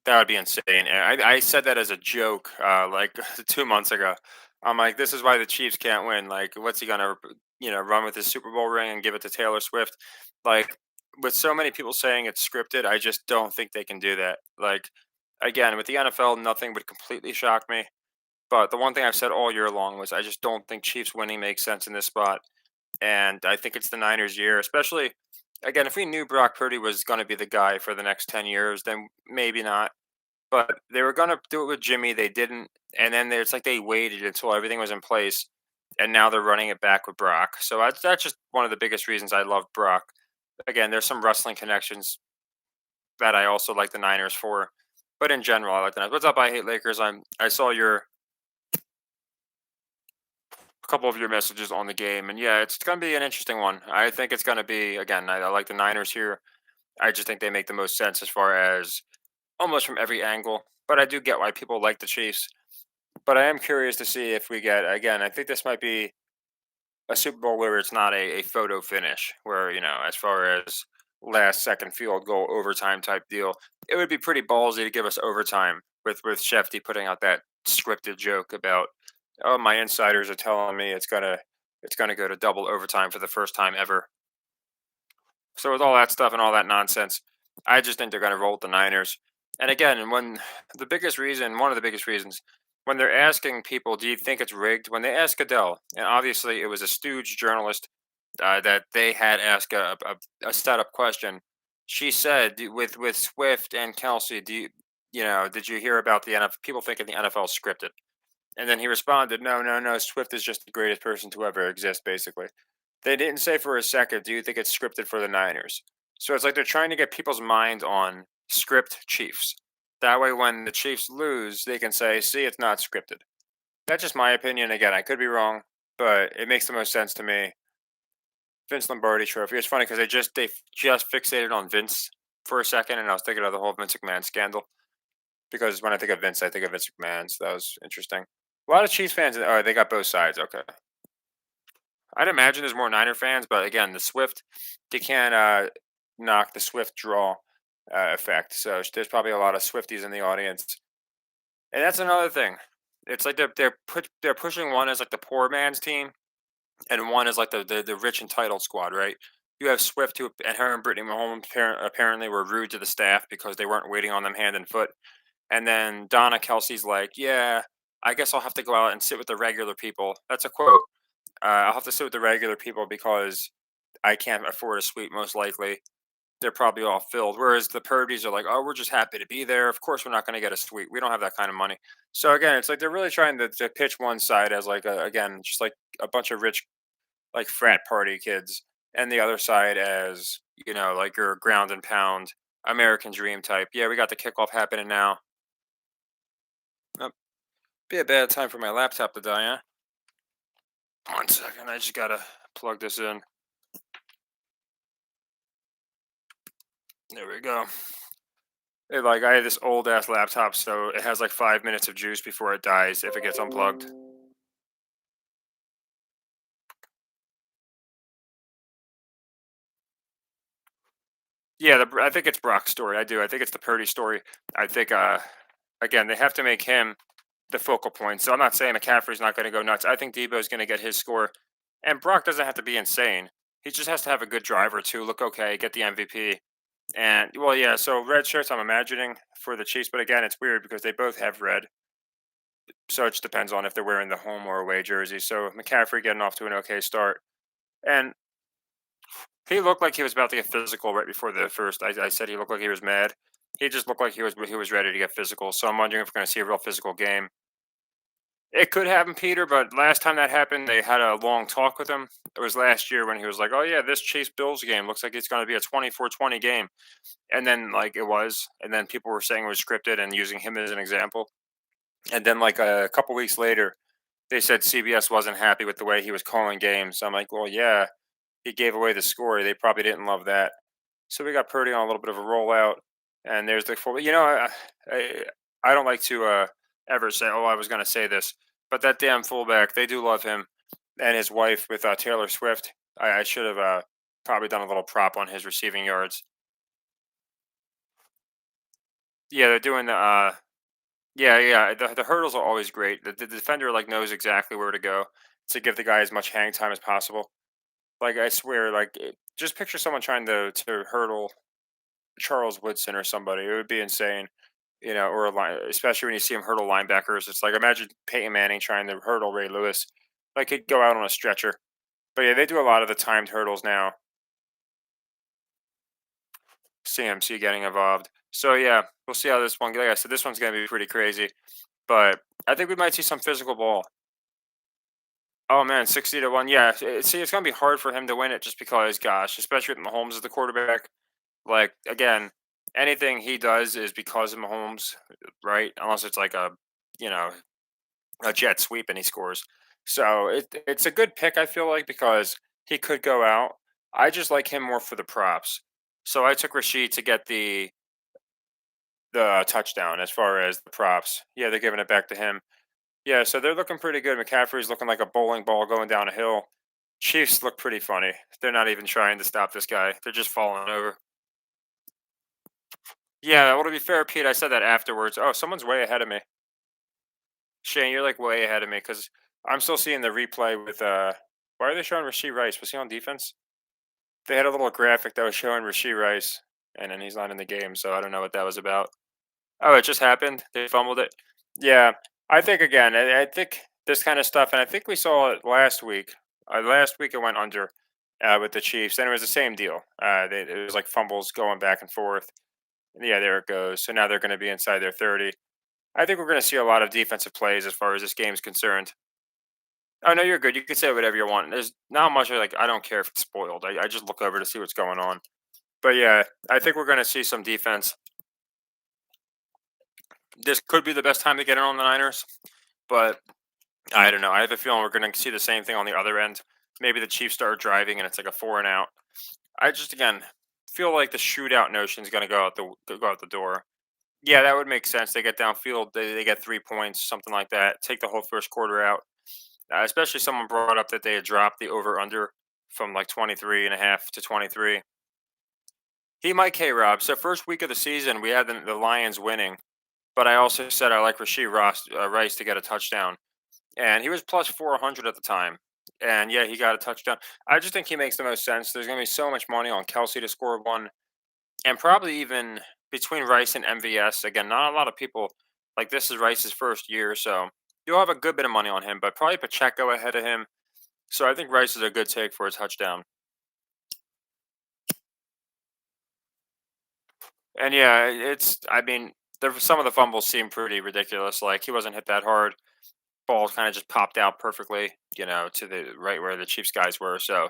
That would be insane. And I said that as a joke, like 2 months ago. I'm like, this is why the Chiefs can't win. Like, what's he gonna, run with his Super Bowl ring and give it to Taylor Swift? Like, with so many people saying it's scripted, I just don't think they can do that. Like, again, with the NFL, nothing would completely shock me. But the one thing I've said all year long was I just don't think Chiefs winning makes sense in this spot. And I think it's the Niners' year, especially again, if we knew Brock Purdy was going to be the guy for the next 10 years, then maybe not, but they were gonna do it with Jimmy, they didn't, and then it's like they waited until everything was in place, and now they're running it back with Brock. So that's just one of the biggest reasons I love Brock. Again, there's some wrestling connections that I also like the Niners for, but in general, I like the Niners. What's up? I hate Lakers. I saw your a couple of your messages on the game, and yeah, it's gonna be an interesting one. I think it's gonna be again. I like the Niners here. I just think they make the most sense as far as almost from every angle. But I do get why people like the Chiefs. But I am curious to see if we get again. I think this might be a Super Bowl where it's not a photo finish, where as far as last second field goal overtime type deal, it would be pretty ballsy to give us overtime with Shefty putting out that scripted joke about oh my insiders are telling me it's gonna go to double overtime for the first time ever. So with all that stuff and all that nonsense, I just think they're going to roll with the Niners. And again, when one of the biggest reasons, when they're asking people, do you think it's rigged? When they ask Adele, and obviously it was a stooge journalist that they had asked a setup question. She said, with Swift and Kelsey, did you hear about the NFL? People thinking the NFL is scripted. And then he responded, no, no, no. Swift is just the greatest person to ever exist, basically. They didn't say for a second, do you think it's scripted for the Niners? So it's like they're trying to get people's mind on script Chiefs. That way, when the Chiefs lose, they can say, see, it's not scripted. That's just my opinion. Again, I could be wrong, but it makes the most sense to me. Vince Lombardi trophy. It's funny because they just fixated on Vince. for a second, and I was thinking of the whole Vince McMahon scandal because when I think of Vince, I think of Vince McMahon. So that was interesting. A lot of Chiefs fans. Oh, they got both sides. Okay. I'd imagine there's more Niner fans, but again, the Swift, they can't knock the Swift draw effect. So there's probably a lot of Swifties in the audience, and that's another thing. It's like they're pushing one as like the poor man's team, and one is like the rich entitled squad, right? You have Swift who and her and Brittany Mahomes apparently were rude to the staff because they weren't waiting on them hand and foot. And then Donna Kelsey's like, yeah, I guess I'll have to go out and sit with the regular people. That's a quote. I'll have to sit with the regular people because I can't afford a suite, most likely. They're probably all filled. Whereas the Purdy's are like, oh, we're just happy to be there. Of course, we're not going to get a suite. We don't have that kind of money. So again, it's like they're really trying to pitch one side as like again, just like a bunch of rich like frat party kids, and the other side as like your ground and pound American dream type. Yeah, we got the kickoff happening now. Oh, be a bad time for my laptop to die, huh? 1 second, I just gotta plug this in. There we go. Like I have this old ass laptop, so it has like 5 minutes of juice before it dies if it gets unplugged. Yeah, I think it's Brock's story. I do. I think it's the Purdy story. I think again they have to make him the focal point. So I'm not saying McCaffrey's not going to go nuts. I think Debo's going to get his score, and Brock doesn't have to be insane. He just has to have a good driver too. Look okay, get the MVP, and well, yeah. So red shirts, I'm imagining for the Chiefs, but again, it's weird because they both have red, so it just depends on if they're wearing the home or away jersey. So McCaffrey getting off to an okay start, and he looked like he was about to get physical right before the first. I said he looked like he was mad. He just looked like he was ready to get physical. So I'm wondering if we're going to see a real physical game. It could happen, Peter, but last time that happened, they had a long talk with him. It was last year when he was like, "Oh yeah, this Chiefs Bills game looks like it's going to be a 24-20 game," and then like it was, and then people were saying it was scripted and using him as an example. And then like a couple weeks later, they said CBS wasn't happy with the way he was calling games. So I'm like, well, yeah, he gave away the score. They probably didn't love that. So we got Purdy on a little bit of a rollout, and there's the full. I, I don't like to ever say, "Oh, I was going to say this," but that damn fullback, they do love him, and his wife with Taylor Swift. I should have probably done a little prop on his receiving yards. Yeah, they're doing the. Yeah. The hurdles are always great. The defender like knows exactly where to go to give the guy as much hang time as possible. Like I swear, just picture someone trying to hurdle Charles Woodson or somebody. It would be insane, or a line, especially when you see him hurdle linebackers. It's like imagine Peyton Manning trying to hurdle Ray Lewis. Like he'd go out on a stretcher. But yeah, they do a lot of the timed hurdles now. CMC getting involved. So yeah, we'll see how this one. Like I said, this one's gonna be pretty crazy. But I think we might see some physical ball. Oh man, 60-1. Yeah, see, it's gonna be hard for him to win it just because, gosh, especially with Mahomes as the quarterback. Like again, anything he does is because of Mahomes, right? Unless it's like you know, a jet sweep and he scores. So it's a good pick. I feel like because he could go out. I just like him more for the props. So I took Rashid to get the touchdown as far as the props. Yeah, they're giving it back to him. Yeah, so they're looking pretty good. McCaffrey's looking like a bowling ball going down a hill. Chiefs look pretty funny. They're not even trying to stop this guy. They're just falling over. Yeah, well, to be fair, Pete, I said that afterwards. Oh, someone's way ahead of me. Shane, you're like way ahead of me because I'm still seeing the replay with. Why are they showing Rasheed Rice? Was he on defense? They had a little graphic that was showing Rasheed Rice, and then he's not in the game, so I don't know what that was about. Oh, it just happened. They fumbled it. Yeah, I think again. I think this kind of stuff, and I think we saw it last week. Last week it went under with the Chiefs, and it was the same deal. It was like fumbles going back and forth. Yeah, there it goes. So now they're going to be inside their 30. I think we're going to see a lot of defensive plays as far as this game's concerned. Oh no, you're good. You can say whatever you want. There's not much like I don't care if it's spoiled. I just look over to see what's going on. But yeah, I think we're going to see some defense. This could be the best time to get in on the Niners, but I don't know. I have a feeling we're going to see the same thing on the other end. Maybe the Chiefs start driving and it's like a four and out. I just again feel like the shootout notion is going to go out the door. Yeah, that would make sense. They get downfield, they get 3 points, something like that. Take the whole first quarter out. Especially someone brought up that they had dropped the over under from like 23 and a half to 23. He might K Rob. So first week of the season, we had the Lions winning, but I also said I like Rice to get a touchdown, and he was plus 400 at the time. And yeah, he got a touchdown. I just think he makes the most sense. There's going to be so much money on Kelsey to score one, and probably even between Rice and MVS. Again, not a lot of people like this is Rice's first year, so you'll have a good bit of money on him, but probably Pacheco ahead of him. So I think Rice is a good take for a touchdown. And yeah, I mean, some of the fumbles seem pretty ridiculous. Like he wasn't hit that hard. Ball kind of just popped out perfectly, to the right where the Chiefs guys were. So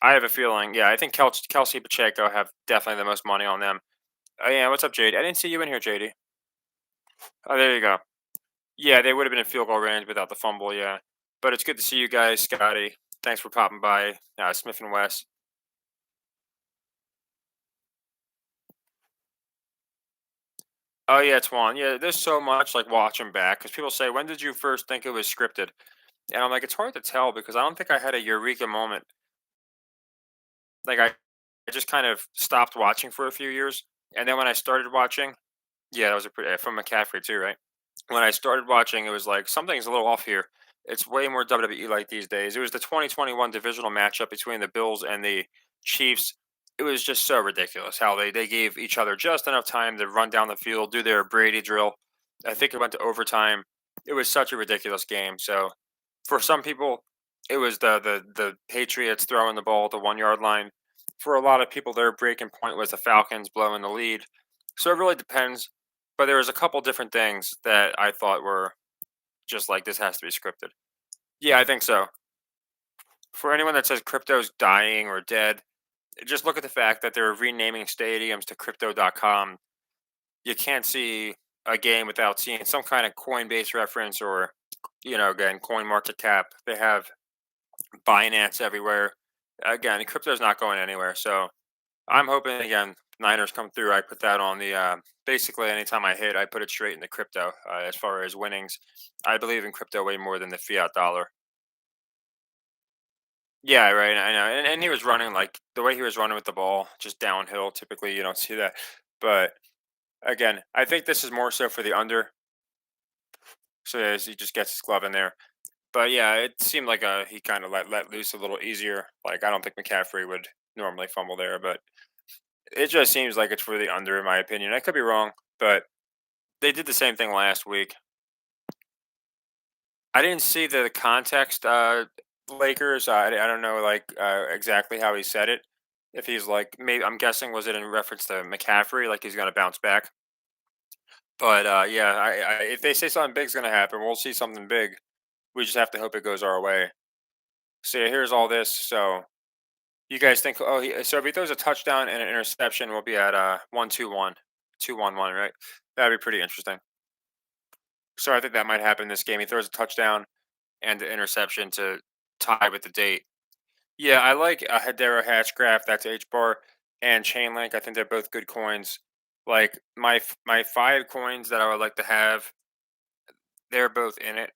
I have a feeling, yeah, I think Kelsey Pacheco have definitely the most money on them. Yeah, what's up, JD? I didn't see you in here, JD. Oh, there you go. Yeah, they would have been in field goal range without the fumble. Yeah, but it's good to see you guys, Scotty. Thanks for popping by, Smith and West. Oh yeah, Twan. Yeah, there's so much like watching back because people say, "When did you first think it was scripted?" And I'm like, it's hard to tell because I don't think I had a eureka moment. Like I just kind of stopped watching for a few years, and then when I started watching, yeah, that was a pretty from McCaffrey too, right? When I started watching, it was like something's a little off here. It's way more WWE like these days. It was the 2021 divisional matchup between the Bills and the Chiefs. It was just so ridiculous how they gave each other just enough time to run down the field, do their Brady drill. I think it went to overtime. It was such a ridiculous game. So for some people, it was the Patriots throwing the ball at the 1 yard line. For a lot of people, their breaking point was the Falcons blowing the lead. So it really depends. But there was a couple different things that I thought were just like this has to be scripted. Yeah, I think so. For anyone that says crypto's dying or dead, just look at the fact that they're renaming stadiums to crypto.com. You can't see a game without seeing some kind of Coinbase reference or, again, coin market cap. They have Binance everywhere. Again, crypto's not going anywhere. So I'm hoping again Niners come through. I put that on the basically anytime I hit, I put it straight into crypto. As far as winnings, I believe in crypto way more than the fiat dollar. Yeah, right. I know, and he was running like the way he was running with the ball, just downhill. Typically, you don't see that, but again, I think this is more so for the under. So as he just gets his glove in there. But yeah, it seemed like he kind of let loose a little easier. Like I don't think McCaffrey would normally fumble there, but it just seems like it's for the under, in my opinion. I could be wrong, but they did the same thing last week. I didn't see the context. Lakers. I don't know like exactly how he said it. If he's like, maybe I'm guessing was it in reference to McCaffrey, like he's gonna bounce back. But yeah, if they say something big's gonna happen, we'll see something big. We just have to hope it goes our way. So yeah, here's all this. So you guys think? Oh, so if he throws a touchdown and an interception, we'll be at 1-2-1, 2-1-1, right? That'd be pretty interesting. So I think that might happen this game. He throws a touchdown and the interception to tie with the date. Yeah, I like Hedera Hatchcraft. That's H bar and Chainlink. I think they're both good coins. Like my 5 coins that I would like to have, they're both in it.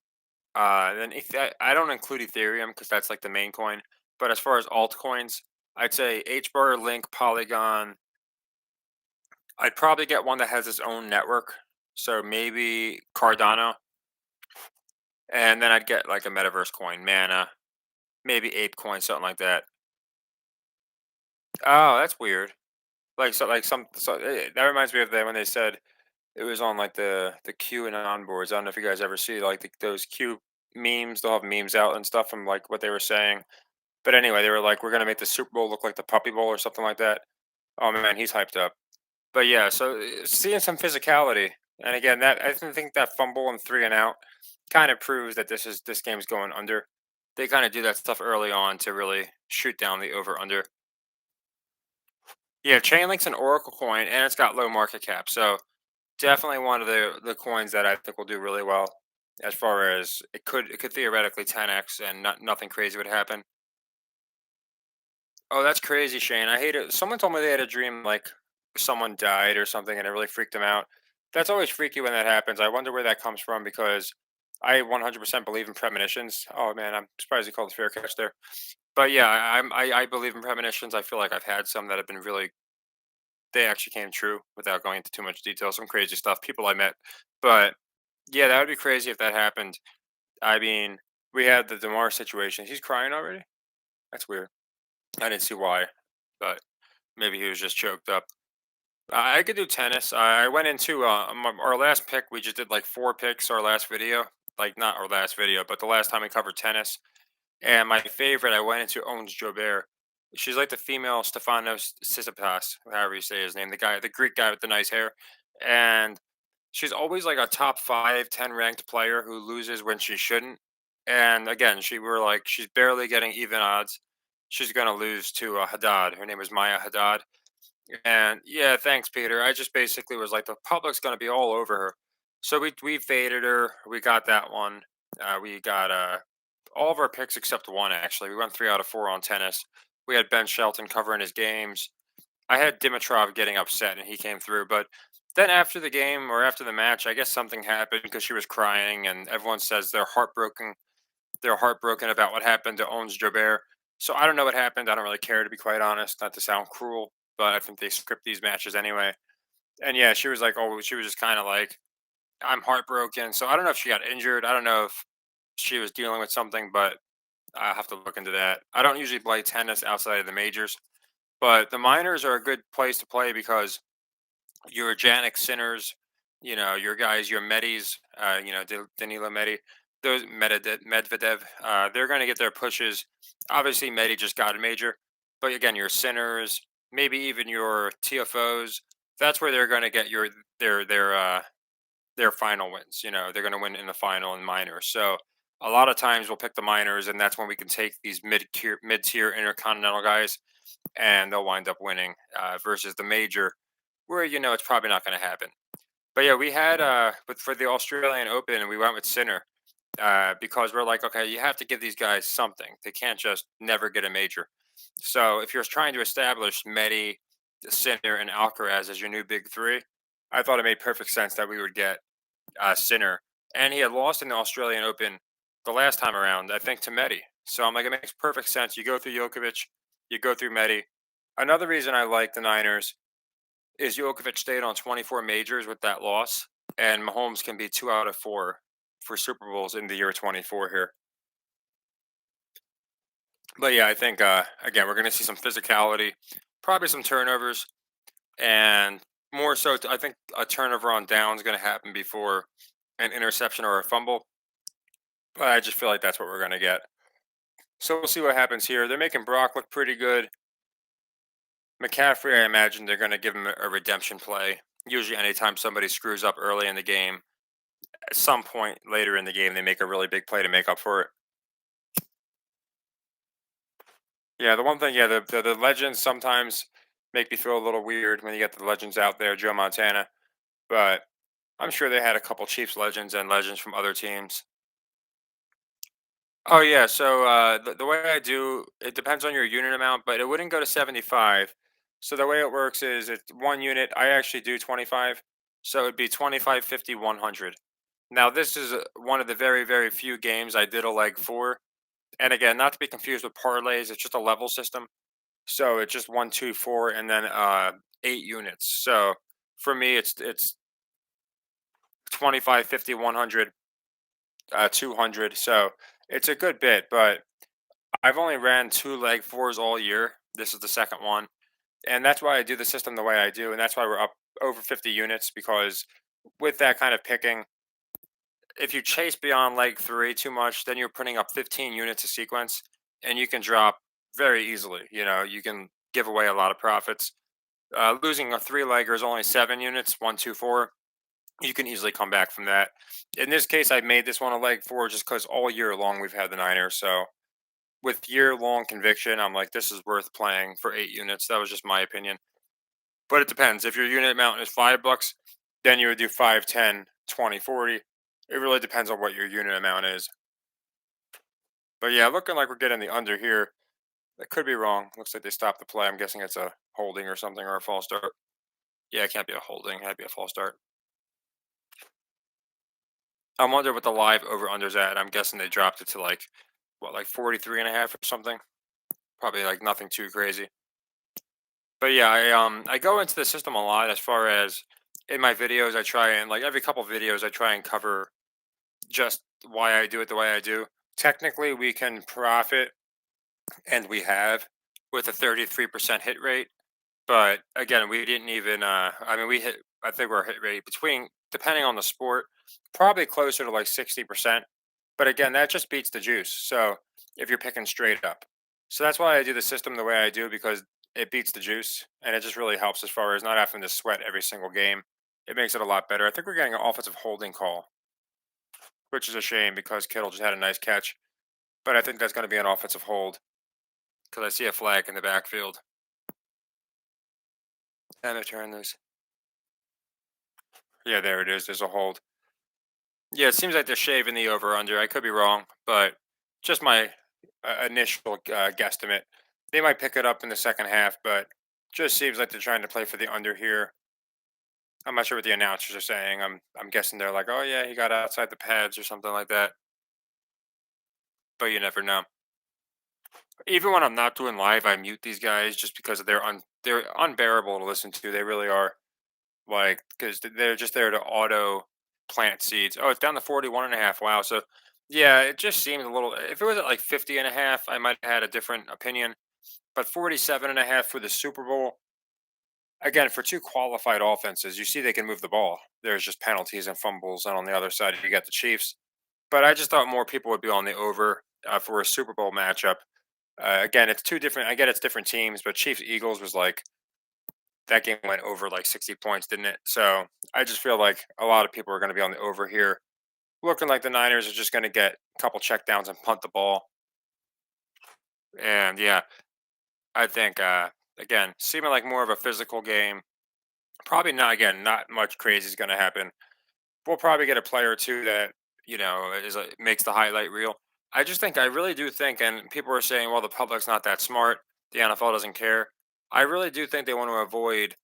Then if I don't include Ethereum because that's like the main coin. But as far as altcoins, I'd say H bar, Link, Polygon. I'd probably get one that has its own network. So maybe Cardano, and then I'd get like a metaverse coin, Mana, maybe Ape coin, something like that. Oh, that's weird. That reminds me of when they said it was on like the Q and on boards. I don't know if you guys ever see like those Q memes. They'll have memes out and stuff from like what they were saying. But anyway, they were like, "We're gonna make the Super Bowl look like the Puppy Bowl or something like that." Oh man, he's hyped up. But yeah, so seeing some physicality, and again, that I think that fumble and 3 and out kind of proves that this game's going under. They kind of do that stuff early on to really shoot down the over under. Yeah, Chainlink's an Oracle coin, and it's got low market cap, so definitely one of the coins that I think will do really well. As far as it could theoretically 10x, and nothing crazy would happen. Oh, that's crazy, Shane. I hate it. Someone told me they had a dream like someone died or something, and it really freaked them out. That's always freaky when that happens. I wonder where that comes from because I 100% believe in premonitions. Oh man, I'm surprised you called it fair catch there. But yeah, I believe in premonitions. I feel like I've had some that have been really they actually came true without going into too much detail. Some crazy stuff, people I met. But yeah, that would be crazy if that happened. I mean, we had the Demar situation. He's crying already. That's weird. I didn't see why, but maybe he was just choked up. I could do tennis. I went into our last pick. We just did like four picks. Our last video, like not our last video, but the last time we covered tennis. And my favorite, I went into Owens Jobert. She's like the female Stefanos Tsitsipas, however you say his name, the guy, the Greek guy with the nice hair. And she's always like a top 5, 10 ranked player who loses when she shouldn't. And again, she were like she's barely getting even odds. She's gonna lose to Haddad. Her name is Maya Haddad. And yeah, thanks, Peter. I just basically was like the public's gonna be all over her. So we faded her. We got that one. We got all of our picks except one actually. We went 3 out of 4 on tennis. We had Ben Shelton covering his games. I had Dimitrov getting upset and he came through, but then after the game or after the match, I guess something happened because she was crying and everyone says they're heartbroken. They're heartbroken about what happened to Owens Jobert. So I don't know what happened. I don't really care to be quite honest, not to sound cruel, but I think they script these matches anyway. And yeah, she was like, oh, she was just kind of like, I'm heartbroken. So I don't know if she got injured. I don't know if she was dealing with something, but I have to look into that. I don't usually play tennis outside of the majors, but the minors are a good place to play because your Janik Sinners, your guys, your Medis, Danilo Medi, those Medvedev, they're going to get their pushes. Obviously, Medi just got a major, but again, your Sinners, maybe even your TFOs, that's where they're going to get their their uh, their final wins. They're going to win in the final and minors. So a lot of times we'll pick the minors, and that's when we can take these mid tier intercontinental guys, and they'll wind up winning versus the major where it's probably not going to happen. But yeah, we had but for the Australian Open, we went with Sinner because we're like, okay, you have to give these guys something. They can't just never get a major. So if you're trying to establish Medi, Sinner, and Alcaraz as your new big three, I thought it made perfect sense that we would get Sinner, and he had lost in the Australian Open the last time around, I think, to Medi. So I'm like, it makes perfect sense. You go through Djokovic, you go through Medi. Another reason I like the Niners is Djokovic stayed on 24 majors with that loss, and Mahomes can be 2 out of 4 for Super Bowls in the year 24 here. But yeah, I think again we're going to see some physicality, probably some turnovers, and more so. I think a turnover on down is going to happen before an interception or a fumble. But I just feel like that's what we're going to get. So we'll see what happens here. They're making Brock look pretty good. McCaffrey, I imagine they're going to give him a redemption play. Usually, anytime somebody screws up early in the game, at some point later in the game, they make a really big play to make up for it. Yeah, the one thing, yeah, the legends sometimes make me feel a little weird when you get the legends out there, Joe Montana. But I'm sure they had a couple Chiefs legends and legends from other teams. Oh yeah, so the way I do it depends on your unit amount, but it wouldn't go to 75. So the way it works is it's one unit. I actually do 25, so it'd be 25, 50, 100. Now this is one of the very very few games I did a leg for, and again, not to be confused with parlays. It's just a level system, so it's just 1, 2, 4, and then 8 units. So for me, it's 25, 50, 100, 200. So it's a good bit, but I've only ran 2 leg 4s all year. This is the second one. And that's why I do the system the way I do. And that's why we're up over 50 units because with that kind of picking, if you chase beyond leg 3 too much, then you're putting up 15 units a sequence and you can drop very easily. You can give away a lot of profits. Losing a 3 legger is only 7 units, 1, 2, 4. You can easily come back from that. In this case, I made this one a leg 4 just because all year long we've had the Niners. So with year-long conviction, I'm like, this is worth playing for 8 units. That was just my opinion. But it depends. If your unit amount is $5, then you would do 5, 10, 20, 40. It really depends on what your unit amount is. But yeah, looking like we're getting the under here. I could be wrong. Looks like they stopped the play. I'm guessing it's a holding or something or a false start. Yeah, it can't be a holding. It had to be a false start. I wonder what the live over unders at. I'm guessing they dropped it to like what, like 43 and a half or something. Probably like nothing too crazy. But yeah, I go into the system a lot as far as in my videos I try and like every couple videos I try and cover just why I do it the way I do. Technically we can profit and we have with a 33% hit rate. But again, we didn't even. I mean, we hit. I think we're hit rate between, depending on the sport, probably closer to like 60%. But again, that just beats the juice. So if you're picking straight up, so that's why I do the system the way I do because it beats the juice, and it just really helps as far as not having to sweat every single game. It makes it a lot better. I think we're getting an offensive holding call, which is a shame because Kittle just had a nice catch. But I think that's going to be an offensive hold because I see a flag in the backfield. Amateur in this. Yeah, there it is. There's a hold. Yeah, it seems like they're shaving the over under. I could be wrong, but just my initial guesstimate. They might pick it up in the second half, but just seems like they're trying to play for the under here. I'm not sure what the announcers are saying. I'm guessing they're like, "Oh yeah, he got outside the pads" or something like that. But you never know. Even when I'm not doing live, I mute these guys just because they're unbearable to listen to. They really are. Like, because they're just there to auto plant seeds. Oh, it's down to 41 and a half. Wow. So, yeah, it just seems a little. If it was at like 50 and a half, I might have had a different opinion. But 47 and a half for the Super Bowl, again, for two qualified offenses, you see they can move the ball. There's just penalties and fumbles. And on the other side, you got the Chiefs. But I just thought more people would be on the over for a Super Bowl matchup. Again, it's two different. I get it's different teams, but Chiefs Eagles was like that game went over like 60 points, didn't it? So I just feel like a lot of people are going to be on the over here. Looking like the Niners are just going to get a couple checkdowns and punt the ball. And yeah, I think, again, seeming like more of a physical game. Probably not, again, not much crazy is going to happen. We'll probably get a player or two that, makes the highlight reel. I really do think, and people are saying, well, the public's not that smart. The NFL doesn't care. I really do think they want to avoid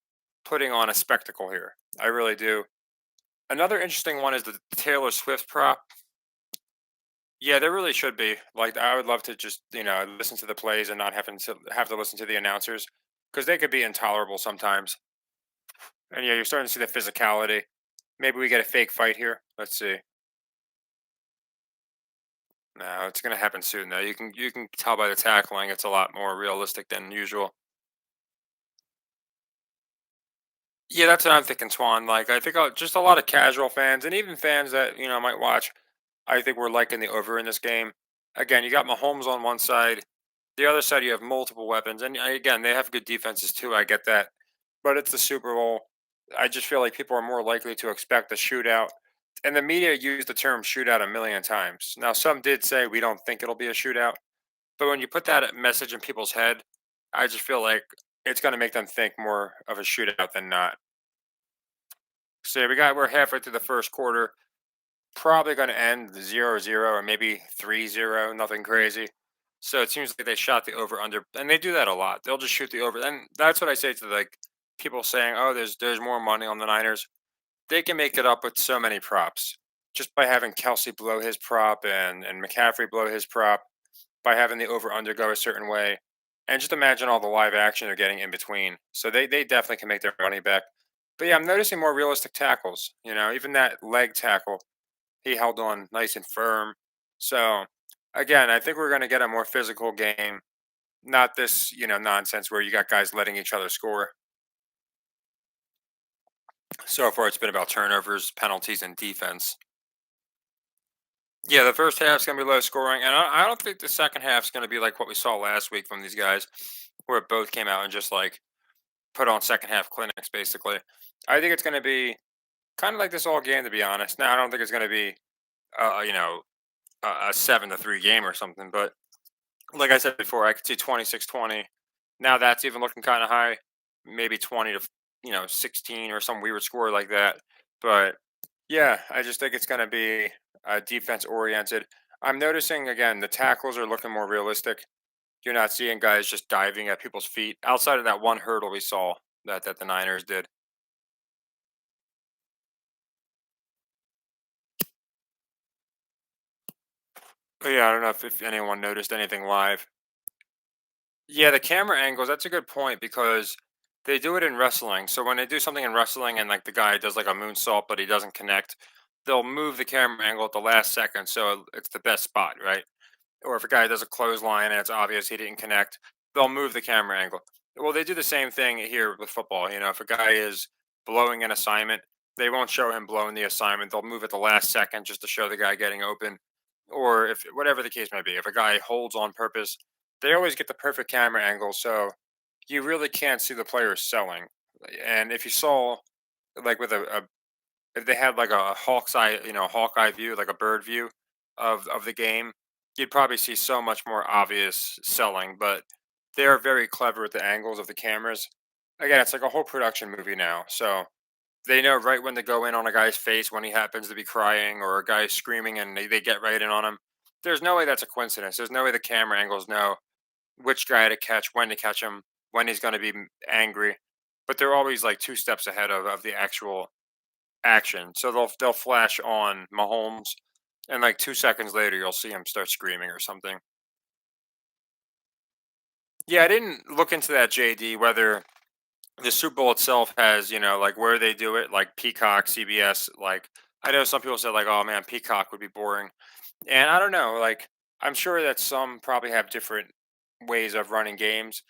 putting on a spectacle here. I really do. Another interesting one is the Taylor Swift prop. Yeah, there really should be. Like, I would love to just, listen to the plays and not having to have to listen to the announcers because they could be intolerable sometimes. And yeah, you're starting to see the physicality. Maybe we get a fake fight here. Let's see. No, it's gonna happen soon though. You can tell by the tackling, it's a lot more realistic than usual. Yeah, that's what I'm thinking, Swan. Like, I think just a lot of casual fans and even fans that might watch. I think we're liking the over in this game. Again, you got Mahomes on one side. The other side, you have multiple weapons, and again, they have good defenses too. I get that, but it's the Super Bowl. I just feel like people are more likely to expect a shootout, and the media used the term shootout a million times. Now, some did say we don't think it'll be a shootout, but when you put that message in people's head, I just feel like it's going to make them think more of a shootout than not. So yeah, we're halfway through the first quarter. Probably going to end 0-0 or maybe 3-0, nothing crazy. So it seems like they shot the over under, and they do that a lot. They'll just shoot the over, and that's what I say to like people saying, "Oh, there's more money on the Niners." They can make it up with so many props, just by having Kelsey blow his prop and McCaffrey blow his prop, by having the over under go a certain way, and just imagine all the live action they're getting in between. So they definitely can make their money back. But yeah, I'm noticing more realistic tackles. Even that leg tackle, he held on nice and firm. So again, I think we're going to get a more physical game, not this nonsense where you got guys letting each other score. So far, it's been about turnovers, penalties, and defense. Yeah, the first half's going to be low scoring, and I don't think the second half's going to be like what we saw last week from these guys, where both came out and just like put on second half clinics. Basically, I think it's going to be kind of like this all game, to be honest. Now, I don't think it's going to be, a 7-3 game or something, but like I said before, I could see 26-20. Now that's even looking kind of high. Maybe 20 to 16 or some weird score like that. But yeah, I just think it's going to be defense oriented. I'm noticing again the tackles are looking more realistic. You're not seeing guys just diving at people's feet outside of that one hurdle we saw that the Niners did. But yeah, I don't know if anyone noticed anything live. Yeah, the camera angles, that's a good point because they do it in wrestling. So when they do something in wrestling and like the guy does like a moonsault but he doesn't connect, they'll move the camera angle at the last second so it's the best spot, right? Or if a guy does a clothesline and it's obvious he didn't connect, they'll move the camera angle. Well, they do the same thing here with football. If a guy is blowing an assignment, they won't show him blowing the assignment. They'll move at the last second just to show the guy getting open. Or if whatever the case may be, if a guy holds on purpose, they always get the perfect camera angle. So you really can't see the players selling. And if you saw like with if they had like a hawk's eye, hawkeye view, like a bird view of the game, you'd probably see so much more obvious selling. But they are very clever with the angles of the cameras. Again, it's like a whole production movie now. So they know right when to go in on a guy's face when he happens to be crying or a guy's screaming and they get right in on him. There's no way that's a coincidence. There's no way the camera angles know which guy to catch, when to catch him, when he's going to be angry. But they're always like two steps ahead of the actual action. So they'll flash on Mahomes, and like 2 seconds later, you'll see him start screaming or something. Yeah, I didn't look into that JD whether the Super Bowl itself has like where they do it, like Peacock, CBS. Like I know some people said like, oh man, Peacock would be boring, and I don't know. Like I'm sure that some probably have different ways of running games,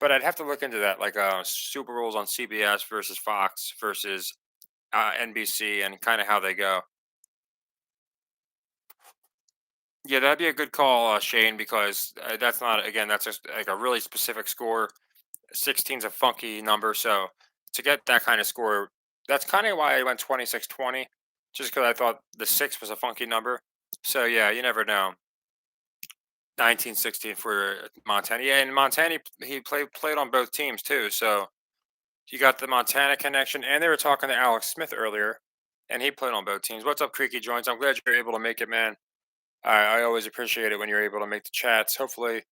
but I'd have to look into that. Like Super Bowls on CBS versus Fox versus NBC, and kind of how they go. Yeah, that'd be a good call, Shane, because that's not again, that's just like a really specific score. 16's a funky number, so to get that kind of score, that's kind of why I went 26-20, just because I thought the six was a funky number. So yeah, you never know. 1916 for Montana. Yeah, and Montana he played on both teams too. So you got the Montana connection, and they were talking to Alex Smith earlier, and he played on both teams. What's up, Creaky Joints? I'm glad you're able to make it, man. I always appreciate it when you're able to make the chats. Hopefully,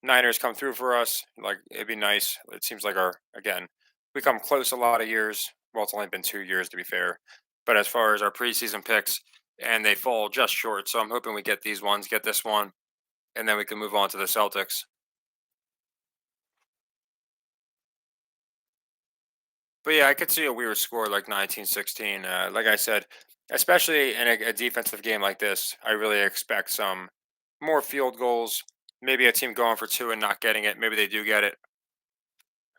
Niners come through for us. Like it'd be nice. It seems like our again, we come close a lot of years. Well, it's only been 2 years to be fair, but as far as our preseason picks, and they fall just short. So I'm hoping we get these ones, get this one, and then we can move on to the Celtics. But yeah, I could see a weird score like 1916. Like I said, especially in a defensive game like this, I really expect some more field goals. Maybe a team going for two and not getting it. Maybe they do get it.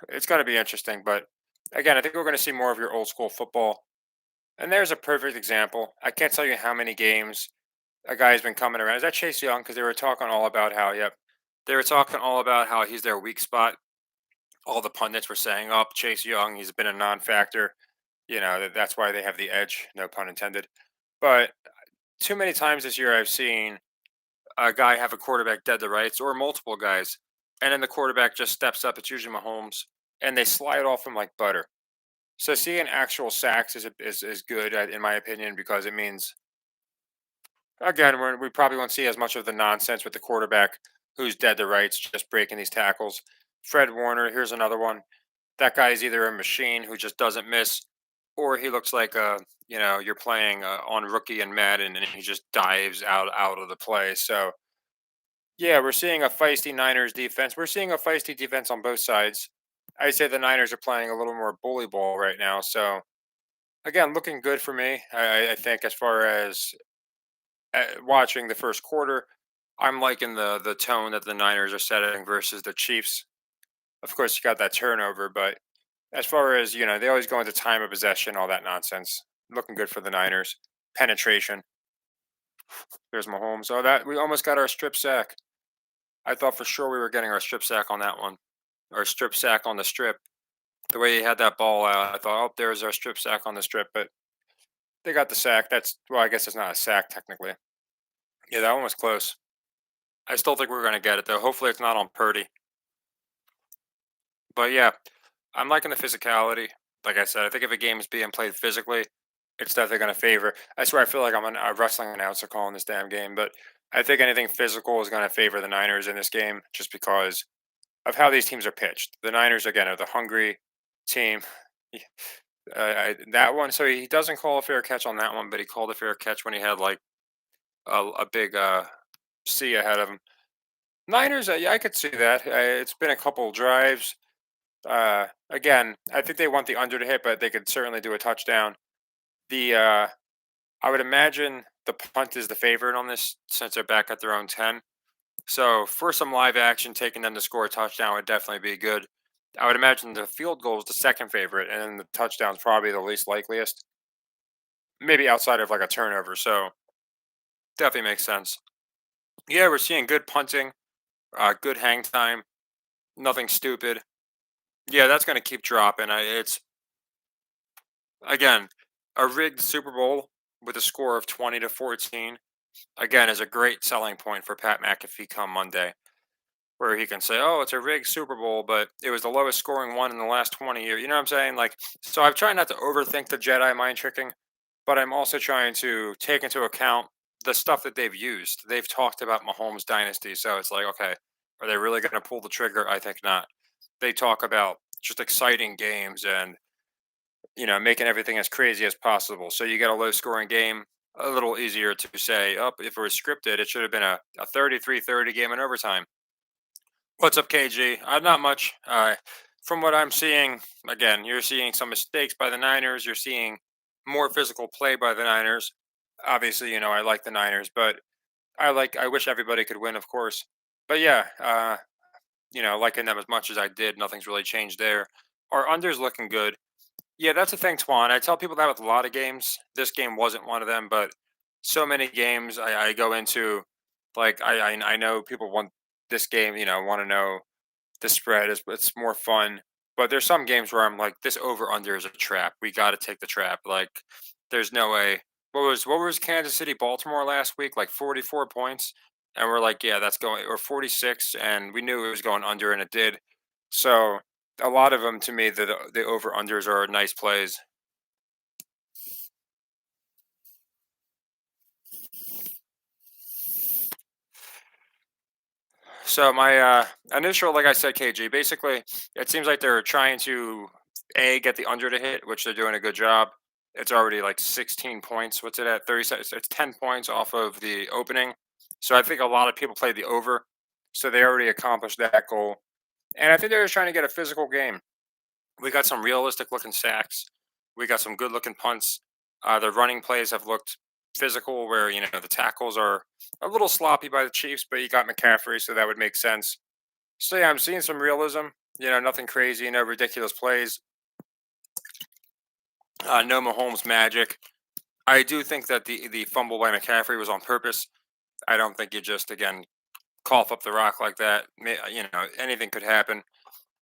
It's going to be interesting. But again, I think we're going to see more of your old school football. And there's a perfect example. I can't tell you how many games a guy's been coming around. Is that Chase Young? Because they were talking all about how, yep, they were talking all about how he's their weak spot. All the pundits were saying, "Oh, Chase Young, he's been a non-factor." That's why they have the edge. No pun intended. But too many times this year, I've seen a guy have a quarterback dead to rights, or multiple guys, and then the quarterback just steps up. It's usually Mahomes, and they slide off him like butter. So seeing actual sacks is good in my opinion because it means again we probably won't see as much of the nonsense with the quarterback who's dead to rights, just breaking these tackles. Fred Warner, here's another one. That guy is either a machine who just doesn't miss, or he looks like you're playing on rookie and Madden, and he just dives out of the play. So yeah, we're seeing a feisty Niners defense. We're seeing a feisty defense on both sides. I'd say the Niners are playing a little more bully ball right now. So again, looking good for me. I think as far as watching the first quarter, I'm liking the tone that the Niners are setting versus the Chiefs. Of course, you got that turnover, but as far as they always go into time of possession, all that nonsense. Looking good for the Niners. Penetration. There's Mahomes. Oh, that we almost got our strip sack. I thought for sure we were getting our strip sack on that one. Our strip sack on the strip. The way he had that ball out, I thought, oh, there's our strip sack on the strip, but they got the sack. That's well, I guess it's not a sack technically. Yeah, that one was close. I still think we're gonna get it though. Hopefully, it's not on Purdy. But yeah, I'm liking the physicality. Like I said, I think if a game is being played physically, it's definitely going to favor. I swear, I feel like I'm a wrestling announcer calling this damn game, but I think anything physical is going to favor the Niners in this game, just because of how these teams are pitched. The Niners again are the hungry team. That one, so he doesn't call a fair catch on that one, but he called a fair catch when he had like a big C ahead of him. Niners, yeah, I could see that. It's been a couple drives. Again, I think they want the under to hit, but they could certainly do a touchdown. The I would imagine the punt is the favorite on this since they're back at their own 10. So for some live action, taking them to score a touchdown would definitely be good. I would imagine the field goal is the second favorite, and then the touchdown's probably the least likeliest. Maybe outside of like a turnover. So definitely makes sense. Yeah, we're seeing good punting, good hang time, nothing stupid. Yeah, that's going to keep dropping. It's again a rigged Super Bowl with a score of 20-14. Again, is a great selling point for Pat McAfee come Monday, where he can say, "Oh, it's a rigged Super Bowl, but it was the lowest scoring one in the last 20 years." You know what I'm saying? Like, so I'm trying not to overthink the Jedi mind tricking, but I'm also trying to take into account the stuff that they've used. They've talked about Mahomes dynasty, so it's like, okay, are they really going to pull the trigger? I think not. They talk about just exciting games and making everything as crazy as possible. So you get a low scoring game, a little easier to say, up if it was scripted, it should have been a 33-30 game in overtime. What's up, KG? Not much. From what I'm seeing, again, you're seeing some mistakes by the Niners. You're seeing more physical play by the Niners. Obviously, I like the Niners, but I wish everybody could win, of course. But yeah, liking them as much as I did, nothing's really changed there. Our under's looking good. Yeah, that's the thing, Twan. I tell people that with a lot of games. This game wasn't one of them, but so many games I go into, like I know people want this game, want to know the spread is it's more fun. But there's some games where I'm like, this over under is a trap. We got to take the trap. Like, there's no way. What was Kansas City Baltimore last week? Like 44 points, and we're like, yeah, that's going or 46, and we knew it was going under, and it did. So a lot of them to me, the over unders are nice plays. So my initial, like I said, KG, basically, it seems like they're trying to get the under to hit, which they're doing a good job. It's already like 16 points. What's it at? 36. It's 10 points off of the opening. So I think a lot of people played the over, so they already accomplished that goal. And I think they're just trying to get a physical game. We got some realistic looking sacks. We got some good looking punts. The running plays have looked physical, where the tackles are a little sloppy by the Chiefs, but you got McCaffrey, so that would make sense. So yeah, I'm seeing some realism. Nothing crazy, no ridiculous plays, no Mahomes magic. I do think that the fumble by McCaffrey was on purpose. I don't think you just again cough up the rock like that. Anything could happen,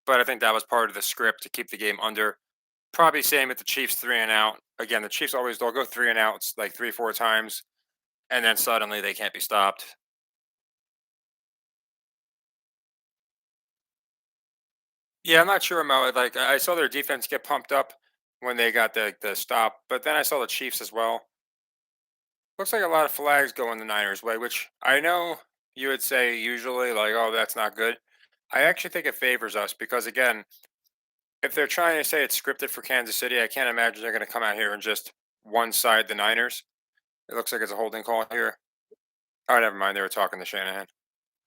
but I think that was part of the script to keep the game under. Probably same with the Chiefs 3 and out. Again, the Chiefs they'll go 3 and outs like 3-4 times, and then suddenly they can't be stopped. Yeah, I'm not sure, Mo. Like I saw their defense get pumped up when they got the stop, but then I saw the Chiefs as well. Looks like a lot of flags going the Niners' way, which I know you would say usually like, oh, that's not good. I actually think it favors us because again, if they're trying to say it's scripted for Kansas City, I can't imagine they're going to come out here and just one side the Niners. It looks like it's a holding call here. Oh, never mind. They were talking to Shanahan.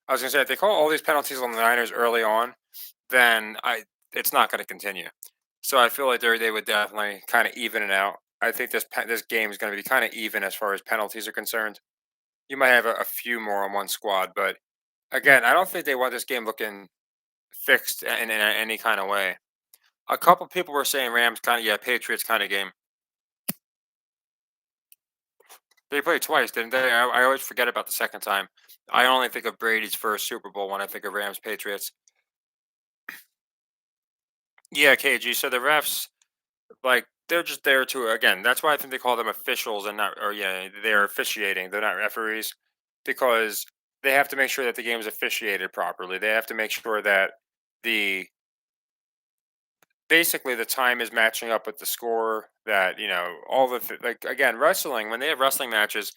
I was gonna say if they call all these penalties on the Niners early on, then it's not gonna continue. So I feel like they would definitely kind of even it out. I think this game is going to be kind of even as far as penalties are concerned. You might have a few more on one squad, but again, I don't think they want this game looking fixed in any kind of way. A couple people were saying Rams kind of, yeah, Patriots kind of game. They played twice, didn't they? I always forget about the second time. I only think of Brady's first Super Bowl when I think of Rams Patriots. Yeah, KG. So the refs, like, they're just there to again. That's why I think they call them officials and not, or yeah, they're officiating. They're not referees because they have to make sure that the game is officiated properly. They have to make sure that the basically the time is matching up with the score. That all the like again wrestling when they have wrestling matches,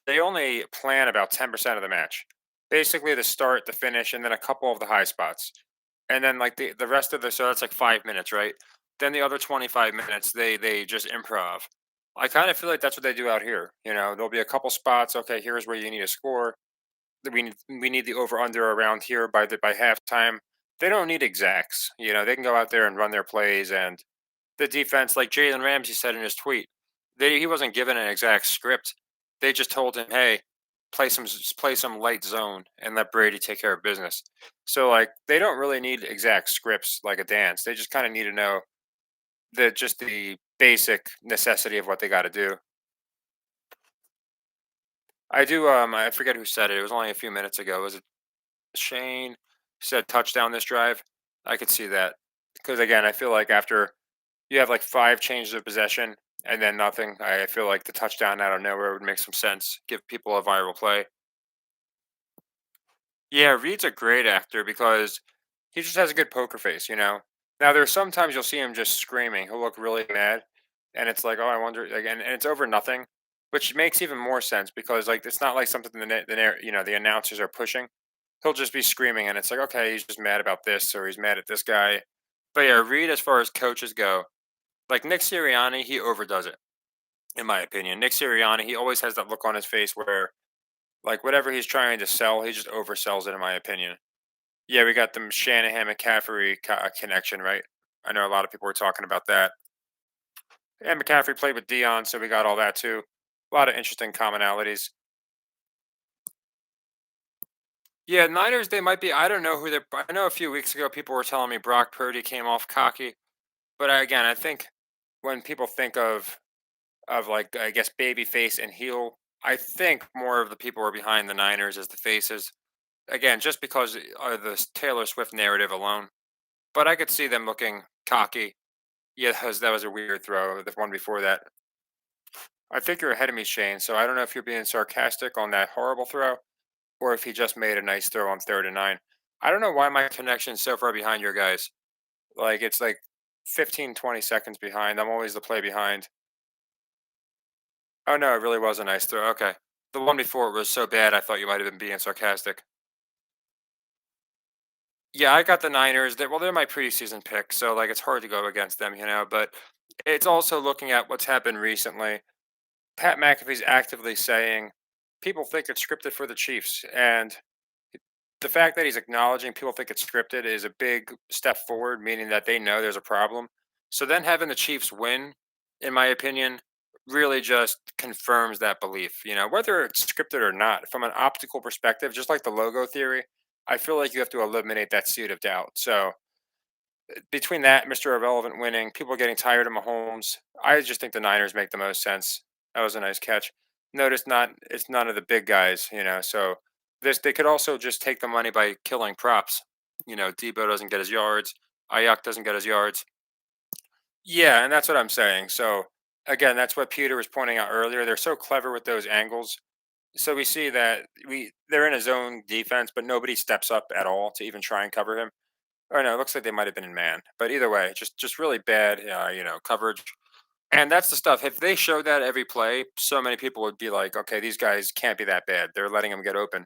they only plan about 10% of the match. Basically, the start, the finish, and then a couple of the high spots. And then like the rest of the so that's like 5 minutes, right? Then the other 25 minutes they just improv. I kind of feel like that's what they do out here. There'll be a couple spots. Okay, here's where you need to score. We need the over under around here by halftime. They don't need exacts. They can go out there and run their plays, and the defense, like Jalen Ramsey said in his tweet, he wasn't given an exact script. They just told him, "Hey, play some light zone and let Brady take care of business." So like they don't really need exact scripts like a dance. They just kind of need to know the basic necessity of what they got to do. I do. I forget who said it. It was only a few minutes ago. Was it Shane? Said touchdown this drive. I could see that because again, I feel like after you have like five changes of possession and then nothing. I feel like the touchdown out of nowhere would make some sense. Give people a viral play. Yeah, Reed's a great actor because he just has a good poker face. Now there's sometimes you'll see him just screaming. He'll look really mad, and it's like, oh, I wonder again, and it's over nothing, which makes even more sense because like it's not like something the announcers are pushing. He'll just be screaming, and it's like, okay, he's just mad about this, or he's mad at this guy. But yeah, Reed, as far as coaches go, like Nick Sirianni, he overdoes it, in my opinion. Nick Sirianni, he always has that look on his face where, like, whatever he's trying to sell, he just oversells it, in my opinion. Yeah, we got the Shanahan McCaffrey connection, right? I know a lot of people were talking about that. And McCaffrey played with Dion, so we got all that too. A lot of interesting commonalities. Yeah, Niners, they might be. I don't know who they're. I know a few weeks ago people were telling me Brock Purdy came off cocky, but again, I think when people think of like I guess baby face and heel. I think more of the people who are behind the Niners as the faces. Again, just because of the Taylor Swift narrative alone. But I could see them looking cocky. Yeah, that was a weird throw. The one before that. I think you're ahead of me, Shane. So I don't know if you're being sarcastic on that horrible throw or if he just made a nice throw on 3rd and 9. I don't know why my connection's so far behind your guys. Like it's like 15, 20 seconds behind. I'm always the play behind. Oh, no, it really was a nice throw, okay. The one before was so bad, I thought you might have been being sarcastic. Yeah, I got the Niners. They're my preseason pick, so, like, it's hard to go against them, but it's also looking at what's happened recently. Pat McAfee's actively saying, "People think it's scripted for the Chiefs," and the fact that he's acknowledging people think it's scripted is a big step forward, meaning that they know there's a problem. So then having the Chiefs win, in my opinion, really just confirms that belief. Whether it's scripted or not, from an optical perspective, just like the logo theory, I feel like you have to eliminate that seed of doubt. So between that, Mr. Irrelevant winning, people getting tired of Mahomes, I just think the Niners make the most sense. That was a nice catch. Notice not it's none of the big guys. So this they could also just take the money by killing props. Debo doesn't get his yards, Ayuk doesn't get his yards. Yeah, and that's what I'm saying. So again, that's what Peter was pointing out earlier. They're so clever with those angles. So we see that they're in a zone defense, but nobody steps up at all to even try and cover him. Or no, it looks like they might have been in man. But either way, just really bad, coverage. And that's the stuff. If they showed that every play, so many people would be like, okay, these guys can't be that bad. They're letting them get open.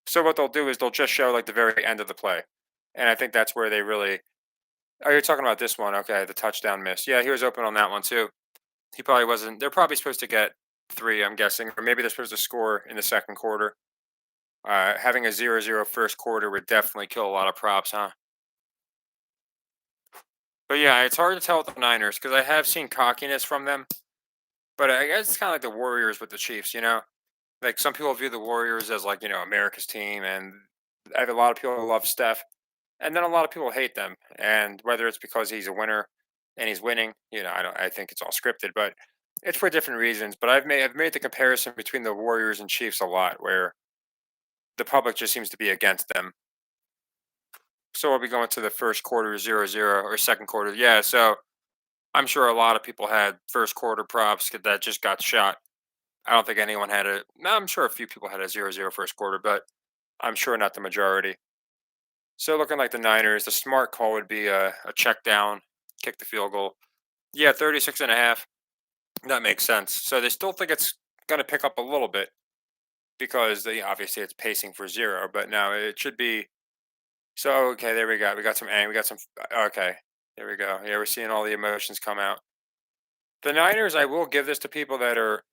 So what they'll do is they'll just show like the very end of the play. And I think that's where they really. Oh, you're talking about this one. Okay, the touchdown miss. Yeah, he was open on that one too. He probably wasn't. They're probably supposed to get three, I'm guessing. Or maybe they're supposed to score in the second quarter. Having a 0-0 first quarter would definitely kill a lot of props, huh? But yeah, it's hard to tell with the Niners because I have seen cockiness from them. But I guess it's kind of like the Warriors with the Chiefs. Like some people view the Warriors as like America's team, and I have a lot of people who love Steph, and then a lot of people hate them. And whether it's because he's a winner and he's winning, I don't. I think it's all scripted, but it's for different reasons. But I've made the comparison between the Warriors and Chiefs a lot, where the public just seems to be against them. So are we going to the first quarter 0-0 or second quarter? Yeah. So I'm sure a lot of people had first quarter props that just got shot. I don't think anyone had a. No, I'm sure a few people had a 0-0 first quarter, but I'm sure not the majority. So looking like the Niners, the smart call would be a check down, kick the field goal. Yeah, 36 and a half. That makes sense. So they still think it's going to pick up a little bit because obviously it's pacing for zero, but now it should be. So okay, there we go. We got some anger. We got some. Okay, there we go. Yeah, we're seeing all the emotions come out. The Niners, I will give this to people that are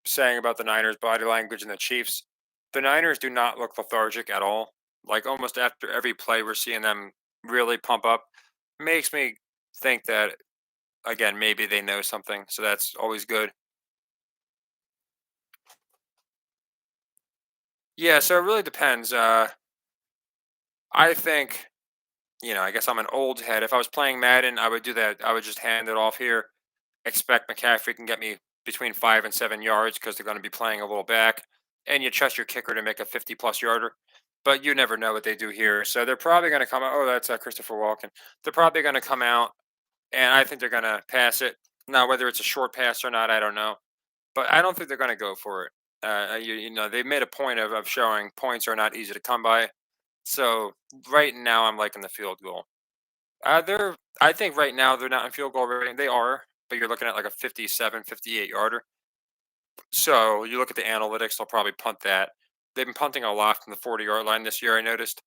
saying about the Niners body language and the Chiefs. The Niners do not look lethargic at all. Like almost after every play, we're seeing them really pump up. Makes me think that again, maybe they know something, so that's always good. Yeah, so it really depends. I think I guess I'm an old head. If I was playing Madden, I would do that. I would just hand it off here. Expect McCaffrey can get me between 5 and 7 yards because they're going to be playing a little back, and you trust your kicker to make a 50-plus yarder. But you never know what they do here, so they're probably going to come out. Oh, that's Christopher Walken. They're probably going to come out, and I think they're going to pass it. Now, whether it's a short pass or not, I don't know, but I don't think they're going to go for it. They made a point of showing points are not easy to come by. So right now, I'm liking the field goal. I think right now they're not in field goal range. They are, but you're looking at like a 57, 58 yarder. So you look at the analytics, they'll probably punt that. They've been punting a lot from the 40-yard line this year, I noticed,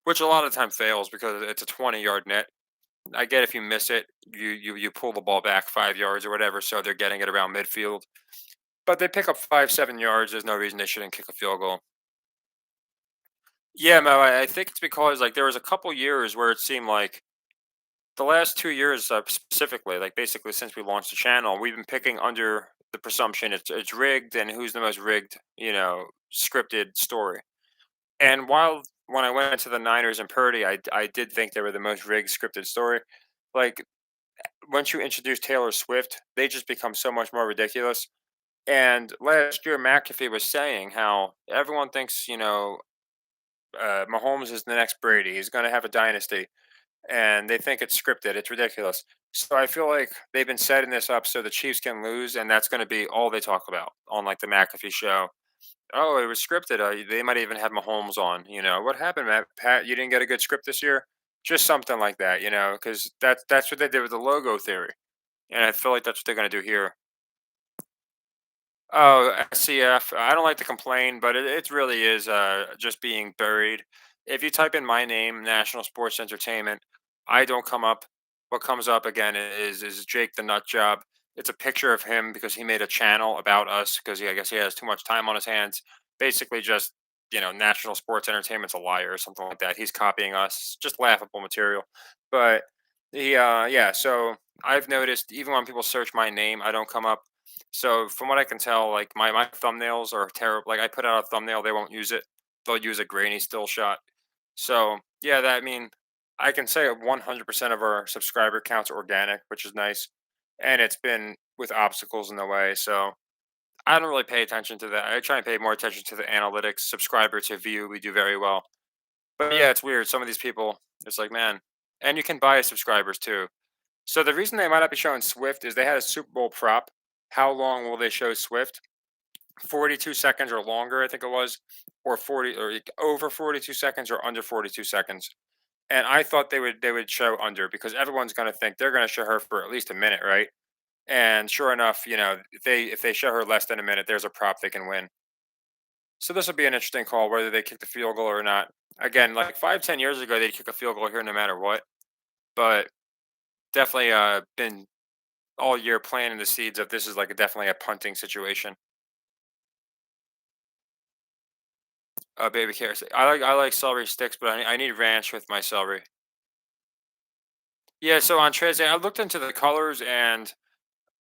which a lot of time fails because it's a 20-yard net. I get if you miss it, you pull the ball back 5 yards or whatever, so they're getting it around midfield. But they pick up 5, 7 yards. There's no reason they shouldn't kick a field goal. Yeah, Mo, I think it's because like there was a couple years where it seemed like the last 2 years, specifically, like basically since we launched the channel, we've been picking under the presumption it's rigged and who's the most rigged, scripted story. And while when I went to the Niners and Purdy, I did think they were the most rigged scripted story. Like once you introduce Taylor Swift, they just become so much more ridiculous. And last year, McAfee was saying how everyone thinks, Mahomes is the next Brady. He's going to have a dynasty and they think it's scripted. It's ridiculous. So I feel like they've been setting this up so the Chiefs can lose, and that's going to be all they talk about on like the McAfee show. Oh, it was scripted. They might even have Mahomes on. What happened, Matt? Pat, you didn't get a good script this year. Just something like that, because that's what they did with the logo theory, and I feel like that's what they're going to do here. Oh, SCF. I don't like to complain, but it really is just being buried. If you type in my name, National Sports Entertainment, I don't come up. What comes up again is Jake the Nut Job. It's a picture of him because he made a channel about us because I guess he has too much time on his hands. Basically, just National Sports Entertainment's a liar or something like that. He's copying us. Just laughable material. But yeah. So I've noticed even when people search my name, I don't come up. So from what I can tell, like my thumbnails are terrible. Like I put out a thumbnail, they won't use it. They'll use a grainy still shot. So yeah, that I mean, I can say 100% of our subscriber counts are organic, which is nice, and it's been with obstacles in the way. So I don't really pay attention to that. I try and pay more attention to the analytics, subscriber to view. We do very well, but yeah, it's weird. Some of these people, it's like man, and you can buy subscribers too. So the reason they might not be showing Swift is they had a Super Bowl prop. How long will they show Swift? 42 seconds or longer, I think it was, or 40 or over 42 seconds or under 42 seconds. And I thought they would show under because everyone's going to think they're going to show her for at least a minute, right? And sure enough, if they show her less than a minute, there's a prop they can win. So this will be an interesting call whether they kick the field goal or not. Again, like 5, 10 years ago, they'd kick a field goal here no matter what. But definitely been all year planting the seeds of this is like definitely a punting situation. Baby carrots. I like celery sticks, but I need ranch with my celery. Yeah, so on Trez, I looked into the colors, and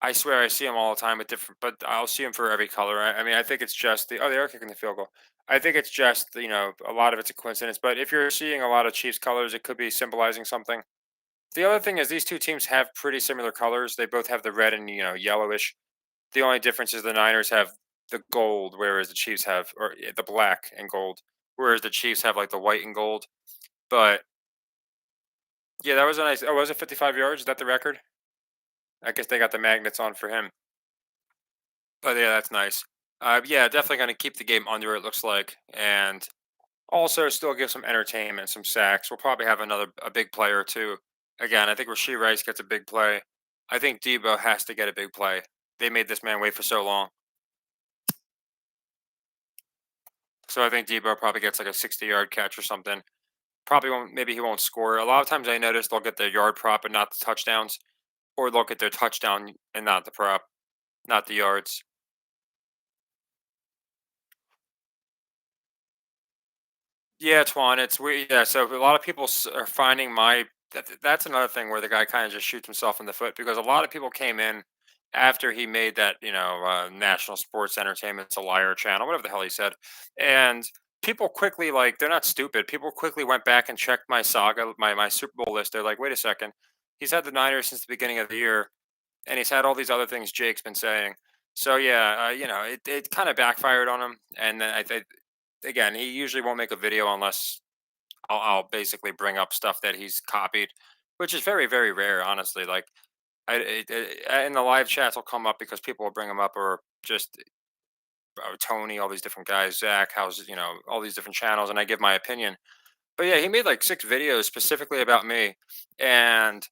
I swear I see them all the time with different, but I'll see them for every color. I mean, I think it's just they are kicking the field goal. I think it's just a lot of it's a coincidence. But if you're seeing a lot of Chiefs colors, it could be symbolizing something. The other thing is these two teams have pretty similar colors. They both have the red and yellowish. The only difference is the Niners have the gold, whereas the Chiefs have or the black and gold, whereas the Chiefs have like the white and gold. But yeah, that was a nice. Oh, was it 55 yards? Is that the record? I guess they got the magnets on for him. But yeah, that's nice. Yeah, definitely going to keep the game under. It looks like, and also still give some entertainment, some sacks. We'll probably have a big player or two. Again, I think Rasheed Rice gets a big play. I think Debo has to get a big play. They made this man wait for so long. So I think Debo probably gets like a 60-yard catch or something. Probably won't. Maybe he won't score. A lot of times I notice they'll get their yard prop and not the touchdowns, or they'll get their touchdown and not the prop, not the yards. Yeah, Twan, it's weird. Yeah, so a lot of people are finding that's another thing where the guy kind of just shoots himself in the foot because a lot of people came in after he made that, National Sports Entertainment's a liar channel, whatever the hell he said, and people quickly they're not stupid. People quickly went back and checked my saga, my Super Bowl list. They're like, wait a second, he's had the Niners since the beginning of the year, and he's had all these other things Jake's been saying. So yeah, it kind of backfired on him, and then I think again, he usually won't make a video unless I'll basically bring up stuff that he's copied, which is very, very rare, honestly. Like, in the live chats will come up because people will bring them up, or just Tony, all these different guys, Zach, how's all these different channels, and I give my opinion. But yeah, he made like 6 videos specifically about me, and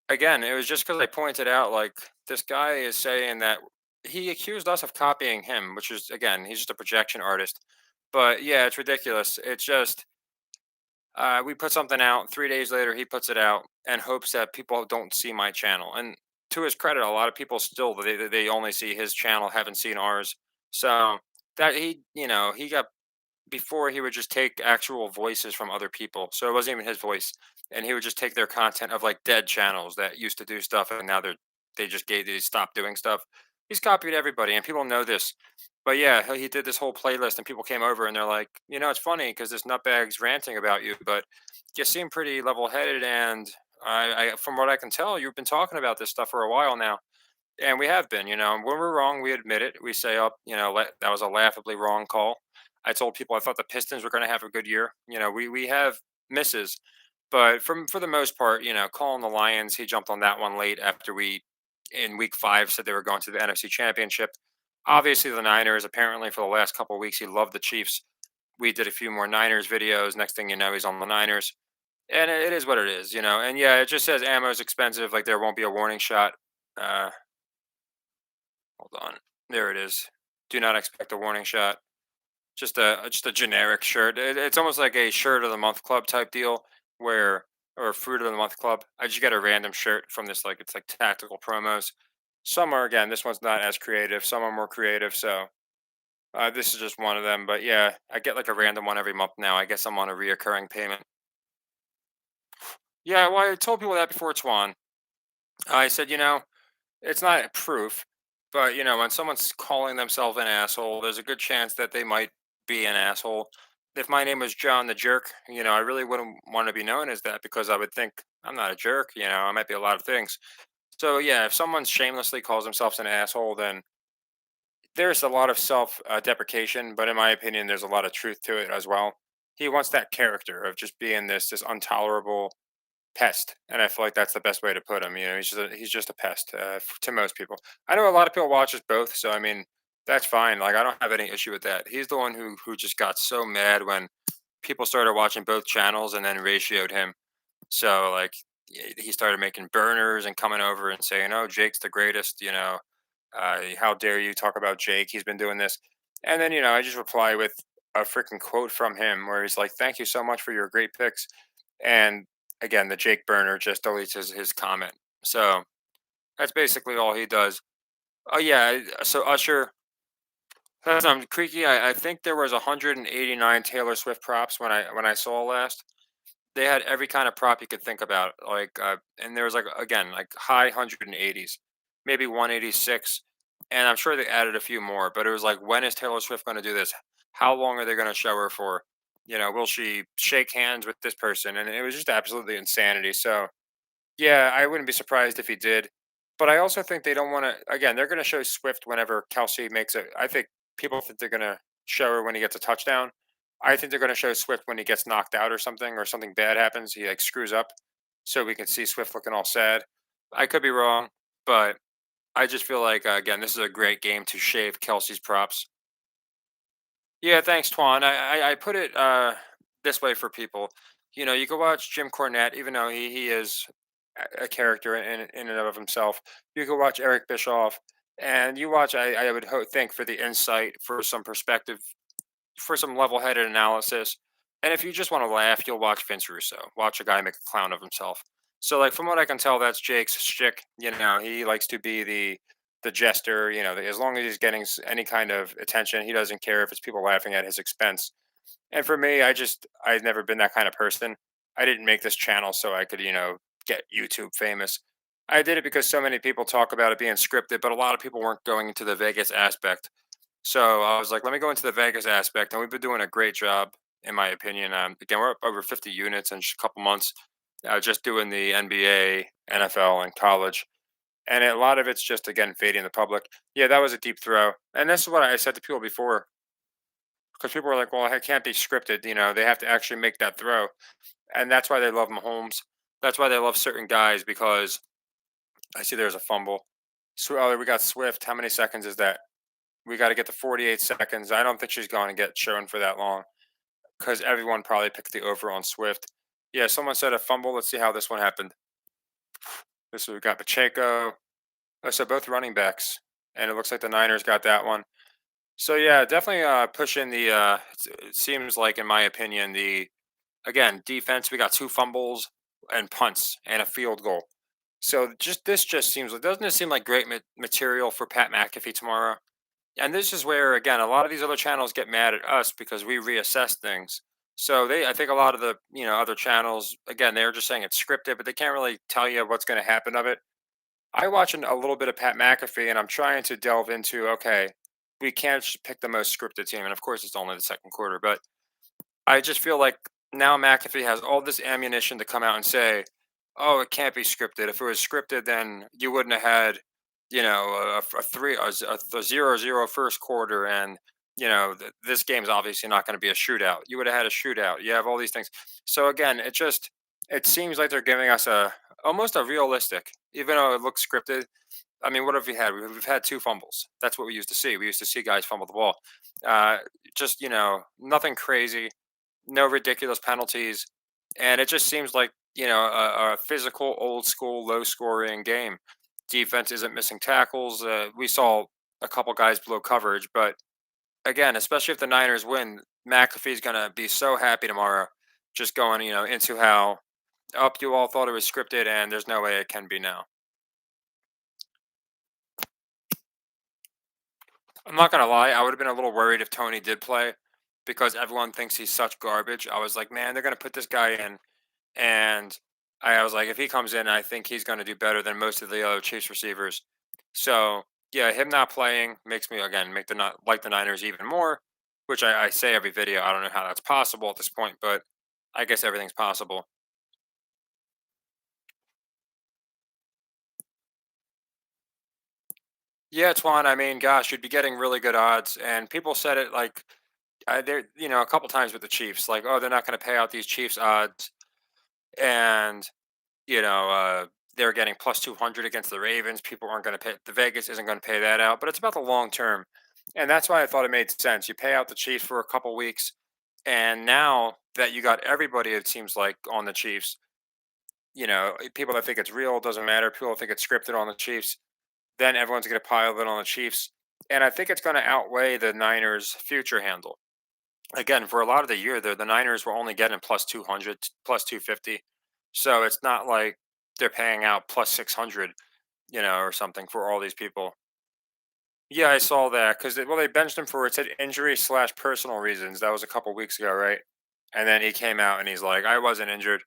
again, it was just because I pointed out like this guy is saying that he accused us of copying him, which is again, he's just a projection artist. But yeah, it's ridiculous. It's just we put something out. 3 days later, he puts it out and hopes that people don't see my channel. And to his credit, a lot of people still they only see his channel, haven't seen ours. So that he got before he would just take actual voices from other people. So it wasn't even his voice, and he would just take their content of like dead channels that used to do stuff, and now they stopped doing stuff. He's copied everybody, and people know this. But yeah, he did this whole playlist, and people came over and they're like, it's funny because this nutbag's ranting about you, but you seem pretty level-headed, and from what I can tell, you've been talking about this stuff for a while now. And we have been, when we're wrong, we admit it. We say, "Up, that was a laughably wrong call." I told people I thought the Pistons were going to have a good year. We have misses, but for the most part, calling the Lions, he jumped on that one late after we in week 5 said they were going to the NFC Championship. Obviously, the Niners. Apparently, for the last couple of weeks, he loved the Chiefs. We did a few more Niners videos. Next thing you know, he's on the Niners, and it is what it is. And yeah, it just says ammo is expensive. Like there won't be a warning shot. Uh, Hold on. There it is. Do not expect a warning shot. Just a generic shirt. It's almost like a shirt of the month club type deal where or fruit of the month club. I just get a random shirt from this like it's like tactical promos. Some are again, this one's not as creative. Some are more creative. So this is just one of them. But yeah, I get like a random one every month now. I guess I'm on a reoccurring payment. Yeah, well, I told people that before Twan. I said, it's not proof, but when someone's calling themselves an asshole, there's a good chance that they might be an asshole. If my name was John the Jerk, I really wouldn't want to be known as that because I would think I'm not a jerk. I might be a lot of things. So yeah, if someone shamelessly calls themselves an asshole, then there's a lot of self deprecation, but in my opinion, there's a lot of truth to it as well. He wants that character of just being this intolerable pest, and I feel like that's the best way to put him. He's just a pest to most people. I know a lot of people watch us both, so I mean that's fine. Like I don't have any issue with that. He's the one who just got so mad when people started watching both channels and then ratioed him. So like he started making burners and coming over and saying, "Oh, Jake's the greatest." How dare you talk about Jake? He's been doing this, and then I just reply with a freaking quote from him where he's like, "Thank you so much for your great picks." And again, the Jake burner just deletes his comment. So that's basically all he does. Oh yeah, so Usher, that's creaky. I think there was 189 Taylor Swift props when I saw last. They had every kind of prop you could think about, and there was like again like high 180s, maybe 186, and I'm sure they added a few more. But it was like, when is Taylor Swift going to do this? How long are they going to show her for? Will she shake hands with this person? And it was just absolutely insanity. So yeah, I wouldn't be surprised if he did. But I also think they don't want to. Again, they're going to show Swift whenever Kelsey makes it. I think people think they're going to show her when he gets a touchdown. I think they're going to show Swift when he gets knocked out or something bad happens. He like screws up, so we can see Swift looking all sad. I could be wrong, but I just feel like again, this is a great game to shave Kelsey's props. Yeah, thanks, Twan. I put it this way for people. You can watch Jim Cornette, even though he is a character in and of himself. You can watch Eric Bischoff, and you watch. I would think for the insight, for some perspective. for some level-headed analysis. And if you just want to laugh, you'll watch Vince Russo, watch a guy make a clown of himself. So, like from what I can tell, that's Jake's shtick. He likes to be the jester. As long as he's getting any kind of attention, he doesn't care if it's people laughing at his expense. And for me, I've never been that kind of person. I didn't make this channel so I could, get YouTube famous. I did it because so many people talk about it being scripted, but a lot of people weren't going into the Vegas aspect. So I was like, let me go into the Vegas aspect, and we've been doing a great job, in my opinion. Again, we're up over 50 units in just a couple months, just doing the NBA, NFL, and college. And a lot of it's just, again, fading the public. Yeah, that was a deep throw. And this is what I said to people before, because people were like, well, it can't be scripted. They have to actually make that throw. And that's why they love Mahomes. That's why they love certain guys, because I see there's a fumble. So, oh, we got Swift. How many seconds is that? We got to get to 48 seconds. I don't think she's going to get shown for that long because everyone probably picked the over on Swift. Yeah, someone said a fumble. Let's see how this one happened. This we got Pacheco. Oh, so both running backs, and it looks like the Niners got that one. So yeah, definitely pushing the. It seems like, in my opinion, the again defense. We got two fumbles and punts and a field goal. So this just seems like doesn't it seem like great material for Pat McAfee tomorrow? And this is where, again, a lot of these other channels get mad at us because we reassess things. So I think a lot of the, other channels, again, they're just saying it's scripted, but they can't really tell you what's going to happen of it. I watch a little bit of Pat McAfee, and I'm trying to delve into, okay, we can't just pick the most scripted team, and of course it's only the second quarter, but I just feel like now McAfee has all this ammunition to come out and say, "Oh, it can't be scripted. If it was scripted, then you wouldn't have had, a three, a 0-0 first quarter, and this game's obviously not going to be a shootout. You would have had a shootout. You have all these things. So again, it seems like they're giving us a almost a realistic, even though it looks scripted. I mean, what have we had? We've had two fumbles. That's what we used to see. We used to see guys fumble the ball. Just nothing crazy, no ridiculous penalties, and it just seems like a physical, old school, low scoring game. Defense isn't missing tackles. We saw a couple guys blow coverage, but again, especially if the Niners win, McAfee's gonna be so happy tomorrow. Just going, into how up you all thought it was scripted, and there's no way it can be now. I'm not gonna lie, I would have been a little worried if Tony did play because everyone thinks he's such garbage. I was like, man, they're gonna put this guy in. And I was like, if he comes in, I think he's going to do better than most of the other Chiefs receivers. So yeah, him not playing makes me again make the not like the Niners even more, which I say every video. I don't know how that's possible at this point, but I guess everything's possible. Yeah, it's one. I mean, gosh, you'd be getting really good odds, and people said it like they're a couple times with the Chiefs, like, oh, they're not going to pay out these Chiefs odds, and they're getting plus 200 against the Ravens. People aren't going to pay, the Vegas isn't going to pay that out, but it's about the long term. And that's why I thought it made sense. You pay out the Chiefs for a couple weeks. And now that you got everybody, it seems like, on the Chiefs, people that think it's real, doesn't matter. People that think it's scripted on the Chiefs, then everyone's going to pile it on the Chiefs. And I think it's going to outweigh the Niners' future handle. Again, for a lot of the year, the Niners were only getting plus 200, plus 250. So it's not like they're paying out plus 600, or something for all these people. Yeah, I saw that because they benched him for it said injury slash personal reasons. That was a couple weeks ago, right? And then he came out and he's like, I wasn't injured.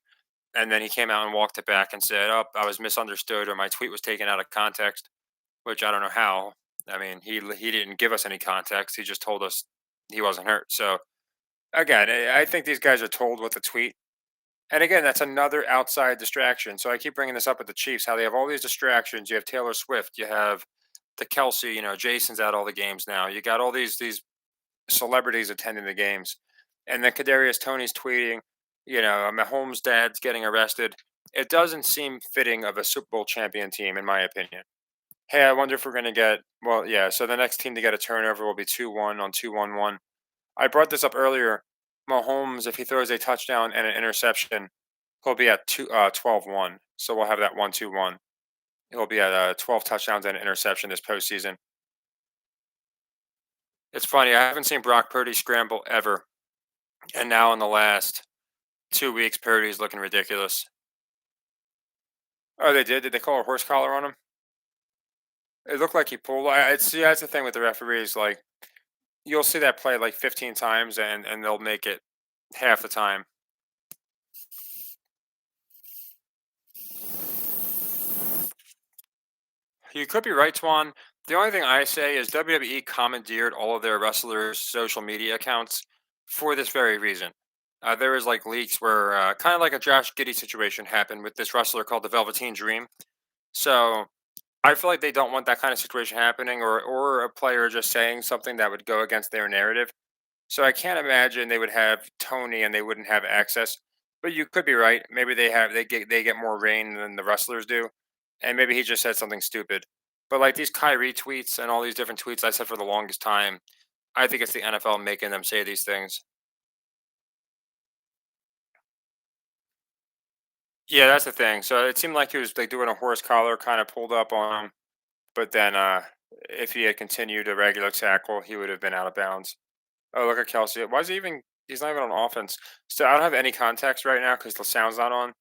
And then he came out and walked it back and said, "Oh, I was misunderstood, or my tweet was taken out of context," which I don't know how. I mean, he didn't give us any context. He just told us he wasn't hurt. So again, I think these guys are told with the tweet. And again, that's another outside distraction. So I keep bringing this up with the Chiefs, how they have all these distractions. You have Taylor Swift, you have the Kelsey, Jason's at all the games now. You got all these celebrities attending the games, and then Kadarius Tony's tweeting. Mahomes' dad's getting arrested. It doesn't seem fitting of a Super Bowl champion team, in my opinion. Hey, I wonder if we're gonna get well, yeah. So the next team to get a turnover will be 2-1 on 2-1-1. I brought this up earlier. Mahomes, if he throws a touchdown and an interception, he'll be at 12-1. So we'll have that 1-2-1. He'll be at 12 touchdowns and an interception this postseason. It's funny. I haven't seen Brock Purdy scramble ever, and now in the last 2 weeks, Purdy's looking ridiculous. Oh, they did. Did they call a horse collar on him? It looked like he pulled. It's yeah, that's the thing with the referees. Like you'll see that play like 15 times, and they'll make it half the time. You could be right, Twan. The only thing I say is WWE commandeered all of their wrestlers' social media accounts for this very reason. There was like leaks where kind of like a Josh Giddey situation happened with this wrestler called the Velveteen Dream. So I feel like they don't want that kind of situation happening, or a player just saying something that would go against their narrative. So I can't imagine they would have Tony and they wouldn't have access. But you could be right. Maybe they get more rain than the wrestlers do, and maybe he just said something stupid. But like these Kyrie tweets and all these different tweets I said for the longest time, I think it's the NFL making them say these things. Yeah, that's the thing. So it seemed like he was like doing a horse collar, kind of pulled up on him. But then, if he had continued a regular tackle, he would have been out of bounds. Oh, look at Kelsey. Why is he even? He's not even on offense. So I don't have any context right now because the sound's not on.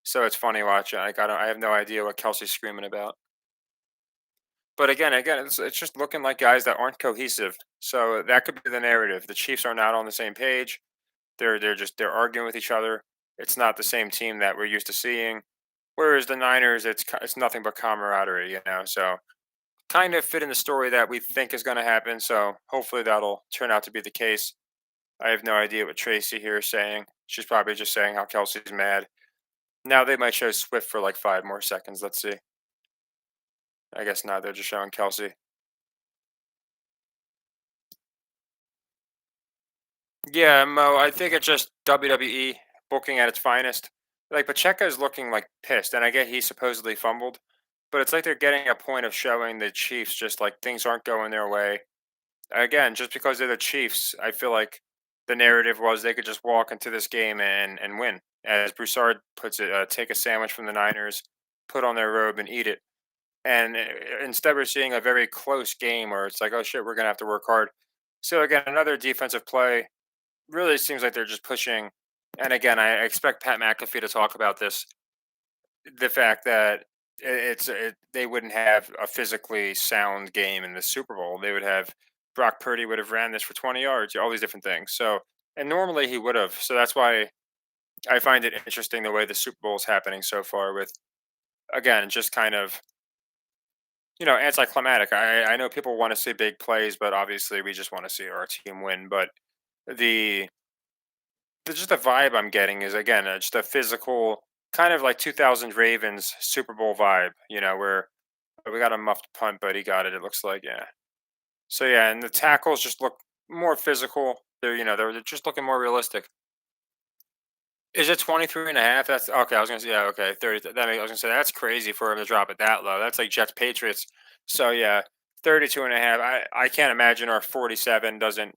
So it's funny watching. Like I have no idea what Kelsey's screaming about. But again, it's just looking like guys that aren't cohesive. So that could be the narrative. The Chiefs are not on the same page. They're arguing with each other. It's not the same team that we're used to seeing. Whereas the Niners, it's nothing but camaraderie, you know. So kind of fit in the story that we think is going to happen. So hopefully that'll turn out to be the case. I have no idea what Tracy here is saying. She's probably just saying how Kelsey's mad. Now they might show Swift for like 5 more seconds. Let's see. I guess not. They're just showing Kelsey. Yeah, Mo. I think it's just WWE booking at its finest. Like Pacheco's looking like pissed, and I get he supposedly fumbled, but it's like they're getting a point of showing the Chiefs just like things aren't going their way. Again, just because they're the Chiefs, I feel like the narrative was they could just walk into this game and win. As Broussard puts it, take a sandwich from the Niners, put on their robe and eat it. And instead, we're seeing a very close game where it's like, oh shit, we're gonna have to work hard. So again, another defensive play. Really seems like they're just pushing. And again, I expect Pat McAfee to talk about this. The fact that they wouldn't have a physically sound game in the Super Bowl. They would have Brock Purdy would have ran this for 20 yards, all these different things. So, and normally he would have. So that's why I find it interesting the way the Super Bowl is happening so far with again, just kind of, anticlimactic. I know people want to see big plays, but obviously we just want to see our team win. But the just the vibe I'm getting is again just a physical kind of like 2000 Ravens Super Bowl vibe, where we got a muffed punt, but he got it. It looks like, yeah. So yeah, and the tackles just look more physical. They're just looking more realistic. Is it 23 and a half? That's okay. I was gonna say, yeah, okay, 30. I was gonna say that's crazy for him to drop it that low. That's like Jets Patriots. So yeah, 32 and a half. I can't imagine our 47 doesn't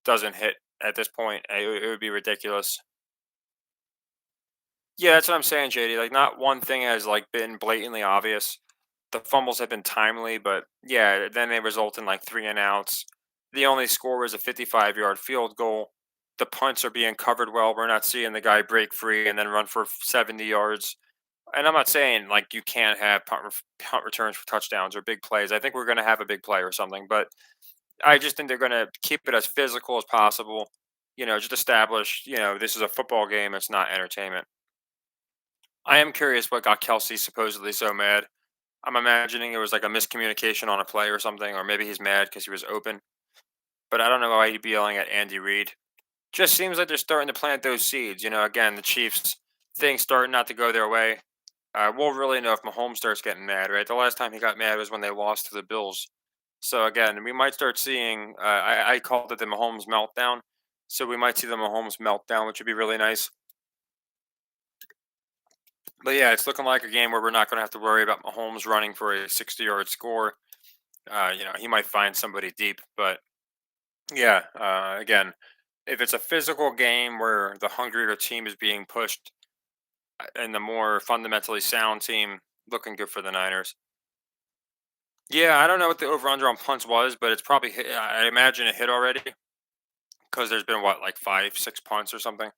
hit at this point. It would be ridiculous. Yeah, that's what I'm saying, JD. Like, not one thing has like been blatantly obvious. The fumbles have been timely, but yeah, then they result in like three and outs. The only score was a 55-yard field goal. The punts are being covered well. We're not seeing the guy break free and then run for 70 yards. And I'm not saying like you can't have punt returns for touchdowns or big plays. I think we're going to have a big play or something, but I just think they're going to keep it as physical as possible. Just establish, this is a football game. It's not entertainment. I am curious what got Kelsey supposedly so mad. I'm imagining it was like a miscommunication on a play or something, or maybe he's mad because he was open. But I don't know why he'd be yelling at Andy Reid. Just seems like they're starting to plant those seeds. Again, the Chiefs things starting not to go their way. We'll really know if Mahomes starts getting mad, right? The last time he got mad was when they lost to the Bills. So again, we might start seeing. I called it the Mahomes meltdown. So we might see the Mahomes meltdown, which would be really nice. But yeah, it's looking like a game where we're not going to have to worry about Mahomes running for a 60-yard score. He might find somebody deep, but yeah, again, if it's a physical game where the hungrier team is being pushed and the more fundamentally sound team, looking good for the Niners. Yeah, I don't know what the over under on punts was, but it's probably hit, I imagine it hit already because there's been what, like 5, 6 punts or something.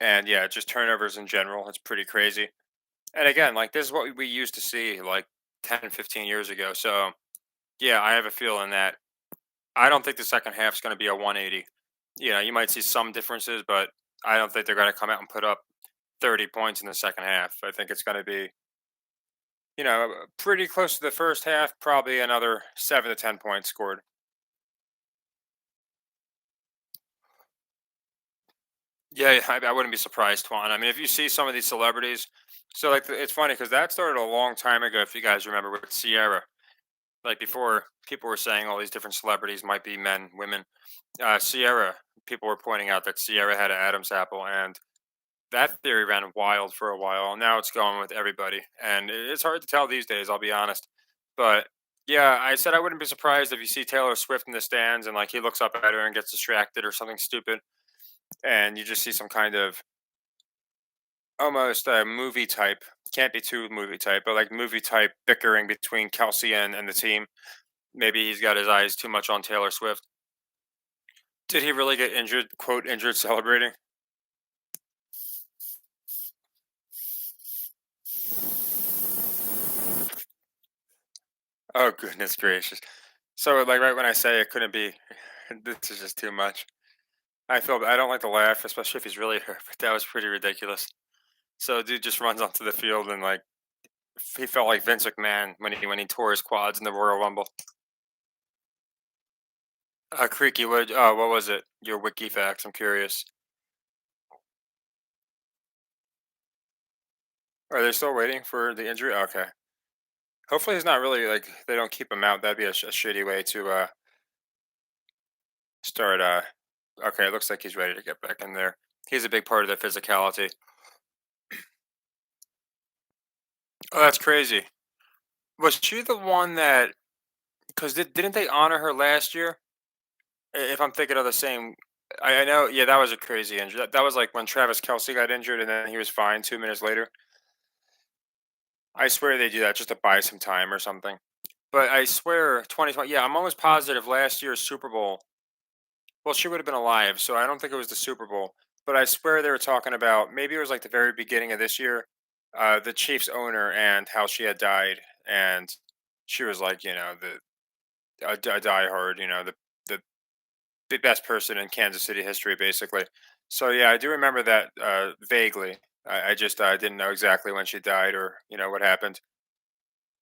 And yeah, just turnovers in general. It's pretty crazy. And again, like this is what we used to see like 10, 15 years ago. So yeah, I have a feeling that I don't think the second half is going to be a 180. You know, you might see some differences, but I don't think they're going to come out and put up 30 points in the second half. I think it's going to be, pretty close to the first half, probably another 7 to 10 points scored. Yeah, yeah, I wouldn't be surprised, Twan. I mean, if you see some of these celebrities, so like it's funny because that started a long time ago. If you guys remember with Sierra, like before people were saying all these different celebrities might be men, women. Sierra, people were pointing out that Sierra had an Adam's apple, and that theory ran wild for a while. And now it's going with everybody, and it's hard to tell these days. I'll be honest, but yeah, I said I wouldn't be surprised if you see Taylor Swift in the stands and like he looks up at her and gets distracted or something stupid, and you just see some kind of almost a movie type. Can't be too movie type, but like movie type bickering between Kelsey and the team. Maybe he's got his eyes too much on Taylor Swift. Did he really get injured? Quote injured celebrating. Oh goodness gracious! So like right when I say it couldn't be, this is just too much. I don't like to laugh, especially if he's really hurt. But that was pretty ridiculous. So dude just runs onto the field and like he felt like Vince McMahon when he tore his quads in the Royal Rumble. Creaky, what was it? Your wiki facts. I'm curious. Are they still waiting for the injury? Okay. Hopefully, he's not really like they don't keep him out. That'd be a shitty way to start. Okay, it looks like he's ready to get back in there. He's a big part of the physicality. Oh, that's crazy. Was she the one that? Because didn't they honor her last year? If I'm thinking of the same, I know. Yeah, that was a crazy injury. That was like when Travis Kelsey got injured and then he was fine 2 minutes later. I swear they do that just to buy some time or something. But I swear, 2020. Yeah, I'm almost positive last year's Super Bowl. Well, she would have been alive, so I don't think it was the Super Bowl. But I swear they were talking about maybe it was like the very beginning of this year, the Chiefs owner and how she had died, and she was like, a diehard, the best person in Kansas City history, basically. So yeah, I do remember that vaguely. I just didn't know exactly when she died or what happened.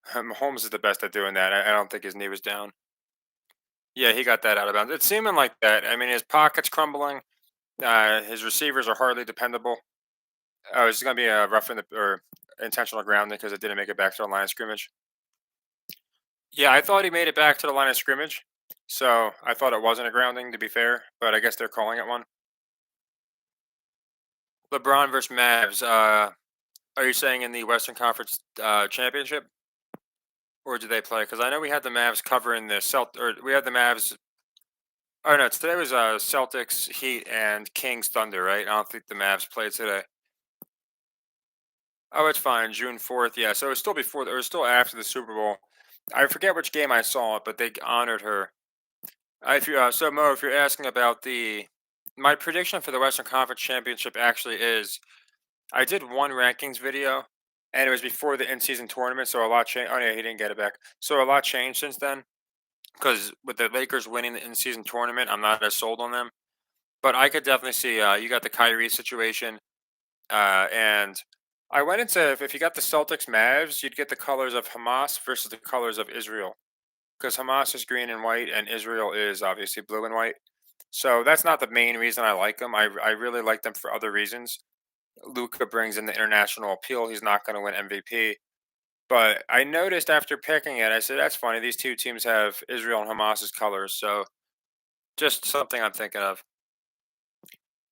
Holmes is the best at doing that. I don't think his knee was down. Yeah, he got that out of bounds. It's seeming like that. I mean, his pocket's crumbling. His receivers are hardly dependable. Oh, it's going to be a rough in the or intentional grounding because it didn't make it back to the line of scrimmage. Yeah, I thought he made it back to the line of scrimmage, so I thought it wasn't a grounding to be fair, but I guess they're calling it one. LeBron versus Mavs. Are you saying in the Western Conference Championship, or do they play? Because I know we had the Mavs covering the or we had the Mavs. Oh no, today was Celtics, Heat, and Kings Thunder, right? I don't think the Mavs played today. Oh, it's fine. June 4th. Yeah, so it was still before. It was still after the Super Bowl. I forget which game I saw it, but they honored her. If you so Mo, if you're asking about my prediction for the Western Conference Championship actually is I did one rankings video, and it was before the in-season tournament, so a lot changed. Oh yeah, he didn't get it back. So a lot changed since then. Because with the Lakers winning the in-season tournament, I'm not as sold on them. But I could definitely see you got the Kyrie situation. And I went into if you got the Celtics Mavs, you'd get the colors of Hamas versus the colors of Israel. Because Hamas is green and white, and Israel is obviously blue and white. So that's not the main reason I like them. I really like them for other reasons. Luca brings in the international appeal. He's not going to win MVP. But I noticed after picking it, I said, that's funny. These two teams have Israel and Hamas's colors. So just something I'm thinking of.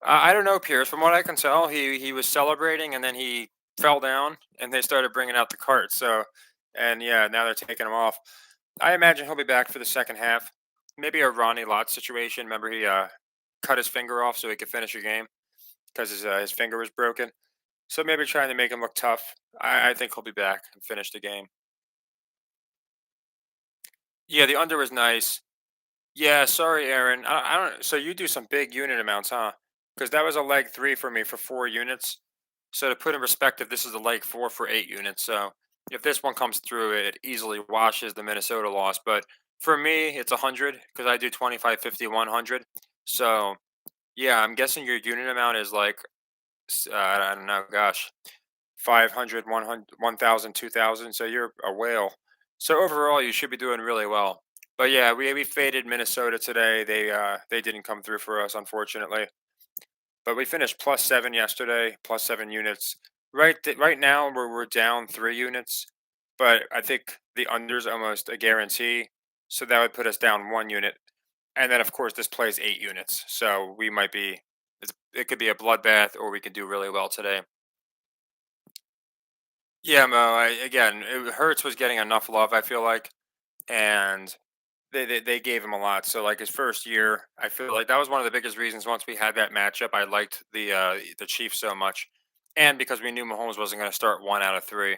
I don't know, Pierce. From what I can tell, he was celebrating and then he fell down, and they started bringing out the carts. So, and yeah, now they're taking him off. I imagine he'll be back for the second half. Maybe a Ronnie Lott situation. Remember, he cut his finger off so he could finish a game because his finger was broken. So maybe trying to make him look tough. I think he'll be back and finish the game. Yeah, the under was nice. Yeah, sorry, Aaron. I don't. So you do some big unit amounts, huh? Because that was a leg three for me for 4 units. So to put in perspective, this is a leg four for 8 units. So if this one comes through, it easily washes the Minnesota loss. But for me, it's 100 because I do 25, 50, 100. So yeah, I'm guessing your unit amount is like I don't know, gosh, 500, 100, 1,000, 2,000. So you're a whale. So overall, you should be doing really well. But yeah, we faded Minnesota today. They didn't come through for us, unfortunately. But we finished +7 yesterday, +7 units. Right now, we're down 3 units, but I think the under's almost a guarantee. So that would put us down 1 unit. And then, of course, this plays 8 units. So we might be, it could be a bloodbath, or we could do really well today. Yeah, Mo. Again, Hurts was getting enough love, I feel like, and they gave him a lot. So like his first year, I feel like that was one of the biggest reasons. Once we had that matchup, I liked the Chiefs so much, and because we knew Mahomes wasn't going to start 1 out of 3.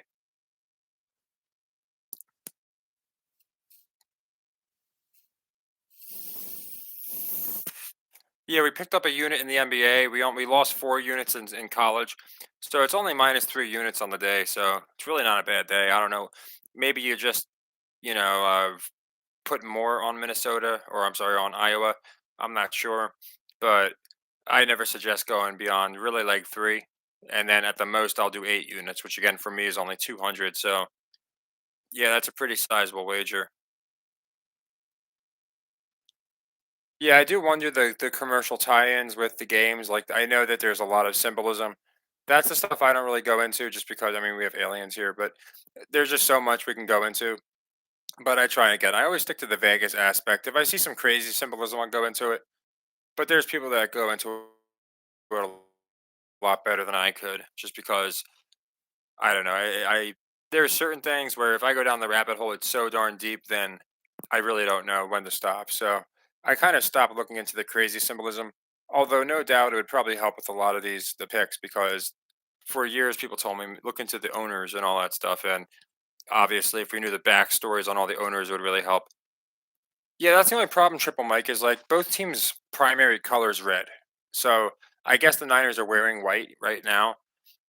Yeah, we picked up a unit in the NBA. We lost 4 units in college, so it's only -3 units on the day. So it's really not a bad day. I don't know. Maybe you just put more on Minnesota, or I'm sorry, on Iowa. I'm not sure, but I never suggest going beyond really like three, and then at the most I'll do 8 units, which again for me is only 200. So yeah, that's a pretty sizable wager. Yeah, I do wonder the commercial tie-ins with the games. Like I know that there's a lot of symbolism. That's the stuff I don't really go into, just because I mean we have aliens here, but there's just so much we can go into. But I try again. I always stick to the Vegas aspect. If I see some crazy symbolism, I'll go into it. But there's people that go into it a lot better than I could, just because I don't know. I there are certain things where if I go down the rabbit hole, it's so darn deep, then I really don't know when to stop. So I kind of stopped looking into the crazy symbolism. Although no doubt it would probably help with a lot of the picks, because for years people told me look into the owners and all that stuff, and obviously if we knew the backstories on all the owners, it would really help. Yeah, that's the only problem, Triple Mike, is like both teams' primary color is red. So I guess the Niners are wearing white right now,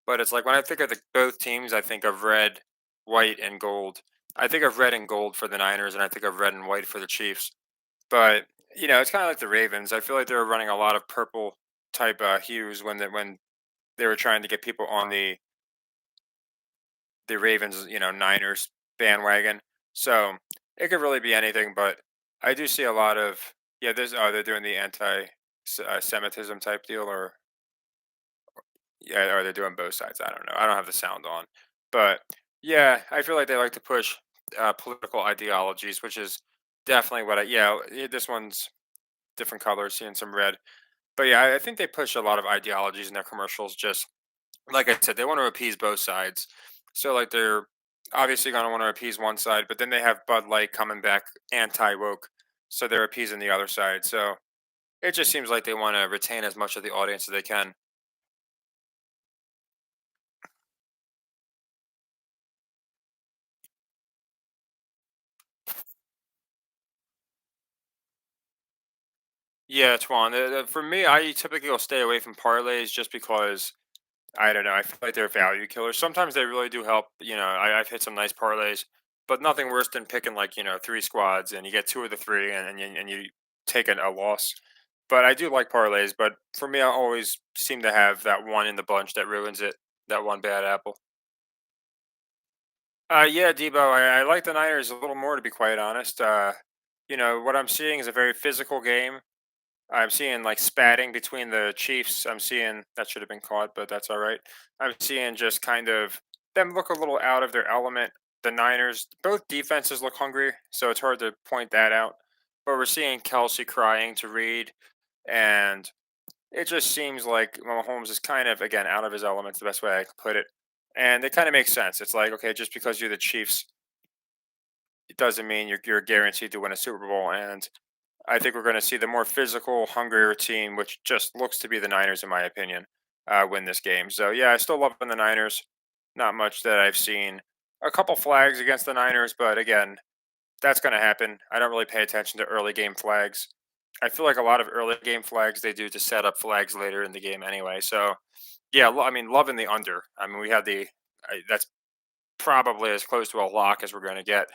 but it's like when I think of both teams, I think of red, white, and gold. I think of red and gold for the Niners, and I think of red and white for the Chiefs. But it's kind of like the Ravens. I feel like they were running a lot of purple type hues when they were trying to get people on the Ravens, Niners bandwagon. So it could really be anything, but I do see a lot of There's they're doing the anti Semitism type deal, or yeah, or they're doing both sides. I don't know. I don't have the sound on, but yeah, I feel like they like to push political ideologies, which is definitely what I This one's different colors, seeing some red, but yeah, I think they push a lot of ideologies in their commercials. Just like I said, they want to appease both sides. So like they're obviously going to want to appease one side, but then they have Bud Light coming back anti woke, so they're appeasing the other side. So it just seems like they want to retain as much of the audience as they can. Yeah, Twan. For me, I typically will stay away from parlays just because I don't know. I feel like they're value killers. Sometimes they really do help. I've hit some nice parlays, but nothing worse than picking like 3 squads and you get two of the three, and you take a loss. But I do like parlays. But for me, I always seem to have that one in the bunch that ruins it. That one bad apple. Yeah, Debo. I like the Niners a little more, to be quite honest. What I'm seeing is a very physical game. I'm seeing like spatting between the Chiefs. I'm seeing that should have been caught, but that's all right. I'm seeing just kind of them look a little out of their element. The Niners, both defenses look hungry, so it's hard to point that out. But we're seeing Kelsey crying to Reed, and it just seems like Mahomes is kind of again out of his element. The best way I could put it, and it kind of makes sense. It's like, okay, just because you're the Chiefs, it doesn't mean you're guaranteed to win a Super Bowl. And I think we're going to see the more physical, hungrier team, which just looks to be the Niners, in my opinion, win this game. So yeah, I still love the Niners. Not much that I've seen. A couple flags against the Niners, but again, That's going to happen. I don't really pay attention to early game flags. I feel like a lot of early game flags they do to set up flags later in the game anyway. So yeah, I mean, loving the under. I mean, we had that's probably as close to a lock as we're going to get,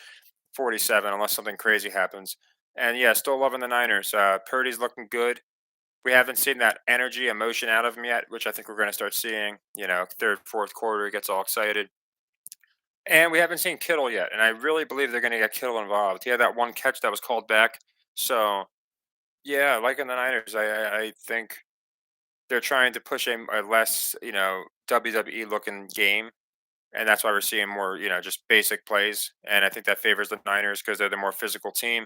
47, unless something crazy happens. And yeah, still loving the Niners. Purdy's looking good. We haven't seen that energy, emotion out of him yet, which I think we're going to start seeing. Third, fourth quarter, he gets all excited. And we haven't seen Kittle yet, and I really believe they're going to get Kittle involved. He had that one catch that was called back. So yeah, like in the Niners, I think they're trying to push a less WWE looking game, and that's why we're seeing more just basic plays. And I think that favors the Niners because they're the more physical team.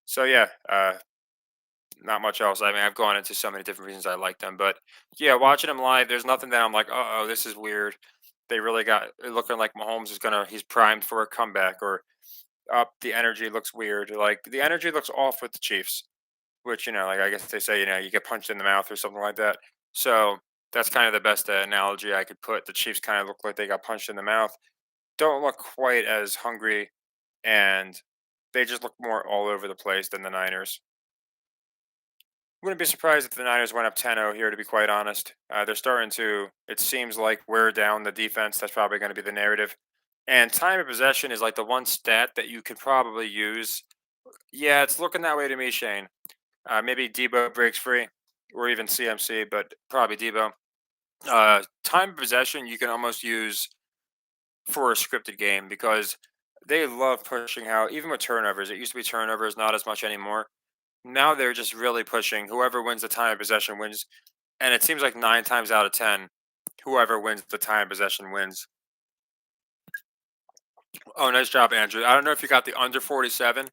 So yeah, not much else. I mean, I've gone into so many different reasons I like them, but yeah, watching them live, there's nothing that I'm like, oh, this is weird. They really got it looking like Mahomes he's primed for a comeback, or up the energy looks weird. Like the energy looks off with the Chiefs, which like I guess they say you get punched in the mouth or something like that. So that's kind of the best analogy I could put. The Chiefs kind of look like they got punched in the mouth. Don't look quite as hungry, and they just look more all over the place than the Niners. Wouldn't be surprised if the Niners went up 10-0 here, to be quite honest. They're starting to, it seems like, wear down the defense. That's probably going to be the narrative. And time of possession is like the one stat that you could probably use. Yeah, it's looking that way to me, Shane. Maybe Debo breaks free, or even CMC, but probably Debo. Time of possession you can almost use for a scripted game because they love pushing out, even with turnovers. It used to be turnovers, not as much anymore. Now they're just really pushing. Whoever wins the time of possession wins. And it seems like 9 times out of 10, whoever wins the time of possession wins. Oh, nice job, Andrew. I don't know if you got the under 47,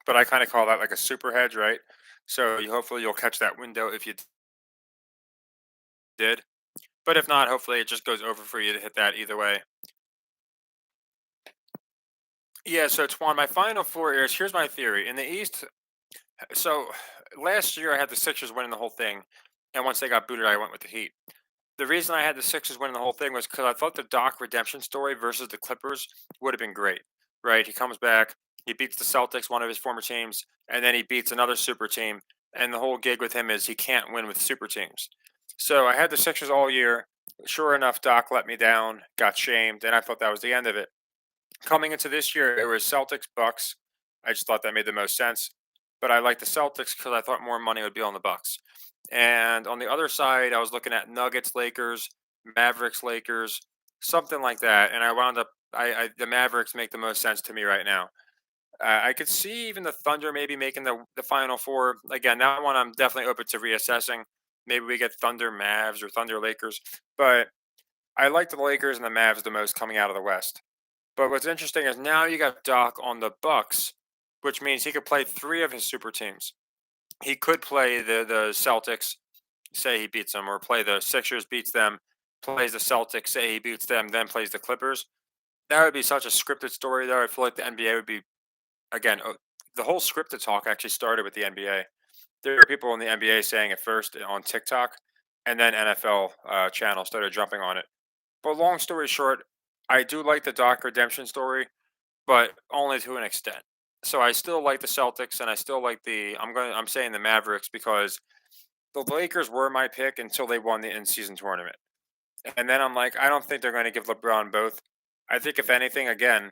but I kind of call that like a super hedge, right? So hopefully you'll catch that window if you did. But if not, hopefully it just goes over for you to hit that either way. Yeah, so Twan, my final four is here's my theory. In the East, so last year I had the Sixers winning the whole thing. And once they got booted, I went with the Heat. The reason I had the Sixers winning the whole thing was because I thought the Doc redemption story versus the Clippers would have been great, right? He comes back, he beats the Celtics, one of his former teams, and then he beats another super team. And the whole gig with him is he can't win with super teams. So I had the Sixers all year. Sure enough, Doc let me down, got shamed, and I thought that was the end of it. Coming into this year, it was Celtics Bucks. I just thought that made the most sense. But I liked the Celtics because I thought more money would be on the Bucks. And on the other side, I was looking at Nuggets, Lakers, Mavericks, Lakers, something like that. And I wound up, the Mavericks make the most sense to me right now. I could see even the Thunder maybe making the Final Four. Again, that one I'm definitely open to reassessing. Maybe we get Thunder Mavs or Thunder Lakers. But I like the Lakers and the Mavs the most coming out of the West. But what's interesting is now you got Doc on the Bucks, which means he could play three of his super teams. He could play the Celtics, say he beats them, or play the Sixers, beats them, plays the Celtics, say he beats them, then plays the Clippers. That would be such a scripted story, though. I feel like the NBA would be, again, the whole scripted talk actually started with the NBA. There were people in the NBA saying it first on TikTok, and then NFL channel started jumping on it. But long story short, I do like the Doc redemption story, but only to an extent. So I still like the Celtics, and I still like I'm saying the Mavericks because the Lakers were my pick until they won the in-season tournament. And then I'm like, I don't think they're going to give LeBron both. I think if anything, again,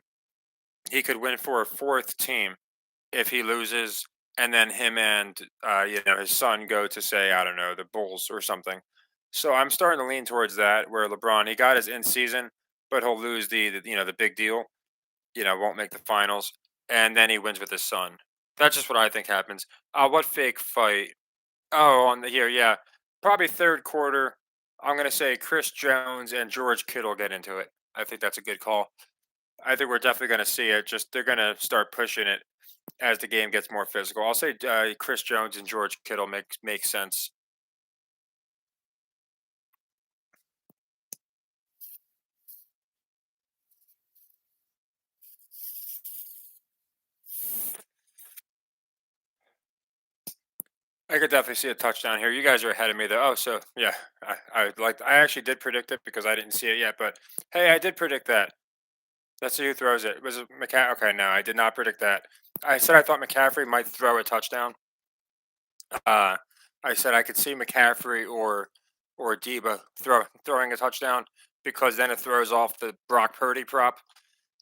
he could win for a fourth team if he loses, and then him and his son go to, say, I don't know, the Bulls or something. So I'm starting to lean towards that, where LeBron he got his in-season, but he'll lose the big deal. Won't make the finals, and then he wins with his son. That's just what I think happens. What fake fight? Oh, on the here, yeah. Probably third quarter. I'm gonna say Chris Jones and George Kittle get into it. I think that's a good call. I think we're definitely gonna see it. Just they're gonna start pushing it as the game gets more physical. I'll say Chris Jones and George Kittle makes sense. I could definitely see a touchdown here. You guys are ahead of me though. Oh, so yeah, I actually did predict it because I didn't see it yet. But hey, I did predict that. Let's see who throws it. Was it McCaffrey? Okay, no, I did not predict that. I said I thought McCaffrey might throw a touchdown. Uh, I said I could see McCaffrey or Deba throwing a touchdown because then it throws off the Brock Purdy prop.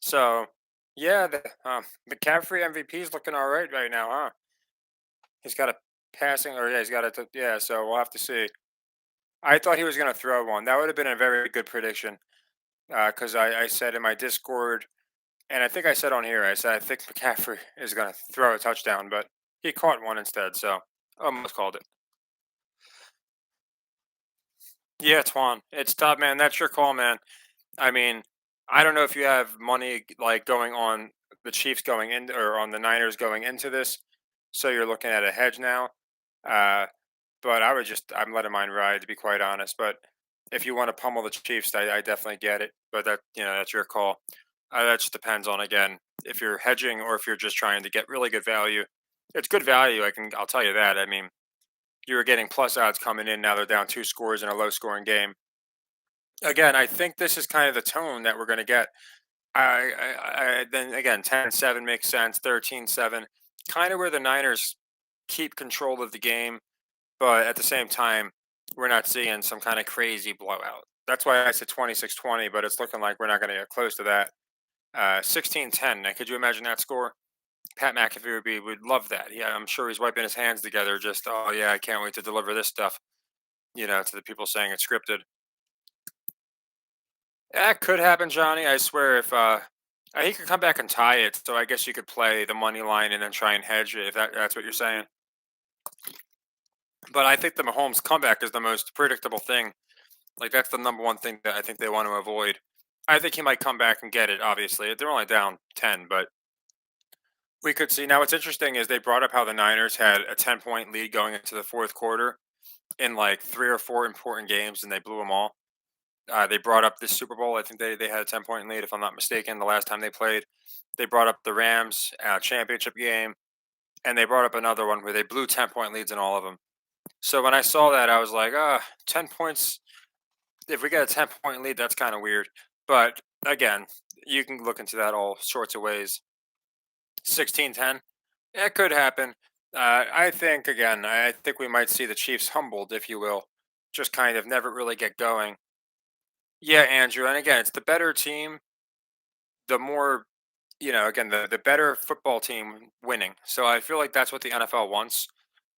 So yeah, McCaffrey MVP is looking all right now, huh? He's got a passing, or yeah, he's got a yeah. So we'll have to see. I thought he was going to throw one. That would have been a very good prediction because I said in my Discord, and I think I said on here, I said I think McCaffrey is going to throw a touchdown, but he caught one instead. So almost called it. Yeah, Twan, it's tough, man. That's your call, man. I mean, I don't know if you have money like going on the Chiefs going in or on the Niners going into this, so you're looking at a hedge now. Uh, but I'm letting mine ride to be quite honest. But if you want to pummel the Chiefs, I definitely get it. But that's your call. That just depends on again if you're hedging or if you're just trying to get really good value. It's good value. I'll tell you that. I mean, you were getting plus odds coming in. Now they're down 2 scores in a low scoring game. Again, I think this is kind of the tone that we're going to get. Then again, 10-7 makes sense. 13-7, kind of where the Niners keep control of the game, but at the same time, we're not seeing some kind of crazy blowout. That's why I said 26-20, but it's looking like we're not going to get close to that. 16-10. Now, could you imagine that score? Pat McAfee would love that. Yeah, I'm sure he's wiping his hands together. Just, oh yeah, I can't wait to deliver this stuff. To the people saying it's scripted. That could happen, Johnny. I swear, if he could come back and tie it, so I guess you could play the money line and then try and hedge it if that's what you're saying. But I think the Mahomes comeback is the most predictable thing. Like that's the number one thing that I think they want to avoid. I think he might come back and get it. Obviously, they're only down 10, but we could see. Now, what's interesting is they brought up how the Niners had a 10-point lead going into the fourth quarter in like 3 or 4 important games, and they blew them all. They brought up this Super Bowl. I think they had a 10-point lead, if I'm not mistaken, the last time they played. They brought up the Rams championship game, and they brought up another one where they blew 10-point leads in all of them. So when I saw that, I was like, 10 points. If we get a 10-point lead, that's kind of weird. But again, you can look into that all sorts of ways. 16-10, it could happen. I think, again, I think we might see the Chiefs humbled, if you will, just kind of never really get going. Yeah, Andrew. And again, it's the better team, the more, again, the better football team winning. So I feel like that's what the NFL wants,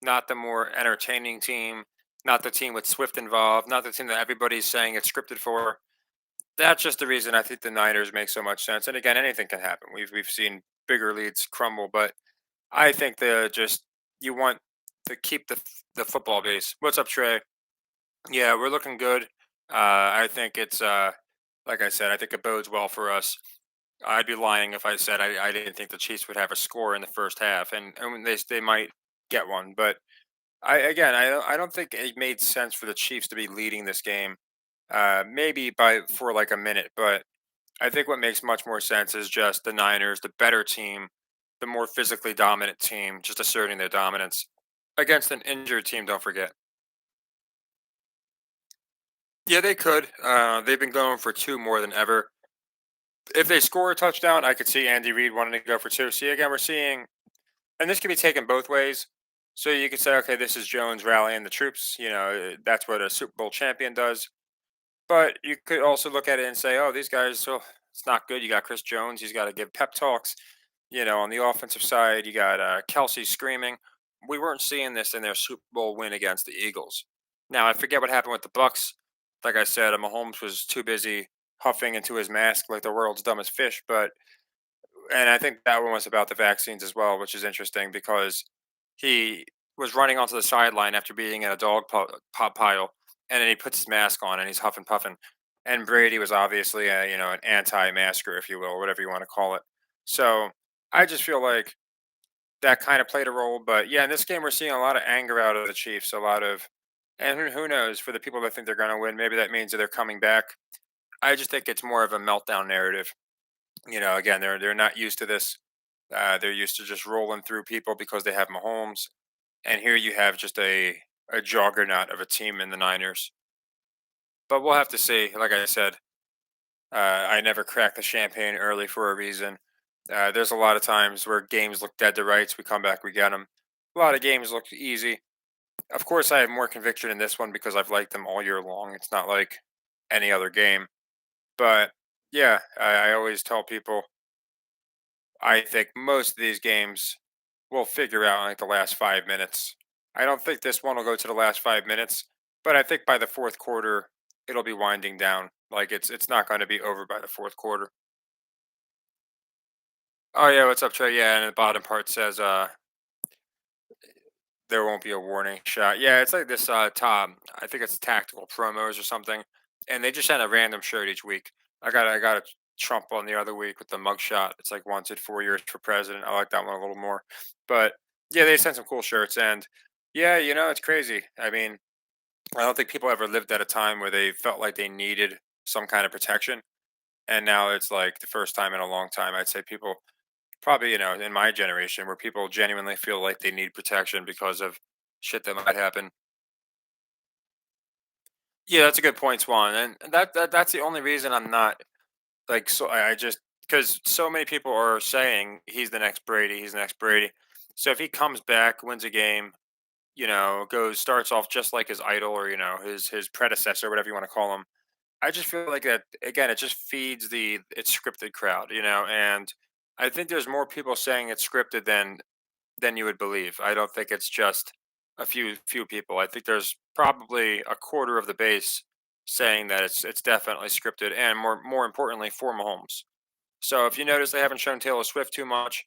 not the more entertaining team, not the team with Swift involved, not the team that everybody's saying it's scripted for. That's just the reason I think the Niners make so much sense. And again, anything can happen. We've seen bigger leads crumble, but I think the just you want to keep the football base. What's up, Trey? Yeah, we're looking good. I think it's like I said, I think it bodes well for us. I'd be lying if I said I didn't think the Chiefs would have a score in the first half, and they might get one. But I don't think it made sense for the Chiefs to be leading this game. Maybe by for like a minute, but I think what makes much more sense is just the Niners, the better team, the more physically dominant team, just asserting their dominance against an injured team. Don't forget. Yeah, they could. They've been going for two more than ever. If they score a touchdown, I could see Andy Reid wanting to go for two. See, again, we're seeing, and this can be taken both ways. So you could say, okay, this is Jones rallying the troops. That's what a Super Bowl champion does. But you could also look at it and say, oh, these guys, it's not good. You got Chris Jones. He's got to give pep talks. On the offensive side, you got Kelsey screaming. We weren't seeing this in their Super Bowl win against the Eagles. Now, I forget what happened with the Bucks. Like I said, Mahomes was too busy huffing into his mask like the world's dumbest fish. And I think that one was about the vaccines as well, which is interesting because he was running onto the sideline after being in a pop pile, and then he puts his mask on and he's huffing puffing. And Brady was obviously an anti-masker, if you will, whatever you want to call it. So I just feel like that kind of played a role. But yeah, in this game we're seeing a lot of anger out of the Chiefs, a lot of, and who knows, for the people that think they're going to win, maybe that means that they're coming back. I just think it's more of a meltdown narrative. Again, they're not used to this. They're used to just rolling through people because they have Mahomes, and here you have just a juggernaut of a team in the Niners. But we'll have to see. Like I said, I never crack the champagne early for a reason. There's a lot of times where games look dead to rights. We come back, we get them. A lot of games look easy. Of course, I have more conviction in this one because I've liked them all year long. It's not like any other game. But yeah, I always tell people I think most of these games will figure out in like the last 5 minutes. I don't think this one will go to the last 5 minutes, but I think by the fourth quarter it'll be winding down. Like it's not going to be over by the fourth quarter. Oh yeah, what's up, Trey? Yeah, and the bottom part says there won't be a warning shot. Yeah, it's like this Tom. I think it's tactical promos or something, and they just send a random shirt each week. I got a Trump on the other week with the mug shot. It's like wanted 4 years for president. I like that one a little more, but yeah, they sent some cool shirts, and yeah, it's crazy. I mean, I don't think people ever lived at a time where they felt like they needed some kind of protection, and now it's like the first time in a long time. I'd say people probably, in my generation where people genuinely feel like they need protection because of shit that might happen. Yeah, that's a good point, Swan. And that's the only reason I'm not like so I just because so many people are saying he's the next Brady, he's the next Brady. So if he comes back, wins a game, goes starts off just like his idol or his predecessor, whatever you want to call him. I just feel like that again. It just feeds the it's scripted crowd, and I think there's more people saying it's scripted than you would believe. I don't think it's just a few people. I think there's probably a quarter of the base saying that it's definitely scripted, and more importantly for Mahomes. So if you notice, they haven't shown Taylor Swift too much.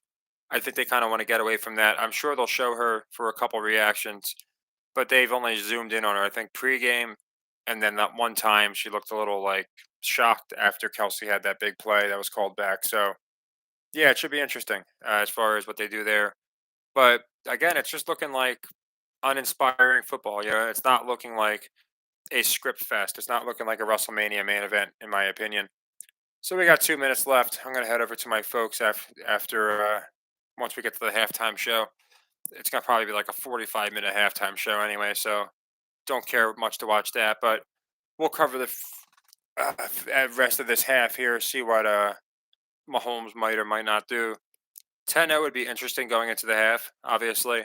I think they kind of want to get away from that. I'm sure they'll show her for a couple reactions, but they've only zoomed in on her. I think pregame, and then that one time she looked a little like shocked after Kelsey had that big play that was called back. So yeah, it should be interesting as far as what they do there. But again, it's just looking like uninspiring football. It's not looking like a script fest. It's not looking like a WrestleMania main event, in my opinion. So we got 2 minutes left. I'm gonna head over to my folks after once we get to the halftime show. It's gonna probably be like a 45-minute halftime show anyway. So don't care much to watch that. But we'll cover the rest of this half here. See what Mahomes might or might not do. 10-0 would be interesting going into the half. Obviously,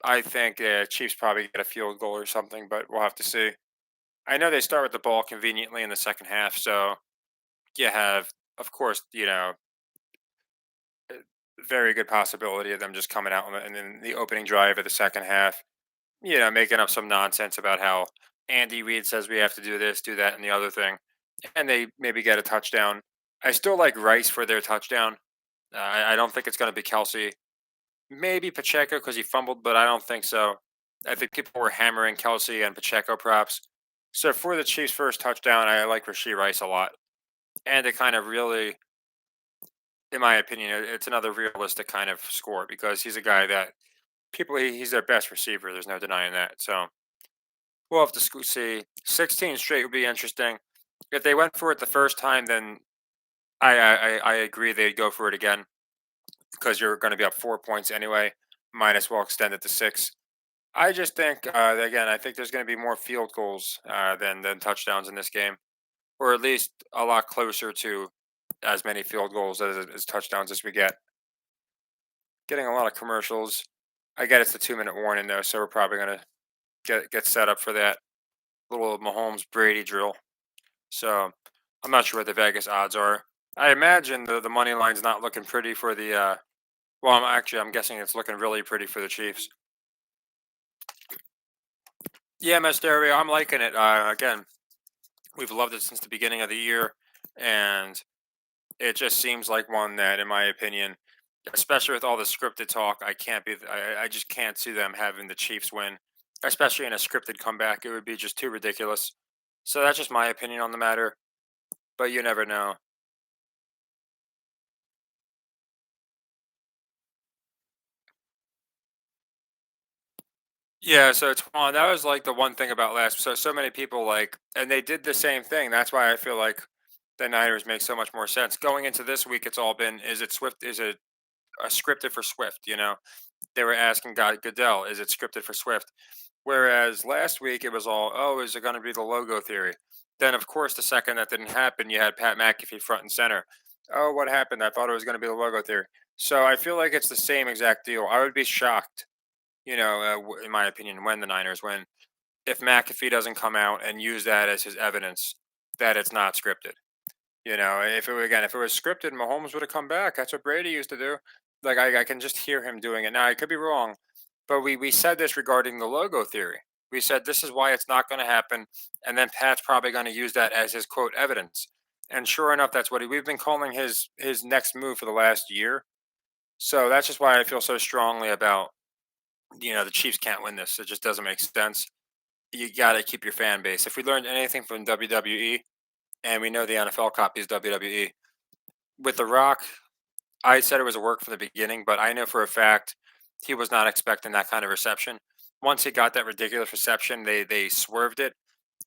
I think Chiefs probably get a field goal or something, but we'll have to see. I know they start with the ball conveniently in the second half, so you have, of course, a very good possibility of them just coming out and then the opening drive of the second half, making up some nonsense about how Andy Reid says we have to do this, do that, and the other thing, and they maybe get a touchdown. I still like Rice for their touchdown. I don't think it's going to be Kelsey. Maybe Pacheco because he fumbled, but I don't think so. I think people were hammering Kelsey and Pacheco props. So for the Chiefs' first touchdown, I like Rasheed Rice a lot, and it kind of really, in my opinion, it's another realistic kind of score because he's a guy that he's their best receiver. There's no denying that. So we'll have to see. 16 straight would be interesting. If they went for it the first time, then I agree they'd go for it again because you're going to be up 4 points anyway. Might as well extend it to six. I just think again, I think there's going to be more field goals than touchdowns in this game, or at least a lot closer to as many field goals as touchdowns as we get. Getting a lot of commercials. I get it's a 2 minute warning though, so we're probably going to get set up for that little Mahomes Brady drill. So I'm not sure what the Vegas odds are. I imagine the money line's not looking pretty for the. Well, I'm guessing it's looking really pretty for the Chiefs. Yeah, Mysterio, I'm liking it. Again, we've loved it since the beginning of the year, and it just seems like one that, in my opinion, especially with all the scripted talk, I can't be. I just can't see them having the Chiefs win, especially in a scripted comeback. It would be just too ridiculous. So that's just my opinion on the matter. But you never know. Yeah, so it's fun. That was like the one thing about last. So many people like, and they did the same thing. That's why I feel like the Niners make so much more sense going into this week. It's all been: is it Swift? Is it scripted for Swift? They were asking God Goodell, is it scripted for Swift? Whereas last week it was all, oh, is it going to be the logo theory? Then, of course, the second that didn't happen, you had Pat McAfee front and center. Oh, what happened? I thought it was going to be the logo theory. So I feel like it's the same exact deal. I would be shocked, in my opinion, when the Niners win, if McAfee doesn't come out and use that as his evidence that it's not scripted. If it were again, if it was scripted, Mahomes would have come back. That's what Brady used to do. Like I can just hear him doing it now. I could be wrong, but we said this regarding the logo theory. We said this is why it's not going to happen, and then Pat's probably going to use that as his quote evidence. And sure enough, that's what we've been calling his next move for the last year. So that's just why I feel so strongly about the Chiefs can't win this. It just doesn't make sense. You got to keep your fan base. If we learned anything from WWE, and we know the NFL copies WWE with The Rock, I said it was a work from the beginning, but I know for a fact he was not expecting that kind of reception. Once he got that ridiculous reception, they swerved it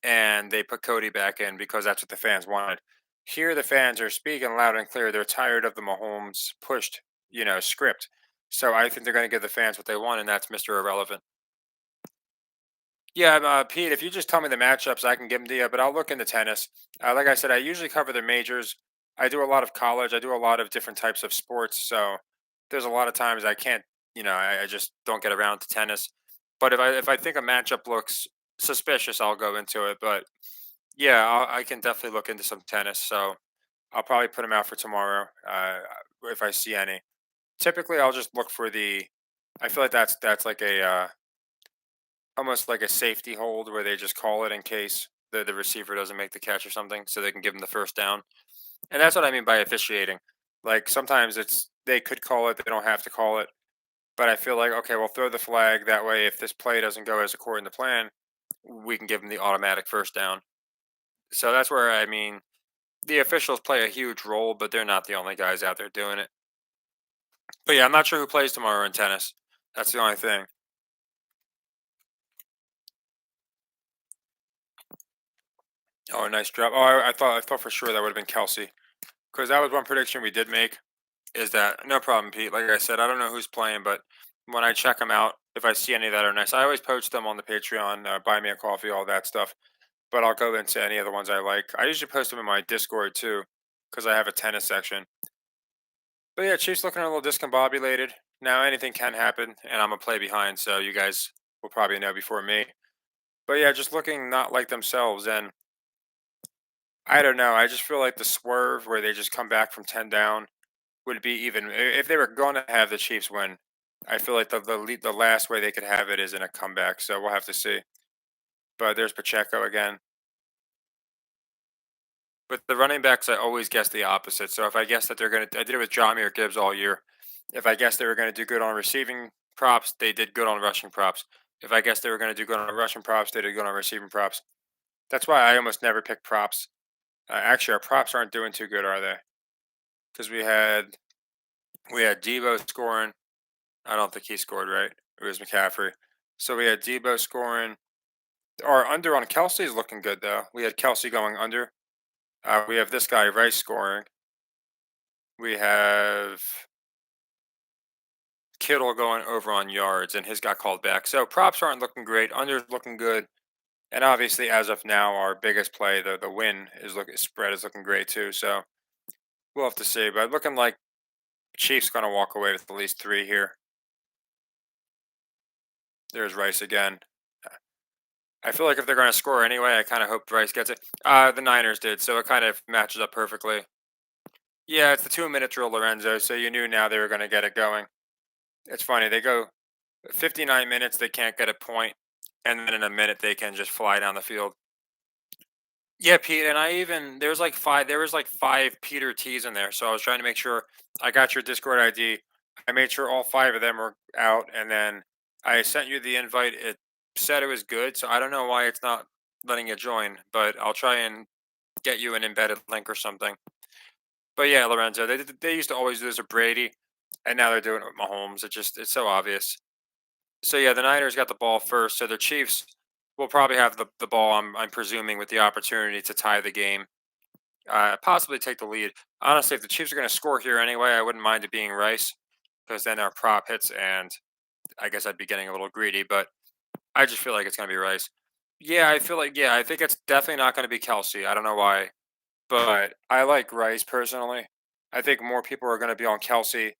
and they put Cody back in because that's what the fans wanted. Here, the fans are speaking loud and clear. They're tired of the Mahomes pushed, script. So I think they're going to give the fans what they want, and that's Mr. Irrelevant. Yeah, Pete, if you just tell me the matchups, I can give them to you, but I'll look into tennis. Like I said, I usually cover the majors. I do a lot of college. I do a lot of different types of sports. So there's a lot of times I can't, I just don't get around to tennis. But if I think a matchup looks suspicious, I'll go into it. But yeah, I can definitely look into some tennis. So I'll probably put them out for tomorrow if I see any. Typically, I'll just look for the. I feel like that's like a almost like a safety hold where they just call it in case the receiver doesn't make the catch or something, so they can give them the first down. And that's what I mean by officiating. Like sometimes they could call it, they don't have to call it. But I feel like okay, we'll throw the flag that way. If this play doesn't go as according to plan, we can give them the automatic first down. So that's where I mean the officials play a huge role, but they're not the only guys out there doing it. But yeah, I'm not sure who plays tomorrow in tennis. That's the only thing. Oh, nice drop. Oh, I thought for sure that would have been Kelsey because that was one prediction we did make. Is that no problem, Pete? Like I said, I don't know who's playing, but when I check them out, if I see any that are nice, I always post them on the Patreon, buy me a coffee, all that stuff. But I'll go into any of the ones I like. I usually post them in my Discord too, because I have a tennis section. But yeah, Chiefs looking a little discombobulated. Now anything can happen, and I'm a play behind, so you guys will probably know before me. But yeah, just looking not like themselves, and I don't know. I just feel like the swerve where they just come back from 10 down would be even if they were going to have the Chiefs win. I feel like the last way they could have it is in a comeback. So we'll have to see. But there's Pacheco again. But the running backs, I always guess the opposite. So if I guess that they're going to, I did it with Jamir Gibbs all year. If I guess they were going to do good on receiving props, they did good on rushing props. If I guess they were going to do good on rushing props, they did good on receiving props. That's why I almost never pick props. Actually, our props aren't doing too good, are they? Because we had Debo scoring. I don't think he scored right. It was McCaffrey. So we had Debo scoring. Our under on Kelsey is looking good though. We had Kelsey going under. We have this guy Rice scoring. We have Kittle going over on yards, and his got called back. So props aren't looking great. Under's looking good, and obviously as of now, our biggest play, the win is looking spread is looking great too. So we'll have to see. But looking like Chiefs going to walk away with at least three here. There's Rice again. I feel like if they're going to score anyway, I kind of hope Rice gets it. The Niners did, so it kind of matches up perfectly. Yeah, it's the 2 minute drill, Lorenzo. So you knew now they were going to get it going. It's funny. They go 59 minutes, they can't get a point, and then in a minute they can just fly down the field. Yeah, Pete, and I even there's like five. There was like five Peter T's in there, so I was trying to make sure I got your Discord ID. I made sure all five of them were out, and then I sent you the invite. It said it was good, so I don't know why it's not letting you join, but I'll try and get you an embedded link or something. But yeah, Lorenzo, they used to always do this with Brady, and now they're doing it with Mahomes. It's so obvious. So yeah, the Niners got the ball first, so the Chiefs will probably have the ball. I'm presuming with the opportunity to tie the game, possibly take the lead. Honestly, if the Chiefs are going to score here anyway, I wouldn't mind it being Rice because then our prop hits, and I guess I'd be getting a little greedy, but I just feel like it's going to be Rice. Yeah, I feel like I think it's definitely not going to be Kelsey. I don't know why, but I like Rice personally. I think more people are going to be on Kelsey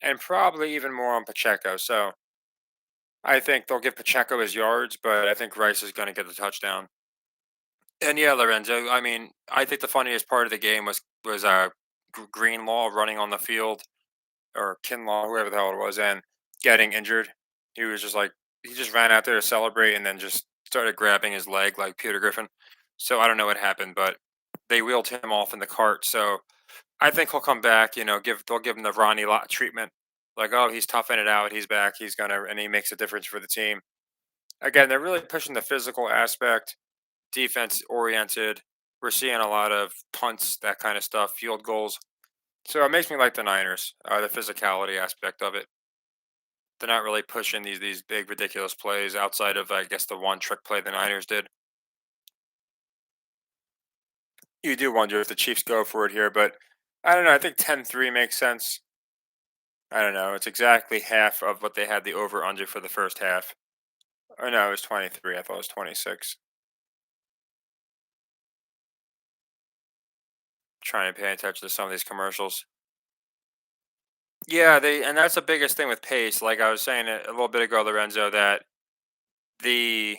and probably even more on Pacheco. So I think they'll give Pacheco his yards, but I think Rice is going to get the touchdown. And yeah, Lorenzo. I mean, I think the funniest part of the game was Greenlaw running on the field, or Kinlaw, whoever the hell it was, and getting injured. He was just like he just ran out there to celebrate and then just started grabbing his leg like Peter Griffin. So I don't know what happened, but they wheeled him off in the cart. So I think he'll come back. They'll give him the Ronnie Lott treatment, like, oh, he's toughing it out, he's back, and he makes a difference for the team. Again, they're really pushing the physical aspect, defense oriented. We're seeing a lot of punts, that kind of stuff, field goals. So it makes me like the Niners, the physicality aspect of it. They're not really pushing these big ridiculous plays outside of, I guess, the one trick play the Niners did. You do wonder if the Chiefs go for it here, but I don't know. I think 10-3 makes sense. I don't know. It's exactly half of what they had the over under for the first half. Or no, it was 23. I thought it was 26. Trying to pay attention to some of these commercials. Yeah, and that's the biggest thing with pace. Like I was saying a little bit ago, Lorenzo, that the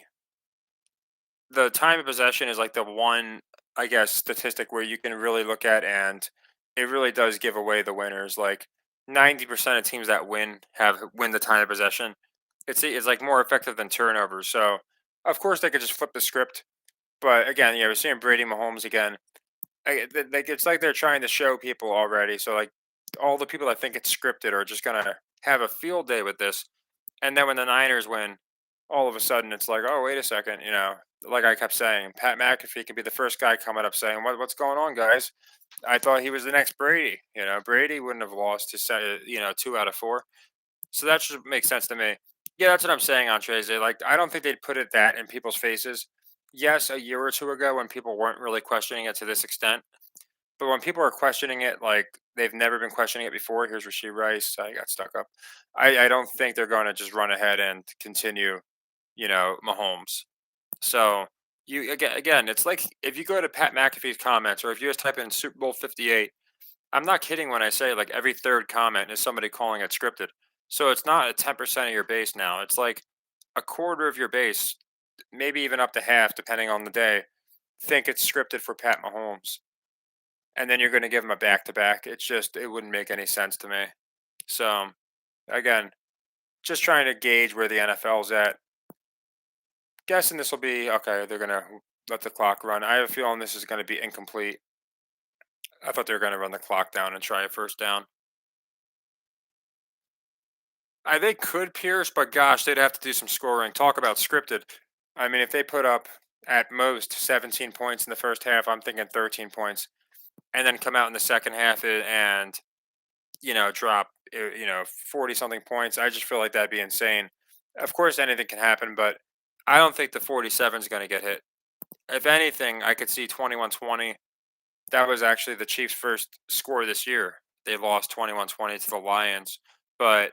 the time of possession is like the one, I guess, statistic where you can really look at, and it really does give away the winners. Like 90% of teams that win the time of possession. It's like more effective than turnovers. So of course they could just flip the script. But again, we're seeing Brady Mahomes again. Like it's like they're trying to show people already. So like all the people that think it's scripted are just gonna have a field day with this. And then when the Niners win, all of a sudden it's like, oh, wait a second, like I kept saying, Pat McAfee could be the first guy coming up saying, what's going on, guys? I thought he was the next Brady. Brady wouldn't have lost to say, 2 out of 4. So that should make sense to me. Yeah, that's what I'm saying, Antreze. Like, I don't think they'd put it that in people's faces. Yes, a year or two ago when people weren't really questioning it to this extent, but when people are questioning it like they've never been questioning it before, here's Rasheed Rice. I got stuck up. I don't think they're going to just run ahead and continue, Mahomes. So again, it's like if you go to Pat McAfee's comments, or if you just type in Super Bowl 58, I'm not kidding when I say like every third comment is somebody calling it scripted. So it's not a 10% of your base now. It's like a quarter of your base, maybe even up to half, depending on the day, think it's scripted for Pat Mahomes. And then you're going to give him a back to back. It wouldn't make any sense to me. So again, just trying to gauge where the NFL's at. Guessing this will be okay. They're going to let the clock run. I have a feeling this is going to be incomplete. I thought they were going to run the clock down and try a first down. They could Pierce, but gosh, they'd have to do some scoring. Talk about scripted. I mean, if they put up at most 17 points in the first half, I'm thinking 13 points, and then come out in the second half and drop 40 something points. I just feel like that'd be insane. Of course, anything can happen, but I don't think the 47 is going to get hit. If anything, I could see 21-20. That was actually the Chiefs' first score this year. They lost 21-20 to the Lions, but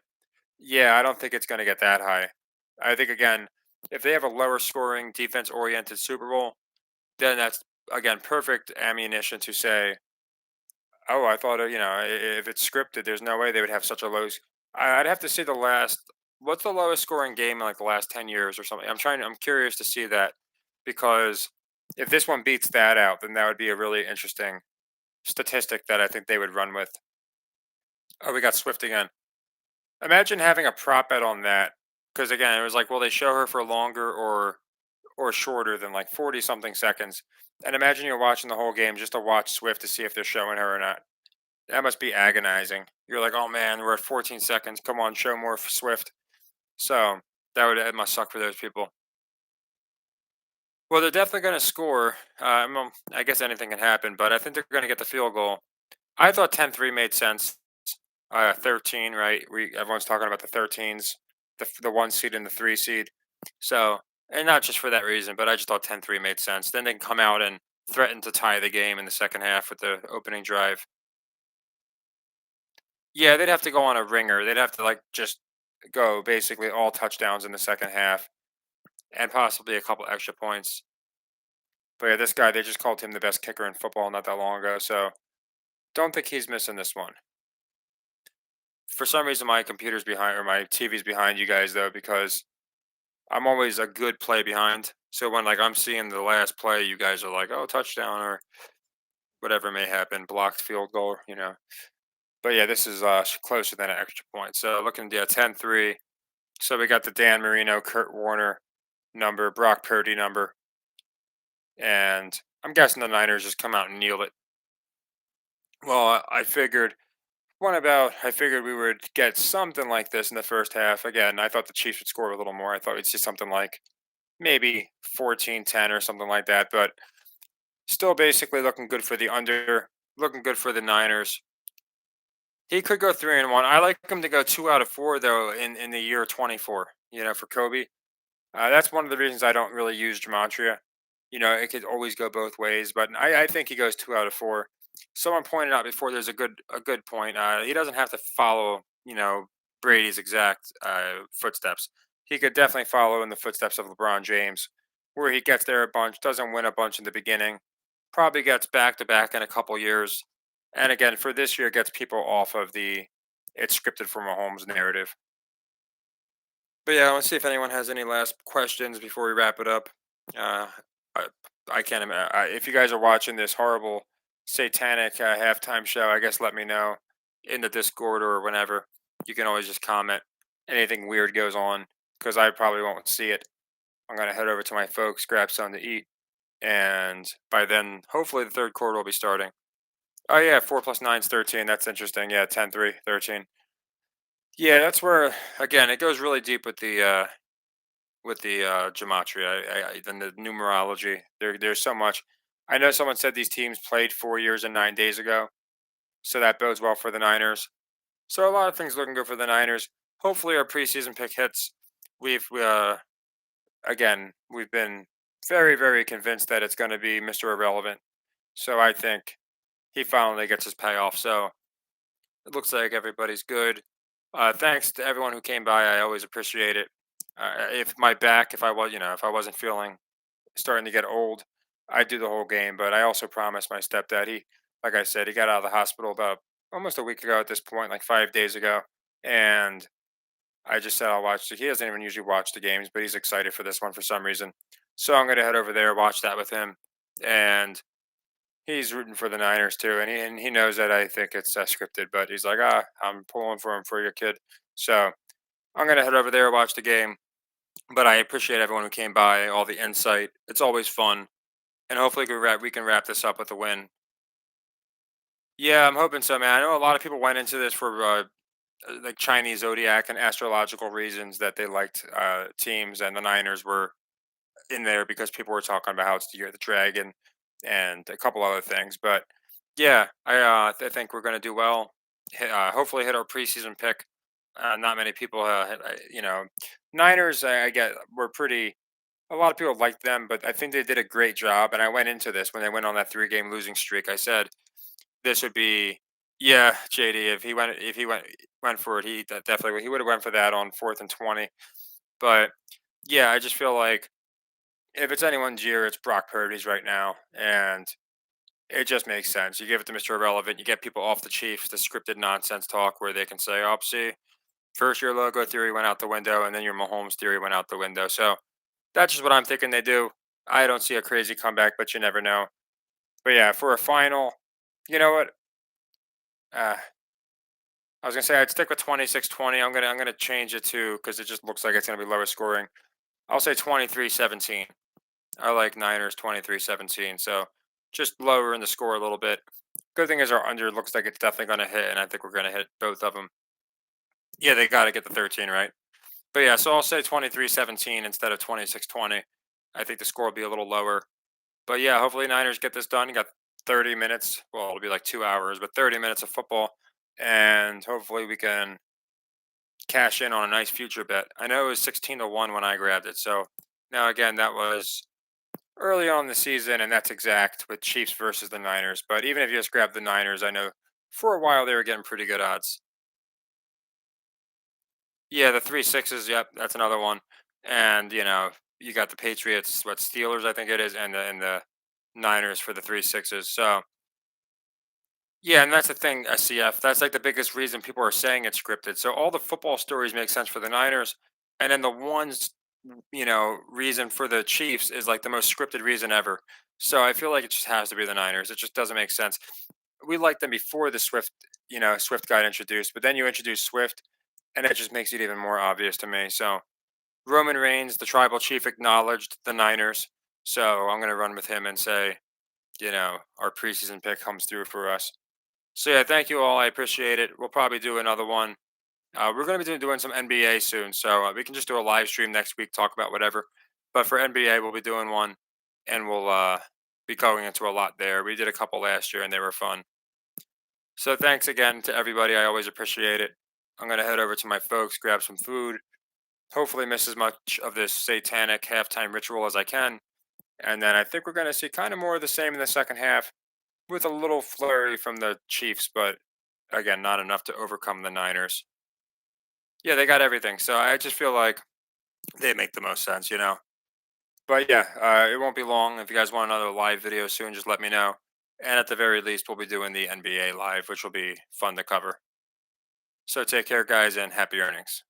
yeah, I don't think it's going to get that high. I think again, if they have a lower scoring, defense oriented Super Bowl, then that's again perfect ammunition to say, oh, I thought if it's scripted, there's no way they would have such a low. I'd have to see the last. What's the lowest scoring game in like the last 10 years or something? I'm curious to see that, because if this one beats that out, then that would be a really interesting statistic that I think they would run with. Oh, we got Swift again. Imagine having a prop bet on that, because again, it was like, will they show her for longer or shorter than like 40 something seconds? And imagine you're watching the whole game just to watch Swift to see if they're showing her or not. That must be agonizing. You're like, oh man, we're at 14 seconds. Come on, show more for Swift. So it must suck for those people. Well, they're definitely going to score. I guess anything can happen, but I think they're going to get the field goal. I thought 10-3 made sense. 13, right? Everyone's talking about the 13s, the 1 seed and the 3 seed. So, and not just for that reason, but I just thought 10-3 made sense. Then they can come out and threaten to tie the game in the second half with the opening drive. Yeah, they'd have to go on a ringer. They'd have to like just go basically all touchdowns in the second half. and possibly a couple extra points. But yeah, this guy, they just called him the best kicker in football not that long ago. So don't think he's missing this one. For some reason, my computer's behind or my TV's behind you guys though, because I'm always a good play behind. So when like I'm seeing the last play, you guys are like, "Oh, touchdown," or whatever may happen, blocked field goal, you know. But yeah, this is closer than an extra point. So looking, yeah, 10-3. So we got the Dan Marino, Kurt Warner number, Brock Purdy number, and I'm guessing the Niners just come out and kneel it. Well, I figured I figured we would get something like this in the first half. Again, I thought the Chiefs would score a little more. I thought we'd see something like maybe 14-10 or something like that, but still basically looking good for the under, looking good for the Niners. He could go 3-1. I like him to go 2 out of 4 though in the year 24. You know, for Kobe. That's one of the reasons I don't really use gematria. You know, it could always go both ways, but I think he goes 2 out of 4. Someone pointed out before there's a good point. He doesn't have to follow, Brady's exact footsteps. He could definitely follow in the footsteps of LeBron James, where he gets there a bunch, doesn't win a bunch in the beginning, probably gets back to back in a couple years, and again for this year gets people off of the it's scripted for Mahomes narrative. But yeah, I want to see if anyone has any last questions before we wrap it up. Uh, I, I can't imagine if you guys are watching this horrible satanic halftime show. I guess let me know in the Discord or whenever. You can always just comment anything weird goes on because I probably won't see it. I'm gonna head over to my folks, grab something to eat, and by then, hopefully, the third quarter will be starting. Oh yeah, 4 plus 9 is 13. That's interesting. Yeah, 10-3, 13. Yeah, that's where again it goes really deep with the gematria, then the numerology. There's so much. I know someone said these teams played 4 years and 9 days ago, so that bodes well for the Niners. So a lot of things looking good for the Niners. Hopefully, our preseason pick hits. We've again we've been very convinced that it's going to be Mr. Irrelevant. So I think he finally gets his payoff. So it looks like everybody's good. Thanks to everyone who came by. I always appreciate it. If my back, if I was, if I wasn't feeling starting to get old, I'd do the whole game. But I also promised my stepdad. Like I said, he got out of the hospital about almost a week ago at this point, like 5 days ago, and I just said I'll watch. He doesn't even usually watch the games, but he's excited for this one for some reason. So I'm gonna head over there, watch that with him, and he's rooting for the Niners too, and he knows that I think it's scripted, but he's like, I'm pulling for him for your kid. So I'm gonna head over there, watch the game. But I appreciate everyone who came by, all the insight. It's always fun, and hopefully we can wrap this up with a win. Yeah, I'm hoping so, man. I know a lot of people went into this for like Chinese zodiac and astrological reasons that they liked teams, and the Niners were in there because people were talking about how it's the year of the dragon and a couple other things. But yeah, I think we're going to do well. Hopefully, hit our preseason pick. Not many people, Niners. I get we're pretty. A lot of people liked them, but I think they did a great job. And I went into this when they went on that 3 game losing streak. I said this would be, yeah, JD. If he went for it, definitely he would have went for that on 4th and 20. But yeah, I just feel like if it's anyone's year, it's Brock Purdy's right now, and it just makes sense. You give it to Mr. Irrelevant, you get people off the Chiefs, the scripted nonsense talk where they can say, "Oh, see, first your logo theory went out the window, and then your Mahomes theory went out the window." So that's just what I'm thinking they do. I don't see a crazy comeback, but you never know. But yeah, for a final, you know what? Uh, I was gonna say I'd stick with 26-20. I'm gonna change it to because it just looks like it's gonna be lower scoring. I'll say 23-17. I like Niners 23-17. So just lower in the score a little bit. Good thing is our under looks like it's definitely going to hit, and I think we're going to hit both of them. Yeah, they got to get the 13 right. But yeah, so I'll say 23-17 instead of 26-20. I think the score will be a little lower. But yeah, hopefully Niners get this done. You got 30 minutes. Well, it'll be like 2 hours, but 30 minutes of football. And hopefully we can cash in on a nice future bet. I know it was 16-1 when I grabbed it. So now again, that was early on in the season, and that's exact with Chiefs versus the Niners. But even if you just grab the Niners, I know for a while they were getting pretty good odds. Yeah, the 3 6s. Yep, that's another one. And you got the Patriots, what Steelers I think it is, and the Niners for the 3-6s. So yeah, and that's the thing, SCF. That's like the biggest reason people are saying it's scripted. So all the football stories make sense for the Niners, and then the ones, reason for the Chiefs is like the most scripted reason ever. So I feel like it just has to be the Niners. It just doesn't make sense. We liked them before the Swift got introduced, but then you introduce Swift, and it just makes it even more obvious to me. So Roman Reigns, the tribal chief, acknowledged the Niners. So I'm gonna run with him and say, our preseason pick comes through for us. So yeah, thank you all. I appreciate it. We'll probably do another one. We're going to be doing some NBA soon, so we can just do a live stream next week, talk about whatever. But for NBA, we'll be doing one, and we'll be going into a lot there. We did a couple last year, and they were fun. So thanks again to everybody. I always appreciate it. I'm going to head over to my folks, grab some food, hopefully miss as much of this satanic halftime ritual as I can, and then I think we're going to see kind of more of the same in the second half with a little flurry from the Chiefs, but again, not enough to overcome the Niners. Yeah, they got everything. So I just feel like they make the most sense. But yeah, it won't be long. If you guys want another live video soon, just let me know. And at the very least, we'll be doing the NBA live, which will be fun to cover. So take care, guys, and happy earnings.